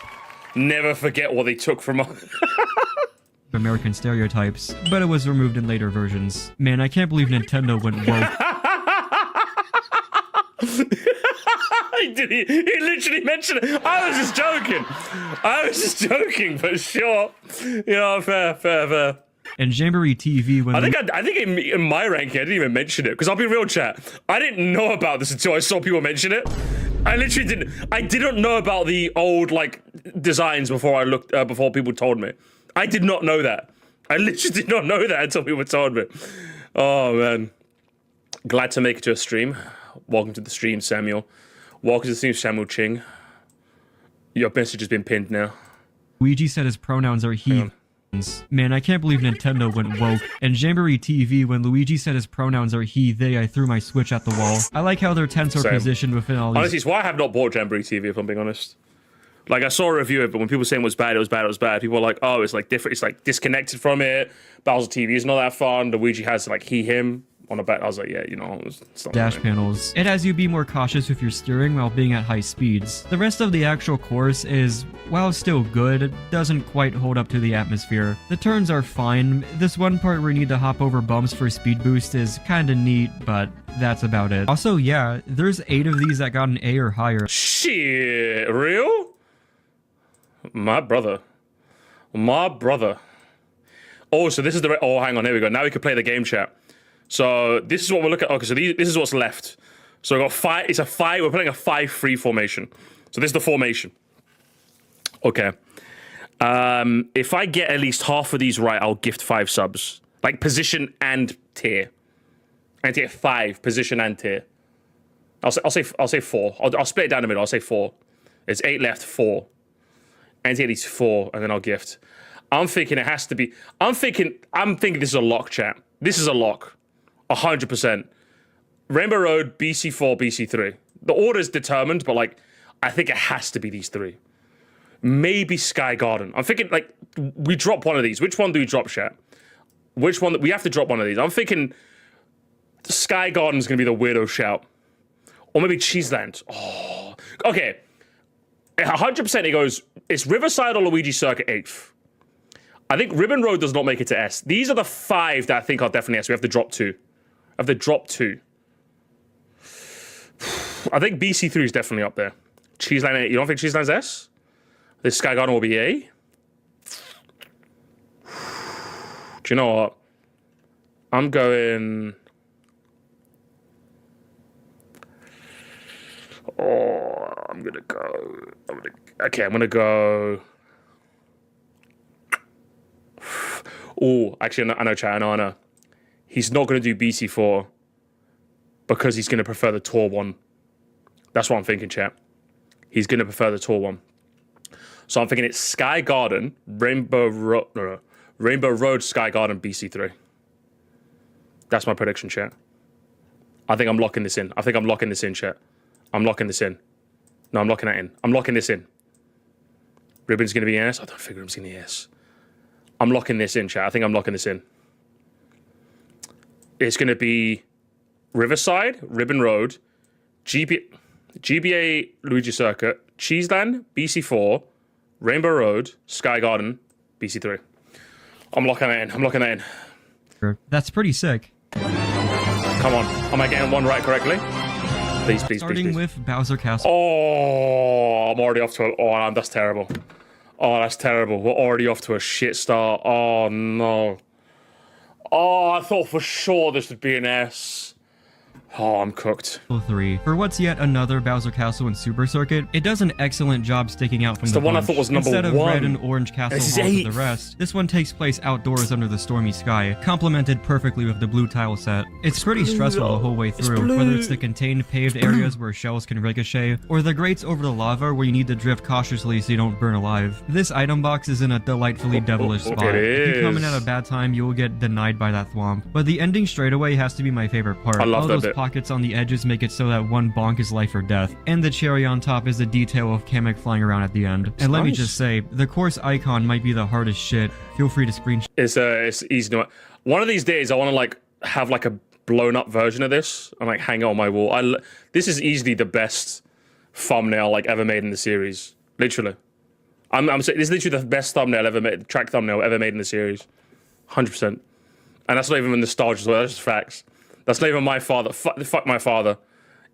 Never forget what they took from us. American stereotypes, but it was removed in later versions. Man, I can't believe Nintendo went woke. He literally mentioned it. I was just joking, but sure. You know, fair. And Jamboree TV when I think in my ranking I didn't even mention it because I'll be real, chat. I didn't know about this until I saw people mention it. I literally didn't. I didn't know about the old like designs before I looked before people told me. I did not know that. I literally did not know that until people told me. Oh man, glad to make it to a stream. Welcome to the stream, Samuel. Welcome to the stream, Samuel Ching. Your message has been pinned now. Luigi said his pronouns are he. Man, I can't believe Nintendo went woke. And Jamboree TV, when Luigi said his pronouns are he, they, I threw my Switch at the wall. I like how their tents are positioned within all these... Honestly, it's why I have not bought Jamboree TV, if I'm being honest. Like, I saw a review of it, but when people were saying it was bad, people were like, oh, it's like different, it's like disconnected from it. Bowser TV is not that fun. Luigi has like he, him on a bet. I was like, yeah, you know, it's not dash panels. It has you be more cautious with your steering while being at high speeds. The rest of the actual course is, while still good, it doesn't quite hold up to the atmosphere. The turns are fine. This one part where you need to hop over bumps for speed boost is kinda neat, but that's about it. Also, yeah, there's 8 of these that got an A or higher. Shit, real? My brother. Oh, so this is the... Oh, hang on, here we go. Now we can play the game chat. So this is what we're looking at. Okay, so this is what's left. So we've got 5. It's a 5. We're playing a 5-3 formation. So this is the formation. Okay. If I get at least half of these right, I'll gift 5 subs. Like position and tier. And tier 5, position and tier. I'll say 4. I'll split it down the middle. I'll say 4. There's 8 left, 4. And at least 4, and then I'll gift. I'm thinking it has to be. I'm thinking this is a lock, chat. This is a lock. 100%. Rainbow Road, BC4, BC3. The order is determined, but like, I think it has to be these 3. Maybe Sky Garden. I'm thinking like we drop one of these. Which one do we drop, chat? Which one? We have to drop one of these. I'm thinking Sky Garden's gonna be the weirdo shout. Or maybe Cheeseland. Oh, okay. 100% it goes, it's Riverside or Luigi Circuit 8th. I think Ribbon Road does not make it to S. These are the 5 that I think are definitely S. We have to drop 2. I have to drop 2. I think BC3 is definitely up there. Cheeseland 8. You don't think Cheeseland's S? This Sky Garden will be A? Do you know what? I'm going... Oh, I'm gonna go... Okay, I'm gonna go... Oh, actually, I know, chat. I know. He's not gonna do BC4 because he's gonna prefer the tour one. That's what I'm thinking, chat. He's gonna prefer the tour one. So I'm thinking it's Sky Garden, Rainbow Road, Sky Garden, BC3. That's my prediction, chat. I think I'm locking this in. Chat. I'm locking this in. No, I'm locking that in. I'm locking this in. Ribbon's gonna be S. I don't think Ribbon's gonna be S. I'm locking this in, chat. I think I'm locking this in. It's gonna be Riverside, Ribbon Road, GBA Luigi Circuit, Cheeseland, BC4, Rainbow Road, Sky Garden, BC3. I'm locking that in. That's pretty sick. Come on. Am I getting one right correctly? Please. Starting with Bowser Castle. Oh, I'm already off to that's terrible. Oh, that's terrible. We're already off to a shit start. Oh, no. Oh, I thought for sure this would be an S. Oh, I'm cooked. 3. For what's yet another Bowser Castle in Super Circuit, it does an excellent job sticking out from the one bunch. I thought was number Instead of 1. red and orange castle halls with the rest, this one takes place outdoors under the stormy sky, complemented perfectly with the blue tile set. It's pretty stressful the whole way through, whether it's the contained paved areas where shells can ricochet, or the grates over the lava where you need to drift cautiously so you don't burn alive. This item box is in a delightfully devilish spot. If you come in at a bad time, you will get denied by that thwomp. But the ending straightaway has to be my favorite part. I love all that those bit. Pockets on the edges make it so that one bonk is life or death, and the cherry on top is the detail of Kamek flying around at the end. And let me just say, the course icon might be the hardest shit. Feel free to screenshot. It's easy to... One of these days, I want to have a blown up version of this and hang it on my wall. This is easily the best thumbnail ever made in the series. Literally. I'm saying this is literally the best thumbnail ever made, track thumbnail ever made in the series. 100%. And that's not even nostalgia as well, that's just facts. That's not even my father. Fuck my father.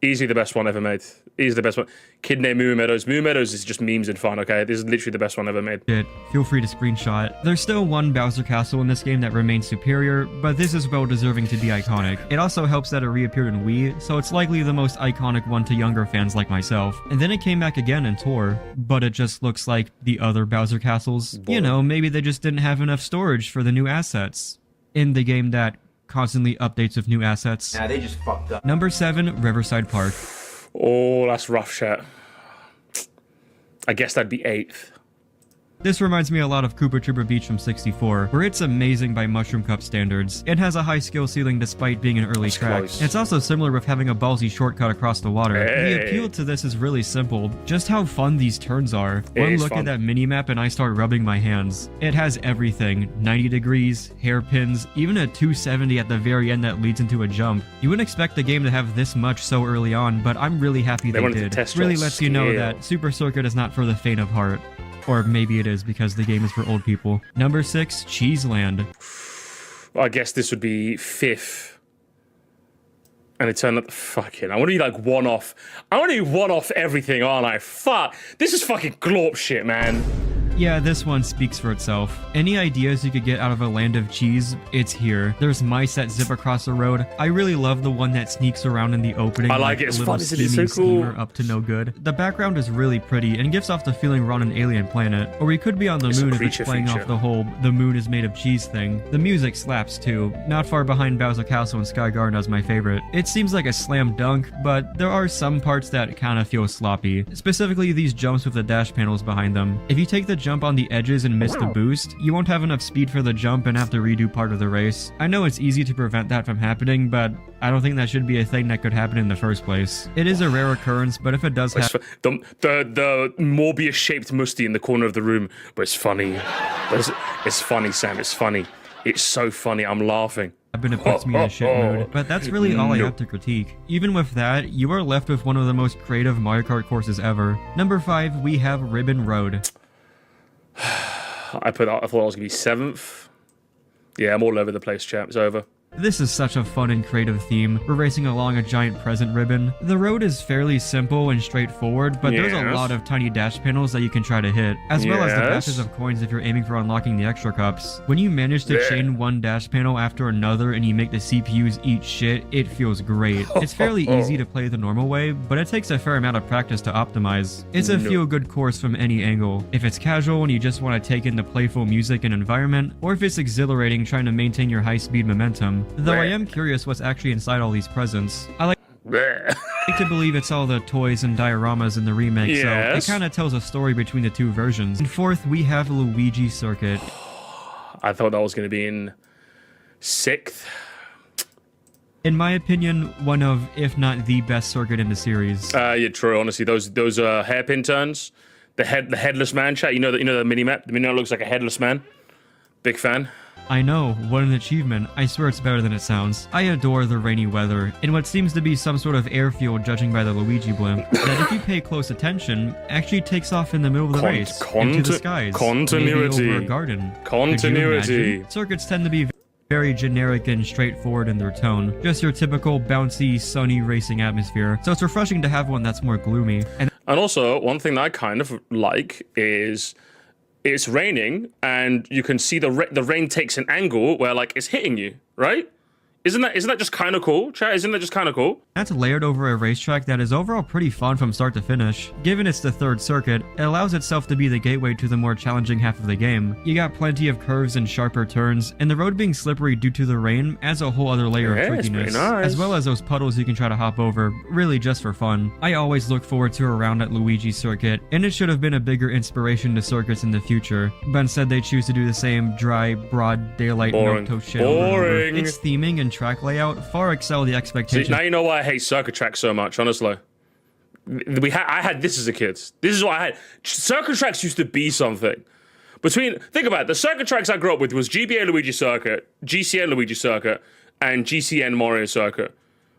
Easily the best one ever made. Easily the best one. Kid named Moo Meadows. Moo Meadows is just memes and fun, okay? This is literally the best one ever made. Feel free to screenshot. There's still one Bowser Castle in this game that remains superior, but this is well deserving to be iconic. It also helps that it reappeared in Wii, so it's likely the most iconic one to younger fans like myself. And then it came back again in Tour, but it just looks like the other Bowser Castles. You know, maybe they just didn't have enough storage for the new assets in the game that constantly updates with new assets. Nah, they just fucked up. Number 7, Riverside Park. Oh, that's rough shit. I guess that'd be 8th. This reminds me a lot of Koopa Troopa Beach from 64, where it's amazing by Mushroom Cup standards. It has a high skill ceiling despite being an early track. Close. It's also similar with having a ballsy shortcut across the water. Hey. The appeal to this is really simple, just how fun these turns are. One look at that minimap and I start rubbing my hands. It has everything, 90 degrees, hairpins, even a 270 at the very end that leads into a jump. You wouldn't expect the game to have this much so early on, but I'm really happy they wanted to did. test Really your lets you know skill. that Super Circuit is not for the faint of heart. Or maybe it is because the game is for old people. Number 6, Cheeseland. I guess this would be 5th. And it turned out fucking... I want to be one off. I want to be one off everything, aren't I? Fuck. This is fucking glorp shit, man. Yeah, this one speaks for itself. Any ideas you could get out of a land of cheese, it's here. There's mice that zip across the road. I really love the one that sneaks around in the opening. I like it. It's fun, isn't it? It's so cool. Schemer up to no good. The background is really pretty and gives off the feeling we're on an alien planet. Or we could be on the moon if it's playing off the whole "the moon is made of cheese" thing. The music slaps too. Not far behind Bowser Castle and Sky Garden as my favorite. It seems like a slam dunk, but there are some parts that kind of feel sloppy. Specifically these jumps with the dash panels behind them. If you take the jump on the edges and miss the boost, you won't have enough speed for the jump and have to redo part of the race. I know it's easy to prevent that from happening, but I don't think that should be a thing that could happen in the first place. It is a rare occurrence, but if it does happen... The Morbius-shaped Musty in the corner of the room, but it's funny. It's funny, Sam, it's funny. It's so funny. I'm laughing. It puts me in a shit mood, but that's really all I have to critique. Even with that, you are left with one of the most creative Mario Kart courses ever. Number 5, we have Ribbon Road. I thought I was gonna be 7th. Yeah, I'm all over the place, chat. It's over. This is such a fun and creative theme. We're racing along a giant present ribbon. The road is fairly simple and straightforward, but there's a lot of tiny dash panels that you can try to hit, as well as the batches of coins if you're aiming for unlocking the extra cups. When you manage to chain one dash panel after another and you make the CPUs eat shit, it feels great. It's fairly easy to play the normal way, but it takes a fair amount of practice to optimize. It's a feel-good course from any angle. If it's casual and you just want to take in the playful music and environment, or if it's exhilarating trying to maintain your high-speed momentum. Though I am curious what's actually inside all these presents. I like to believe it's all the toys and dioramas in the remake, so it kind of tells a story between the two versions. And 4th, we have Luigi Circuit. I thought that was going to be in 6th. In my opinion, one of, if not the best circuit in the series. Yeah, true. Honestly, those hairpin turns, the headless man chat. You know the mini map. The mini map looks like a headless man. Big fan. I know, what an achievement. I swear it's better than it sounds. I adore the rainy weather, in what seems to be some sort of airfield judging by the Luigi blimp, that if you pay close attention, actually takes off in the middle of the race, into the skies, continuity, maybe over a garden. continuity. Circuits tend to be very generic and straightforward in their tone, just your typical bouncy, sunny racing atmosphere, so it's refreshing to have one that's more gloomy. And also, one thing that I kind of like is it's raining, and you can see the rain takes an angle where like it's hitting you, right? Isn't that just kind of cool, chat? Isn't that just kind of cool? That's layered over a racetrack that is overall pretty fun from start to finish. Given it's the 3rd circuit, it allows itself to be the gateway to the more challenging half of the game. You got plenty of curves and sharper turns, and the road being slippery due to the rain adds a whole other layer of trickiness, as well as those puddles you can try to hop over, really just for fun. I always look forward to a round at Luigi Circuit, and it should have been a bigger inspiration to circuits in the future, but instead they choose to do the same dry, broad daylight milquetoast shit over and over. Its theming and track layout far excel the expectations. See, now you know why I hate circuit tracks so much, honestly. I had this as a kid. This is what I had. Circuit tracks used to be something. Think about it, the circuit tracks I grew up with was GBA Luigi Circuit, GCN Luigi Circuit, and GCN Mario Circuit,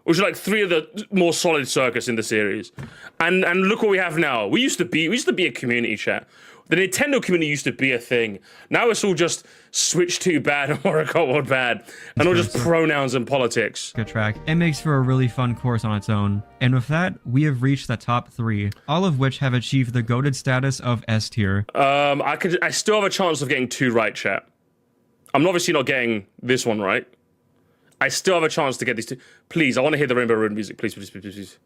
which are like 3 of the more solid circuits in the series. And look what we have now. We used to be a community, chat. The Nintendo community used to be a thing. Now it's all just Switch 2 bad and Mario Kart 1 bad. And all just pronouns and politics. Good track. It makes for a really fun course on its own. And with that, we have reached the top 3, all of which have achieved the goated status of S tier. I still have a chance of getting 2 right, chat. I'm obviously not getting this one right. I still have a chance to get these 2. Please, I want to hear the Rainbow Road music. Please, please, please, please, please.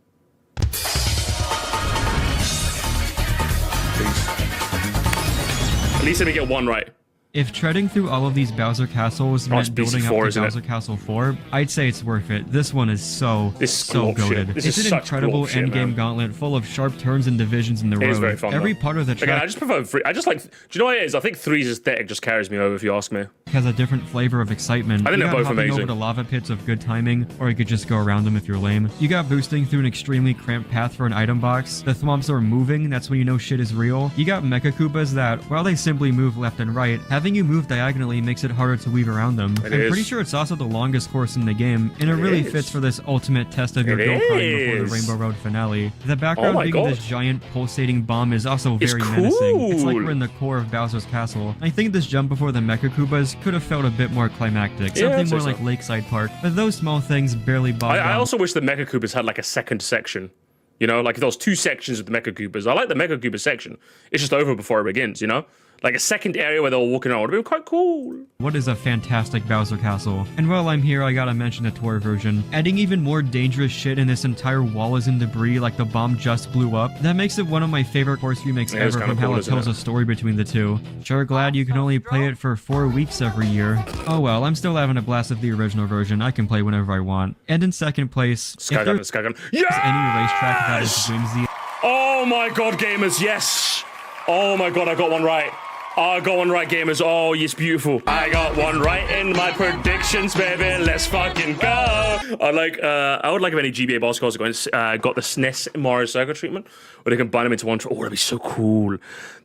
At least let me get 1 right. If treading through all of these Bowser Castles meant building up to Bowser Castle 4, I'd say it's worth it. This one is so goated. It's an incredible endgame gauntlet full of sharp turns and divisions in the road. It is very fun, Every part of the track... Again, I just prefer 3. I just like... Do you know what it is? I think 3's aesthetic just carries me over, if you ask me. Has a different flavor of excitement. I think they're both amazing. Over to lava pits of good timing, or you could just go around them if you're lame. You got boosting through an extremely cramped path for an item box. The thwomps are moving, that's when you know shit is real. You got Mecha Koopas that, while they simply move left and right, having you move diagonally makes it harder to weave around them. I'm pretty sure it's also the longest course in the game, and it really fits for this ultimate test of your go karting before the Rainbow Road finale. The background being this giant pulsating bomb is also very menacing. It's like we're in the core of Bowser's castle. I think this jump before the Mecha Koopas could have felt a bit more climactic, something more like Lakeside Park, but those small things barely bog down. I also wish the Mecha Koopas had like a second section. You know, like if there was 2 sections of the Mecha Koopas. I like the Mecha Koopa section. It's just over before it begins, you know? Like a second area where they're all walking around would have been quite cool. What is a fantastic Bowser Castle? And while I'm here, I gotta mention the tour version. Adding even more dangerous shit in this entire wall is in debris like the bomb just blew up. That makes it one of my favorite course remakes ever from how it tells a story between the two. Sure glad you can only play it for 4 weeks every year. Oh well, I'm still having a blast with the original version. I can play whenever I want. And in second place, Skygun. if there's any racetrack that is whimsy... Oh my god, gamers, yes! Oh my god, I got 1 right. I got one right, gamers. Oh, it's beautiful. I got one right in my predictions, baby. Let's fucking go. I would like if any GBA boss calls got the SNES Mario Circle treatment, where they combine them into one. Oh, that'd be so cool.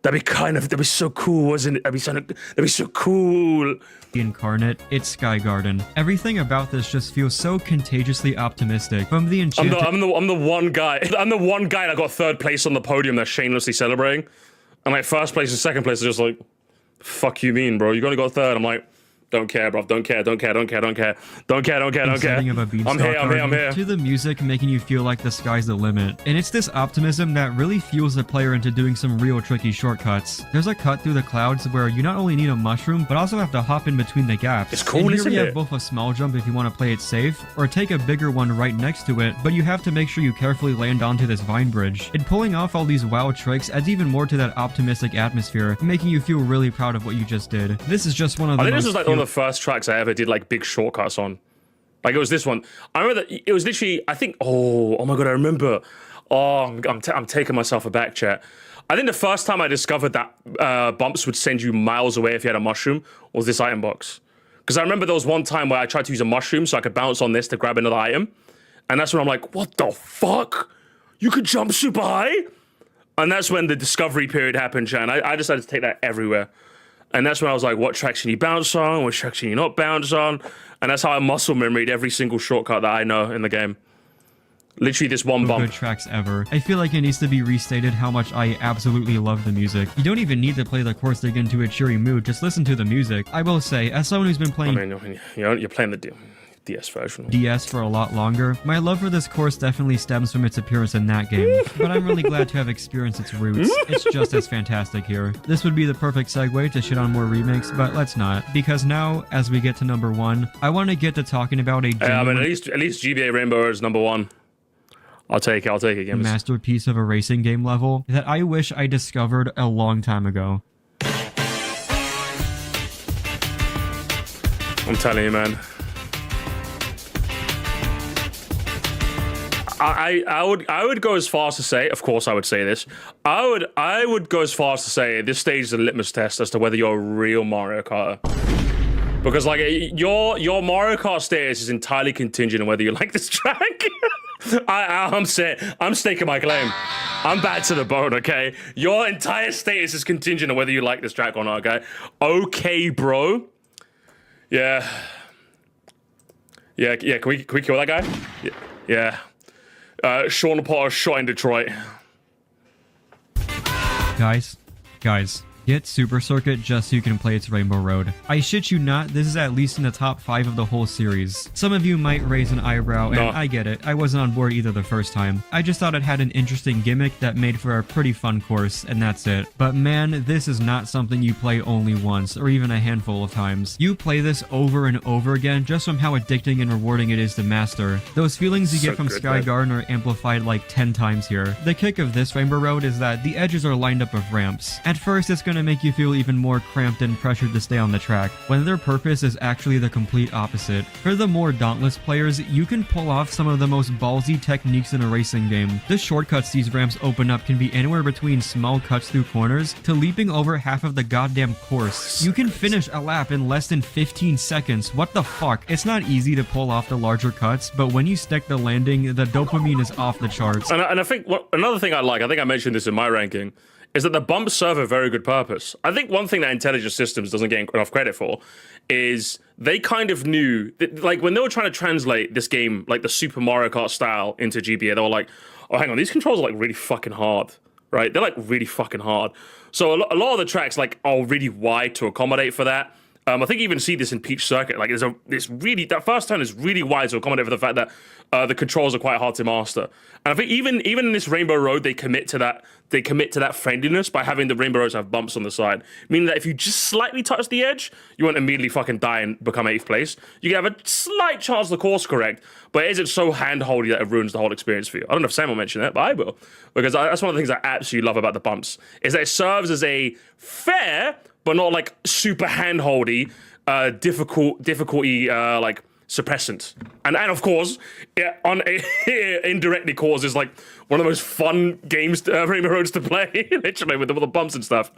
That'd be so cool, wasn't it? That'd be so cool. Incarnate, it's Sky Garden. Everything about this just feels so contagiously optimistic. From the enchanted... I'm the one guy. I'm the one guy that got third place on the podium that's shamelessly celebrating. And like first place and second place are just like, fuck you mean, bro? You only got third. I'm like, don't care, bro. Don't care. I'm here. To the music making you feel like the sky's the limit. And it's this optimism that really fuels the player into doing some real tricky shortcuts. There's a cut through the clouds where you not only need a mushroom, but also have to hop in between the gaps. It's cool, and here isn't we have it? both a small jump if you want to play it safe, or take a bigger one right next to it, but you have to make sure you carefully land onto this vine bridge. And pulling off all these wild tricks adds even more to that optimistic atmosphere, making you feel really proud of what you just did. This is just one of the I think this was like one of the first tracks I ever did like big shortcuts on. Like it was this one. I remember that it was literally, I think, oh my God, I remember. Oh, I'm taking myself aback, chat. I think the first time I discovered that bumps would send you miles away if you had a mushroom was this item box. Because I remember there was one time where I tried to use a mushroom so I could bounce on this to grab another item. And that's when I'm like, what the fuck? You could jump super high? And that's when the discovery period happened, chat. And I decided to take that everywhere. And that's when I was like, what tracks can you bounce on? What tracks can you not bounce on? And that's how I muscle memoried every single shortcut that I know in the game. Literally this one bump. Good tracks ever. I feel like it needs to be restated how much I absolutely love the music. You don't even need to play the course to get into a cheery mood, just listen to the music. I will say, as someone who's been playing you're playing the DS version. DS for a lot longer, my love for this course definitely stems from its appearance in that game, but I'm really glad to have experienced its roots. It's just as fantastic here. This would be the perfect segue to shit on more remakes, but let's not, because now, as we get to number 1, I want to get to talking about a genuine... at least GBA Rainbow is number 1. I'll take it, games. Masterpiece of a racing game level that I wish I discovered a long time ago. I'm telling you, man. I would go as far as to say, of course I would say this, I would go as far as to say this stage is a litmus test as to whether you're a real Mario Karter. Because like your Mario Kart status is entirely contingent on whether you like this track. I'm staking my claim. I'm bad to the bone, okay? Your entire status is contingent on whether you like this track or not, okay? Okay, bro. Yeah. Can we kill that guy? Yeah. Sean Potter shot in Detroit. Guys, get Super Circuit just so you can play its Rainbow Road. I shit you not, this is at least in the top 5 of the whole series. Some of you might raise an eyebrow, and I get it, I wasn't on board either the first time. I just thought it had an interesting gimmick that made for a pretty fun course, and that's it. But man, this is not something you play only once, or even a handful of times. You play this over and over again just from how addicting and rewarding it is to master. Those feelings you get from Sky Garden are amplified like 10 times here. The kick of this Rainbow Road is that the edges are lined up with ramps. At first, it's going to make you feel even more cramped and pressured to stay on the track, when their purpose is actually the complete opposite. For the more dauntless players, you can pull off some of the most ballsy techniques in a racing game. The shortcuts these ramps open up can be anywhere between small cuts through corners to leaping over half of the goddamn course. You can finish a lap in less than 15 seconds. What the fuck? It's not easy to pull off the larger cuts, but when you stick the landing, the dopamine is off the charts. And I think another thing I think I mentioned this in my ranking, is that the bumps serve a very good purpose. I think one thing that Intelligent Systems doesn't get enough credit for is they kind of knew, that, like when they were trying to translate this game, like the Super Mario Kart style into GBA, they were like, oh, hang on, these controls are like really fucking hard, right? They're like really fucking hard. So a lot of the tracks like are really wide to accommodate for that. I think you even see this in Peach Circuit. Like that first turn is really wide to accommodate for the fact that the controls are quite hard to master. And I think even in this Rainbow Road, they commit to that friendliness by having the Rainbow Roads have bumps on the side, meaning that if you just slightly touch the edge, you won't immediately fucking die and become 8th place. You can have a slight chance the course correct, but it isn't so handholdy that it ruins the whole experience for you. I don't know if Sam will mention that, but I will, because that's one of the things I absolutely love about the bumps is that it serves as a fair but not like super handholdy, difficulty like suppressant, and of course, indirectly causes like one of the most fun games, Rainbow Roads to play, literally with the bumps and stuff.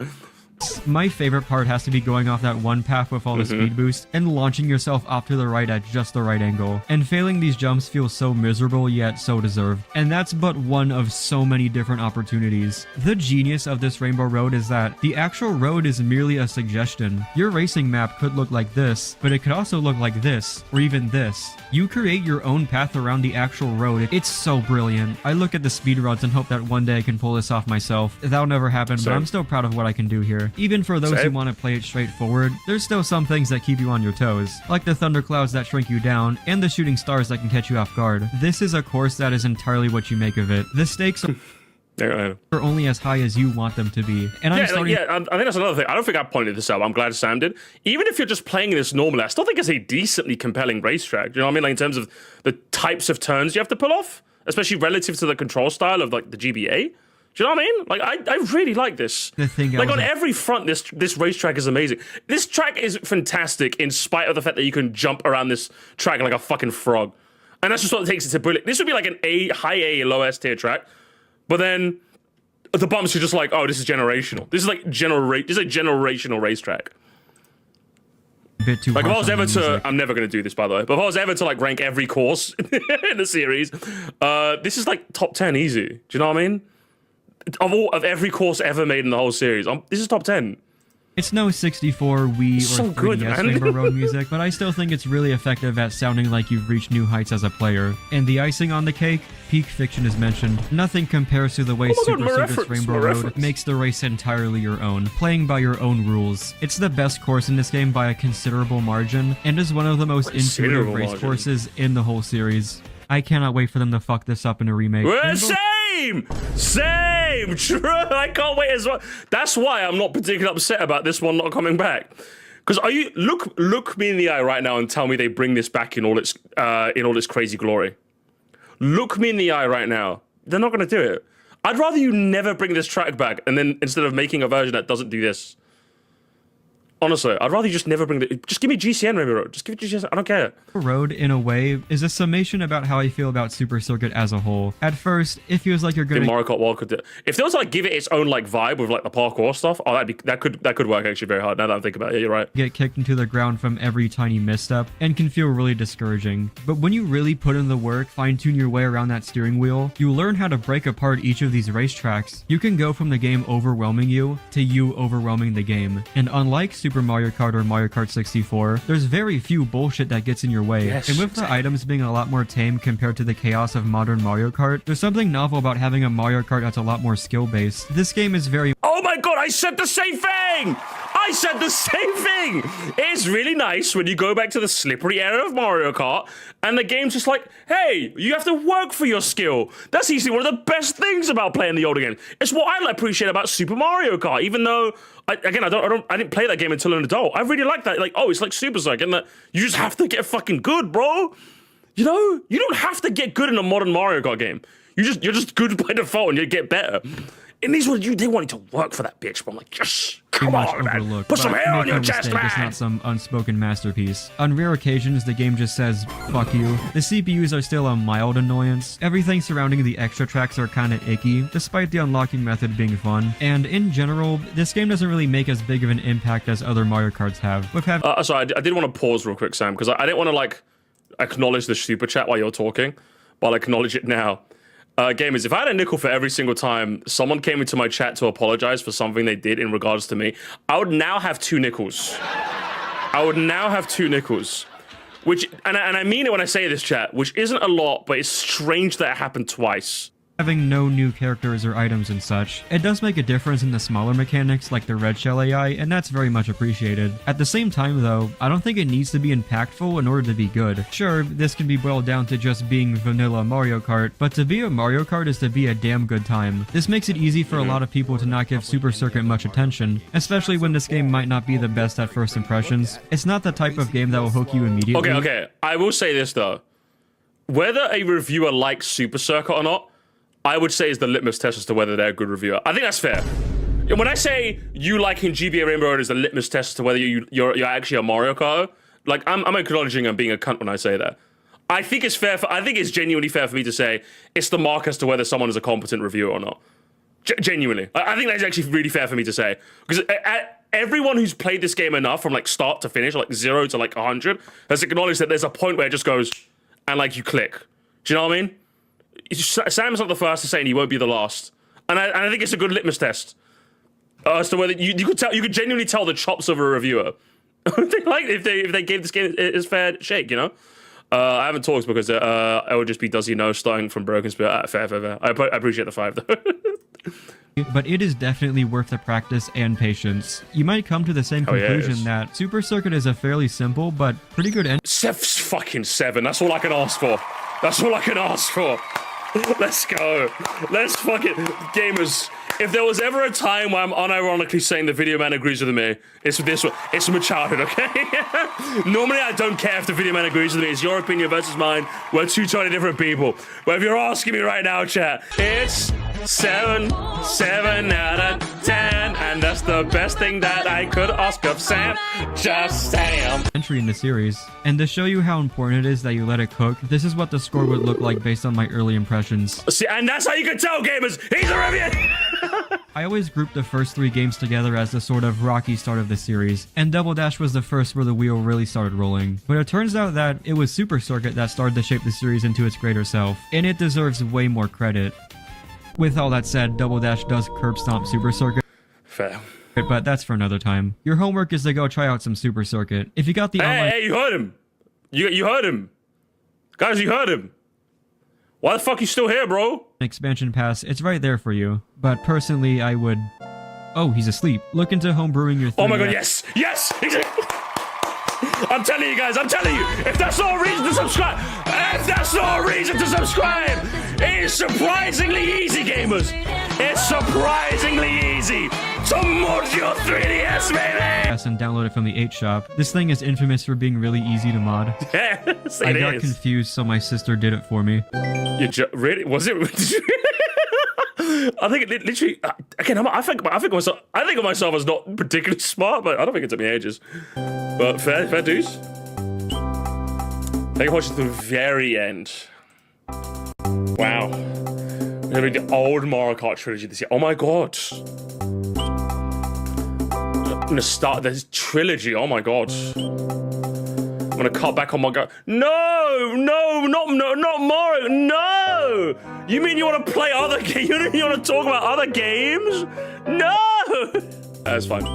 My favorite part has to be going off that one path with all the speed boost and launching yourself off to the right at just the right angle. And failing these jumps feels so miserable yet so deserved. And that's but one of so many different opportunities. The genius of this Rainbow Road is that the actual road is merely a suggestion. Your racing map could look like this, but it could also look like this, or even this. You create your own path around the actual road. It's so brilliant. I look at the speedruns and hope that one day I can pull this off myself. That'll never happen, but I'm still proud of what I can do here. Even for those who want to play it straightforward, there's still some things that keep you on your toes, like the thunderclouds that shrink you down, and the shooting stars that can catch you off guard. This is a course that is entirely what you make of it. The stakes are only as high as you want them to be. And I think that's another thing. I don't think I pointed this out. I'm glad Sam did. Even if you're just playing this normally, I still think it's a decently compelling racetrack. Do you know what I mean? Like in terms of the types of turns you have to pull off, especially relative to the control style of like the GBA. Do you know what I mean? Like, I really like this. Like, on every front, this racetrack is amazing. This track is fantastic in spite of the fact that you can jump around this track like a fucking frog. And that's just what takes it to brilliant. This would be like an high A, low S tier track. But then the bumps are just like, oh, this is generational. This is like this is a generational racetrack. Bit too like if I was ever to, I'm never going to do this by the way, but if I was ever to like rank every course in the series, this is like top 10 easy. Do you know what I mean? Of every course ever made in the whole series, this is top 10. It's no 64 Wii or so 3DS good, man. Rainbow Road music, but I still think it's really effective at sounding like you've reached new heights as a player. And the icing on the cake, peak fiction is mentioned. Nothing compares to the way Super Circus Rainbow Road makes the race entirely your own, playing by your own rules. It's the best course in this game by a considerable margin, and is one of the most intuitive race courses in the whole series. I cannot wait for them to fuck this up in a remake. Same, true. I can't wait as well. That's why I'm not particularly upset about this one not coming back. Because look me in the eye right now and tell me they bring this back in all its crazy glory. Look me in the eye right now. They're not going to do it. I'd rather you never bring this track back, and then instead of making a version that doesn't do this. Honestly, I'd rather you just never bring just give me GCN Rainbow Road. Just give it GCN. I don't care. Road, in a way, is a summation about how I feel about Super Circuit as a whole. At first, it feels like you're gonna... Mario Kart World could do... If there was like give it its own like vibe with like the parkour stuff, oh, that could work actually very hard. Now that I'm thinking about it, yeah, you're right. Get kicked into the ground from every tiny misstep and can feel really discouraging. But when you really put in the work, fine-tune your way around that steering wheel, you learn how to break apart each of these racetracks. You can go from the game overwhelming you to you overwhelming the game. And unlike Super Mario Kart or Mario Kart 64, there's very few bullshit that gets in your way. Yes. And with the items being a lot more tame compared to the chaos of modern Mario Kart, there's something novel about having a Mario Kart that's a lot more skill-based. This game is very... Oh my god, I said the same thing! I said the same thing! It's really nice when you go back to the slippery era of Mario Kart, and the game's just like, hey, you have to work for your skill. That's easily one of the best things about playing the older games. It's what I appreciate about Super Mario Kart, even though... I didn't play that game until an adult. I really like that. Like, oh, it's like Super Circuit, and that you just have to get fucking good, bro. You know, you don't have to get good in a modern Mario Kart game. You're just good by default, and you get better. And these were they wanted to work for that bitch, but I'm like, yes, come on, man. Put some hair on your chest, man. It's not some unspoken masterpiece. On rare occasions, the game just says, fuck you. The CPUs are still a mild annoyance. Everything surrounding the extra tracks are kinda icky, despite the unlocking method being fun. And in general, this game doesn't really make as big of an impact as other Mario Karts have. Sorry, I did want to pause real quick, Sam, because I didn't want to, like, acknowledge the super chat while you're talking, but I'll acknowledge it now. Gamers, if I had a nickel for every single time someone came into my chat to apologize for something they did in regards to me, I would now have 2 nickels. I would now have 2 nickels. Which, and I mean it when I say this, chat, which isn't a lot, but it's strange that it happened twice. Having no new characters or items and such, it does make a difference in the smaller mechanics like the Red Shell AI, and that's very much appreciated. At the same time though, I don't think it needs to be impactful in order to be good. Sure, this can be boiled down to just being vanilla Mario Kart, but to be a Mario Kart is to be a damn good time. This makes it easy for a lot of people to not give Super Circuit much attention, especially when this game might not be the best at first impressions. It's not the type of game that will hook you immediately. Okay, I will say this though. Whether a reviewer likes Super Circuit or not, I would say is the litmus test as to whether they're a good reviewer. I think that's fair. When I say you liking GBA Rainbow Road is the litmus test as to whether you're actually a Mario Kart, like I'm acknowledging I'm being a cunt when I say that. I think it's fair. I think it's genuinely fair for me to say it's the mark as to whether someone is a competent reviewer or not. Genuinely. I think that's actually really fair for me to say. Because everyone who's played this game enough from like start to finish, like 0 to like 100, has acknowledged that there's a point where it just goes and like you click. Do you know what I mean? Sam's not the first to say, and he won't be the last. And I think it's a good litmus test as to whether you could genuinely tell the chops of a reviewer. Like if they gave this game its fair shake, you know. I haven't talked because it would just be does he know starting from Broken Spirit. Fair. I appreciate the 5 though. But it is definitely worth the practice and patience. You might come to the same conclusion that Super Circuit is a fairly simple but pretty good fucking 7. That's all I can ask for. That's all I can ask for. Let's go. Let's fucking gamers. If there was ever a time where I'm unironically saying the video man agrees with me, it's with this one. It's from my childhood, okay? Normally I don't care if the video man agrees with me. It's your opinion versus mine. We're two totally different people. But if you're asking me right now, chat, it's 7 out of 10, and that's the best thing that I could ask of Sam. Just Sam. Entry in the series. And to show you how important it is that you let it cook, this is what the score would look like based on my early impressions. See, and that's how you can tell, gamers. He's a review. I always grouped the first 3 games together as the sort of rocky start of the series, and Double Dash was the first where the wheel really started rolling. But it turns out that it was Super Circuit that started to shape the series into its greater self, and it deserves way more credit. With all that said, Double Dash does curb stomp Super Circuit. Fair. But that's for another time. Your homework is to go try out some Super Circuit. If you got the online... Hey, you heard him. You heard him. Guys, you heard him. Why the fuck you still here, bro? Expansion pass, it's right there for you. But personally, I would... Oh, he's asleep. Look into homebrewing your... Oh my god, yes! Yes! I'm telling you guys, I'm telling you, if that's not a reason to subscribe, it's surprisingly easy, gamers. It's surprisingly easy to mod your 3DS, baby! And download it from the 8 shop. This thing is infamous for being really easy to mod. Yes, I got confused, so my sister did it for me. Really? Was it? I think it literally. Again, I think of myself as not particularly smart, but I don't think it took me ages. But fair dues. Thank you for watching to the very end. Wow. We're gonna read the old Mario Kart trilogy this year. Oh my god. I'm gonna start this trilogy. Oh my god. I'm gonna cut back on my go. No, not Mario. No. You mean you want to play other games? You want to talk about other games? No. That's fine.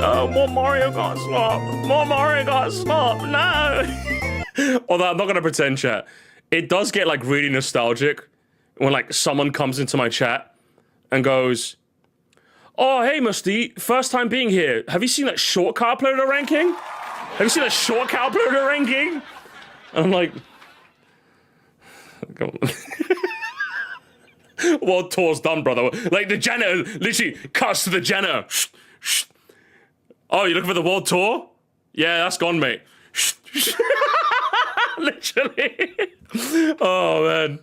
Oh, more Mario Kart slop. More Mario Kart slop. No. Although I'm not gonna pretend, chat. It does get like really nostalgic when like someone comes into my chat and goes, "Oh, hey, Musty, first time being here. Have you seen that shortcut uploader ranking? Have you seen that shortcut uploader ranking?" And I'm like, come on. World tour's done, brother. Like the janitor literally cuts to the janitor. Oh, you looking for the world tour? Yeah, that's gone, mate. Literally. Oh, man.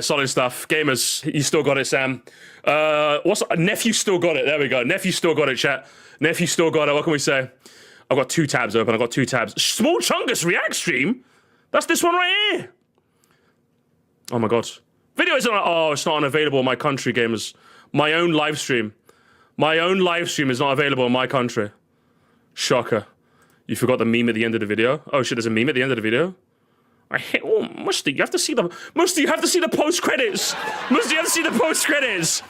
Solid stuff. Gamers, you still got it, Sam. Nephew still got it. There we go. Nephew still got it, chat. Nephew still got it. What can we say? I've got 2 tabs open. I've got 2 tabs. Small Chungus react stream? That's this one right here. Oh my god. Video isn't. Oh, it's not unavailable in my country, gamers. My own live stream. My own live stream is not available in my country. Shocker. You forgot the meme at the end of the video? Oh shit, there's a meme at the end of the video? I hate. Oh, Musty, you have to see the. Musty, you have to see the post credits. Musty, you have to see the post credits.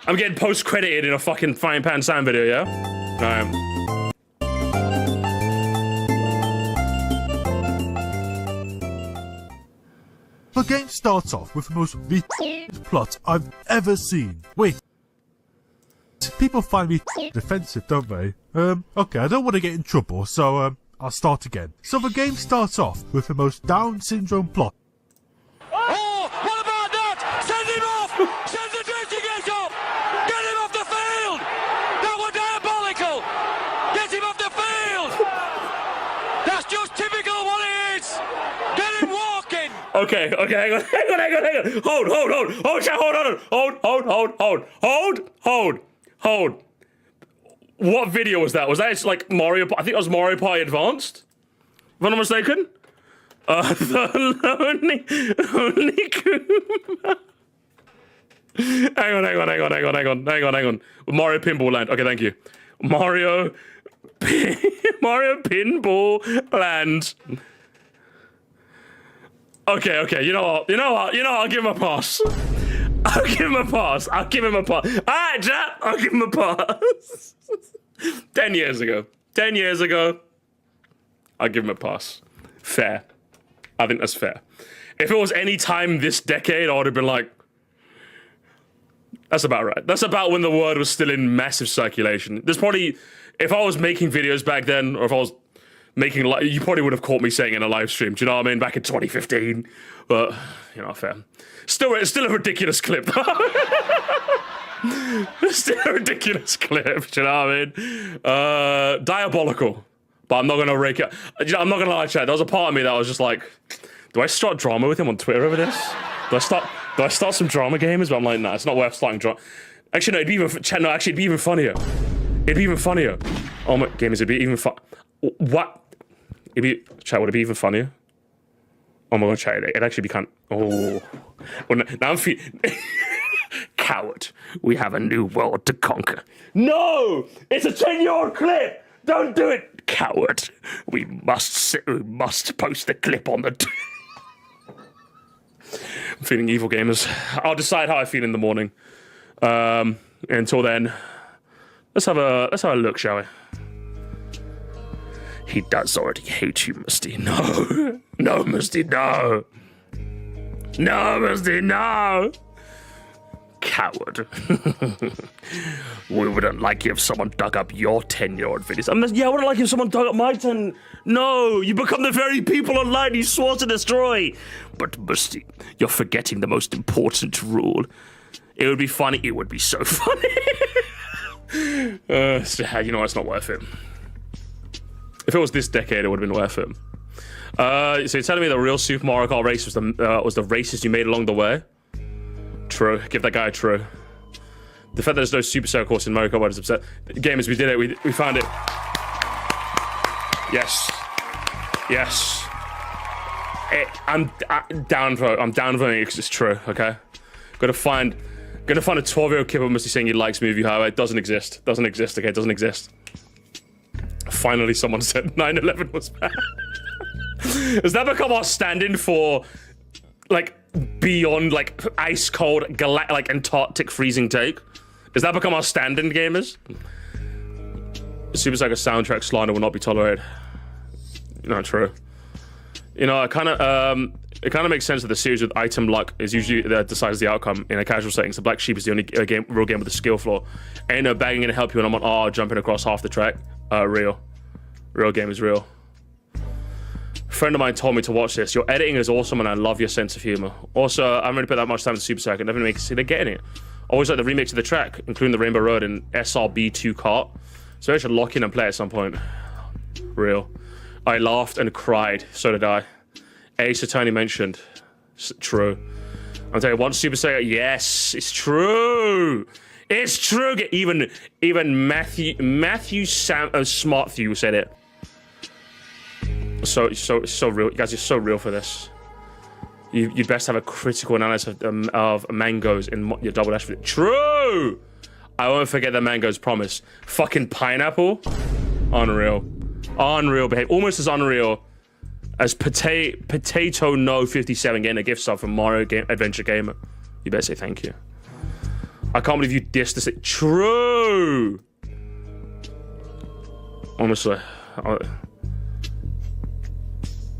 I'm getting post credited in a fucking Frying Pan Sam video, yeah? Alright. The game starts off with the most plot I've ever seen. Wait. People find me defensive, don't they? Okay, I don't want to get in trouble, so, I'll start again. So the game starts off with the most Down syndrome plot. Oh, what about that? Send him off! Send the dirty off! Get him off the field! That was diabolical! Get him off the field! That's just typical what it is! Get him walking! Okay, hang on. Hold. What video was that? Was that like Mario? I think it was Mario Party Advanced, if I'm not mistaken. The lonely Kuma. Hang on. Mario Pinball Land. Okay, thank you. Mario Pinball Land. Okay. You know what? I'll give him a pass. I'll give him a pass. Alright, Jack. I'll give him a pass. 10 years ago. I'll give him a pass. Fair. I think that's fair. If it was any time this decade, I would have been like, that's about right. That's about when the word was still in massive circulation. There's probably, if I was making videos back then, or if I was making, you probably would have caught me saying in a live stream, do you know what I mean? Back in 2015. But, fair. Still a ridiculous clip. Still a ridiculous clip, do you know what I mean? Diabolical. But I'm not going to rake it. I'm not going to lie, chat. There was a part of me that was just like, do I start drama with him on Twitter over this? Do I start some drama gamers? But I'm like, nah, it's not worth starting drama. Actually, no, it'd be even funnier. Oh my, gamers, it'd be even fun. What? Would it be even funnier? Oh my god, chat, it'd actually be kind of, oh. Well, now I'm feeling, coward, we have a new world to conquer. No! It's a 10-year-old clip! Don't do it, coward. We must post the clip on the... I'm feeling evil, gamers. I'll decide how I feel in the morning. Until then, let's have a look, shall we? He does already hate you, Moresty. No, Moresty, no. No, Moresty, no. Coward. We wouldn't like you if someone dug up your 10-year-old videos. I wouldn't like if someone dug up my 10. No, you become the very people online you swore to destroy. But Moresty, you're forgetting the most important rule. It would be funny. It would be so funny. You know, it's not worth it. If it was this decade, it would have been worth it. So you're telling me the real Super Mario Kart race was the races you made along the way? True. Give that guy a true. The fact that there's no Super Circle course in Mario Kart is upset. Gamers, we did it. We found it. Yes. I'm down for it because it's true. Okay. Gonna find a 12-year-old kid who must be saying he likes Movie Highway. It doesn't exist. Okay. It doesn't exist. Finally, someone said 9/11 was bad. Has that become our stand-in for, like, beyond, like, ice cold, like, Antarctic freezing take? Does that become our stand-in, gamers? Super Sega soundtrack slander will not be tolerated. Not true. You know, it kind of makes sense that the series with item luck is usually that decides the outcome in a casual setting. So Black Sheep is the only real game with a skill flaw. Ain't no bagging gonna help you when I'm on jumping across half the track. Real game is real. A friend of mine told me to watch this. Your editing is awesome and I love your sense of humor. Also, I haven't really put that much time to Super Circuit. Never make see they're getting it. Always like the remix of the track, including the Rainbow Road and SRB2 kart. So I should lock in and play at some point. Real. I laughed and cried. So did I. Ace Attorney mentioned. True. I'll tell you one Super Sega. Yes, it's true. It's true. Even Matthew Smartthew said it. So real. You guys are so real for this. You'd best have a critical analysis of mangoes in your Double Dash video. True. I won't forget the mangoes promise. Fucking pineapple. Unreal behavior. Almost as unreal as Potato No 57 getting a gift sub from Mario Adventure Gamer. You better say thank you. I can't believe you dissed this. True. Honestly,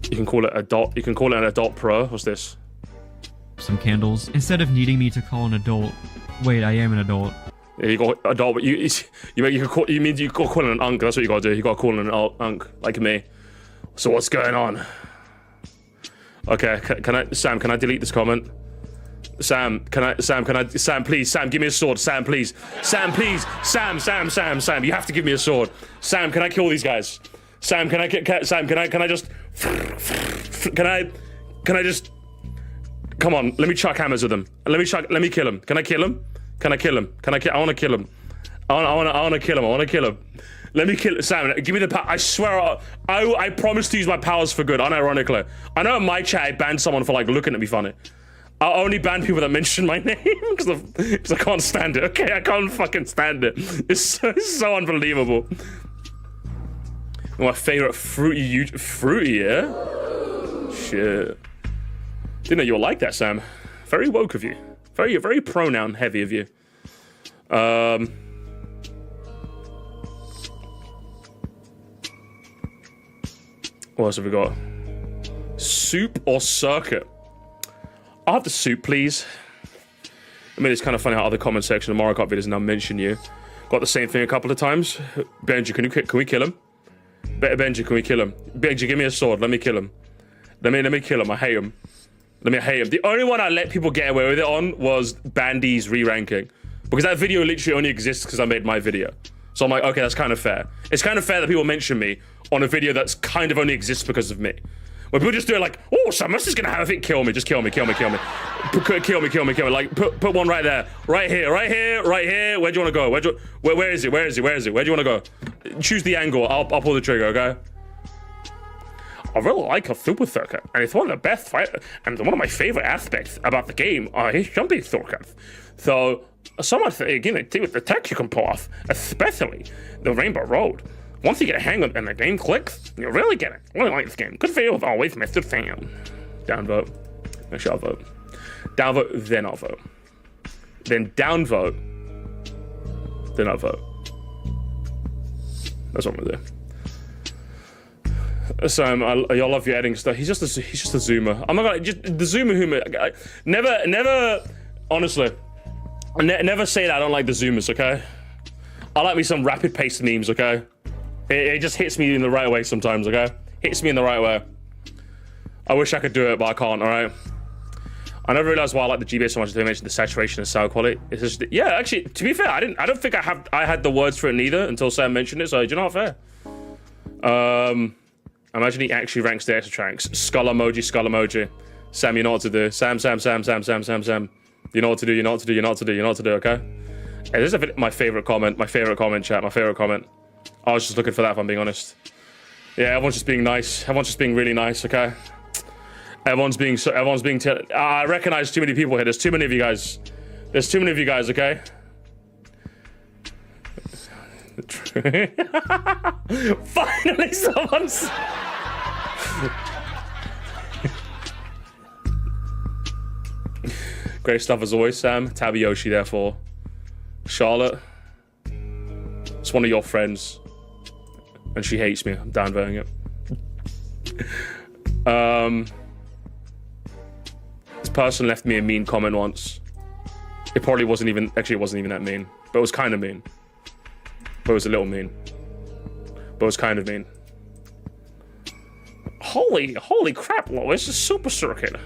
you can call it adult. You can call it an adult pro. What's this? Some candles. Instead of needing me to call an adult. Wait, I am an adult. Yeah, you got adult, but you call it an unk. That's what you gotta do. You gotta call it an unk, like me. So what's going on? Okay, Sam, can I delete this comment? Sam, please, Sam, give me a sword. Sam, please. Sam, you have to give me a sword. Sam, can I kill these guys? Sam, can I just come on, let me chuck hammers with them. Let me kill him. Can I kill him? I want to kill him. I want to kill him. Let me kill Sam. Give me the power. I swear, I promise to use my powers for good, unironically. I know in my chat I banned someone for like looking at me funny. I'll only ban people that mention my name because I can't stand it. Okay, I can't fucking stand it. It's so unbelievable. My favorite fruity, yeah? Shit. Didn't know you were like that, Sam. Very woke of you. Very pronoun heavy of you. What else have we got? Soup or circuit? I'll have the soup, please. I mean, it's kind of funny how other comment section of Mario Kart videos now mention you. Got the same thing a couple of times. Benji, can we kill him? Benji, can we kill him? Benji, give me a sword. Let me kill him. Let me kill him. I hate him. The only one I let people get away with it on was Bandy's re-ranking. Because that video literally only exists because I made my video. So I'm like, okay, that's kind of fair. It's kind of fair that people mention me on a video that's kind of only exists because of me. When people just do it like, oh, Samus is gonna have it, kill me, just kill me. Kill me. Like, put one right there. Right here. Where do you wanna go? Where is it? Where do you wanna go? Choose the angle, I'll pull the trigger, okay? I really like a super circuit, and it's one of the best and one of my favorite aspects about the game is jumping circuits. So, some of the, again, the tech you can pull off, especially the Rainbow Road. Once you get a hang of it and the game clicks, you really get it. I really like this game. Good video as always, Mr. Sam. Downvote. Actually, I'll vote. Downvote, then I'll vote. Then downvote, then I'll vote. That's what I'm gonna do. Sam, y'all love your editing stuff. He's just a zoomer. I'm not gonna just the zoomer humor. Never, honestly, never say that I don't like the zoomers. Okay, I like me some rapid paced memes. Okay, it just hits me in the right way sometimes. Okay, hits me in the right way. I wish I could do it, but I can't. All right. I never realized why I like the GBA so much. They mentioned the saturation and sound quality. It's just, yeah, actually, to be fair, I don't think I had the words for it neither until Sam mentioned it. So do you know what? Fair. Imagine he actually ranks the extra tracks. Skull emoji. Sam, you know what to do. Sam. You know what to do. Okay. Hey, this is my favorite comment. Chat. I was just looking for that. If I'm being honest. Yeah, everyone's just being nice. Everyone's just being really nice. Okay. Everyone's being. I recognize too many people here. There's too many of you guys. Okay. Finally, someone's. Great stuff as always, Sam. Tabiyoshi, therefore. Charlotte. It's one of your friends. And she hates me. I'm downvoting it. This person left me a mean comment once. It probably wasn't even... Actually, it wasn't even that mean. But it was kind of mean. But it was a little mean. But it was kind of mean. Holy crap, Lois. It's a super circuit.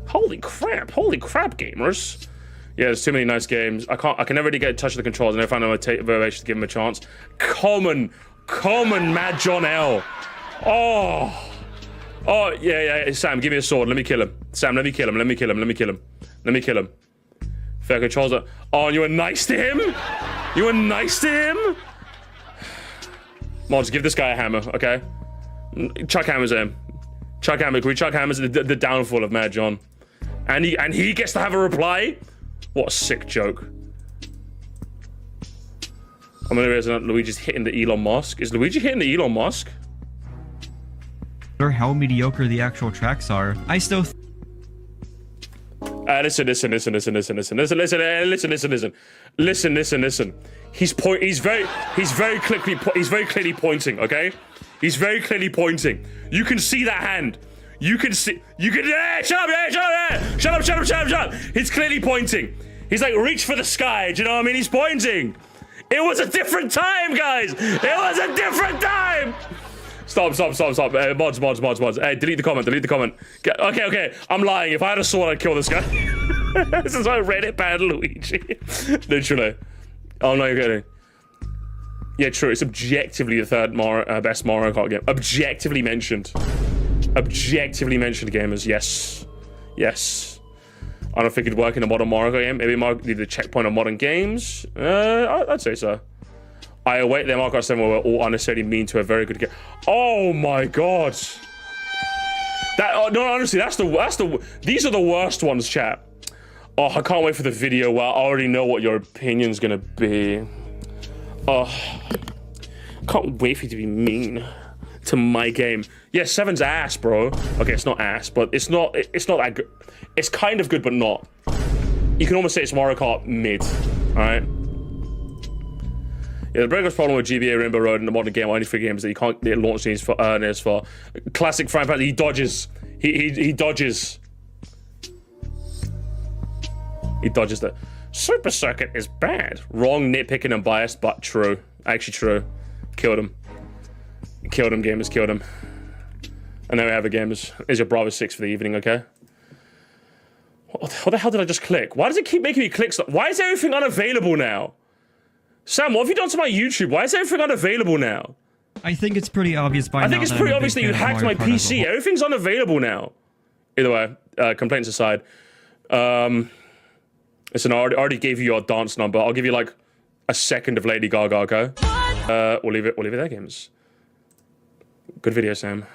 Holy crap, gamers. Yeah, there's too many nice games. I can never really get in touch with the controls. I never found a motivation to give them a chance. Common Mad John L. Oh, yeah. Sam, give me a sword. Let me kill him. Sam, let me kill him. Fair controls. Oh, and you were nice to him? Mods, give this guy a hammer, okay? Chuck hammers at him. Can we chuck hammers at the downfall of Mad John? And he gets to have a reply? What a sick joke. I'm gonna realize that Luigi's hitting the Elon Musk. Is Luigi hitting the Elon Musk? Or how mediocre the actual tracks are. I still listen. He's very clearly pointing, okay? He's very clearly pointing. You can see that hand. Shut up. He's clearly pointing. He's like, reach for the sky. Do you know what I mean? He's pointing. It was a different time, guys. It was a different time. Stop. Mods. Hey, delete the comment. Okay. I'm lying. If I had a sword, I'd kill this guy. This is why Reddit banned Luigi. Literally. Oh, no, you're kidding. Yeah, true. It's objectively the third best Mario Kart game. Objectively mentioned, gamers. Yes. I don't think it'd work in a modern Mario Kart game. Maybe Mario needed a checkpoint on modern games. I'd say so. I await their Mario Kart 7 where we're all unnecessarily mean to a very good game. Oh my god. That no, honestly, these are the worst ones, chat. Oh, I can't wait for the video where I already know what your opinion's gonna be. Oh, can't wait for you to be mean to my game. Yeah, 7's ass, bro. Okay, it's not ass, but it's not that good. It's kind of good, but not. You can almost say it's Mario Kart mid. All right. Yeah, the biggest problem with GBA Rainbow Road in the modern game or any free game is that you can't get launch scenes for earnest for classic Frank Panther. He dodges. He dodges. He dodges the Super Circuit is bad. Wrong, nitpicking, and biased, but true. Actually true. Killed him. Killed him, gamers. Killed him. And there we have it, gamers. Is your Bravo 6 for the evening, okay? What the hell did I just click? Why does it keep making me click stuff? Why is everything unavailable now? Sam, what have you done to my YouTube? Why is everything unavailable now? I think it's pretty obvious by now. I think it's pretty obvious that you hacked my PC. Everything's unavailable now. Either way, complaints aside. Listen, I already gave you your dance number. I'll give you like a second of Lady Gaga, okay? We'll leave it there, games. Good video, Sam.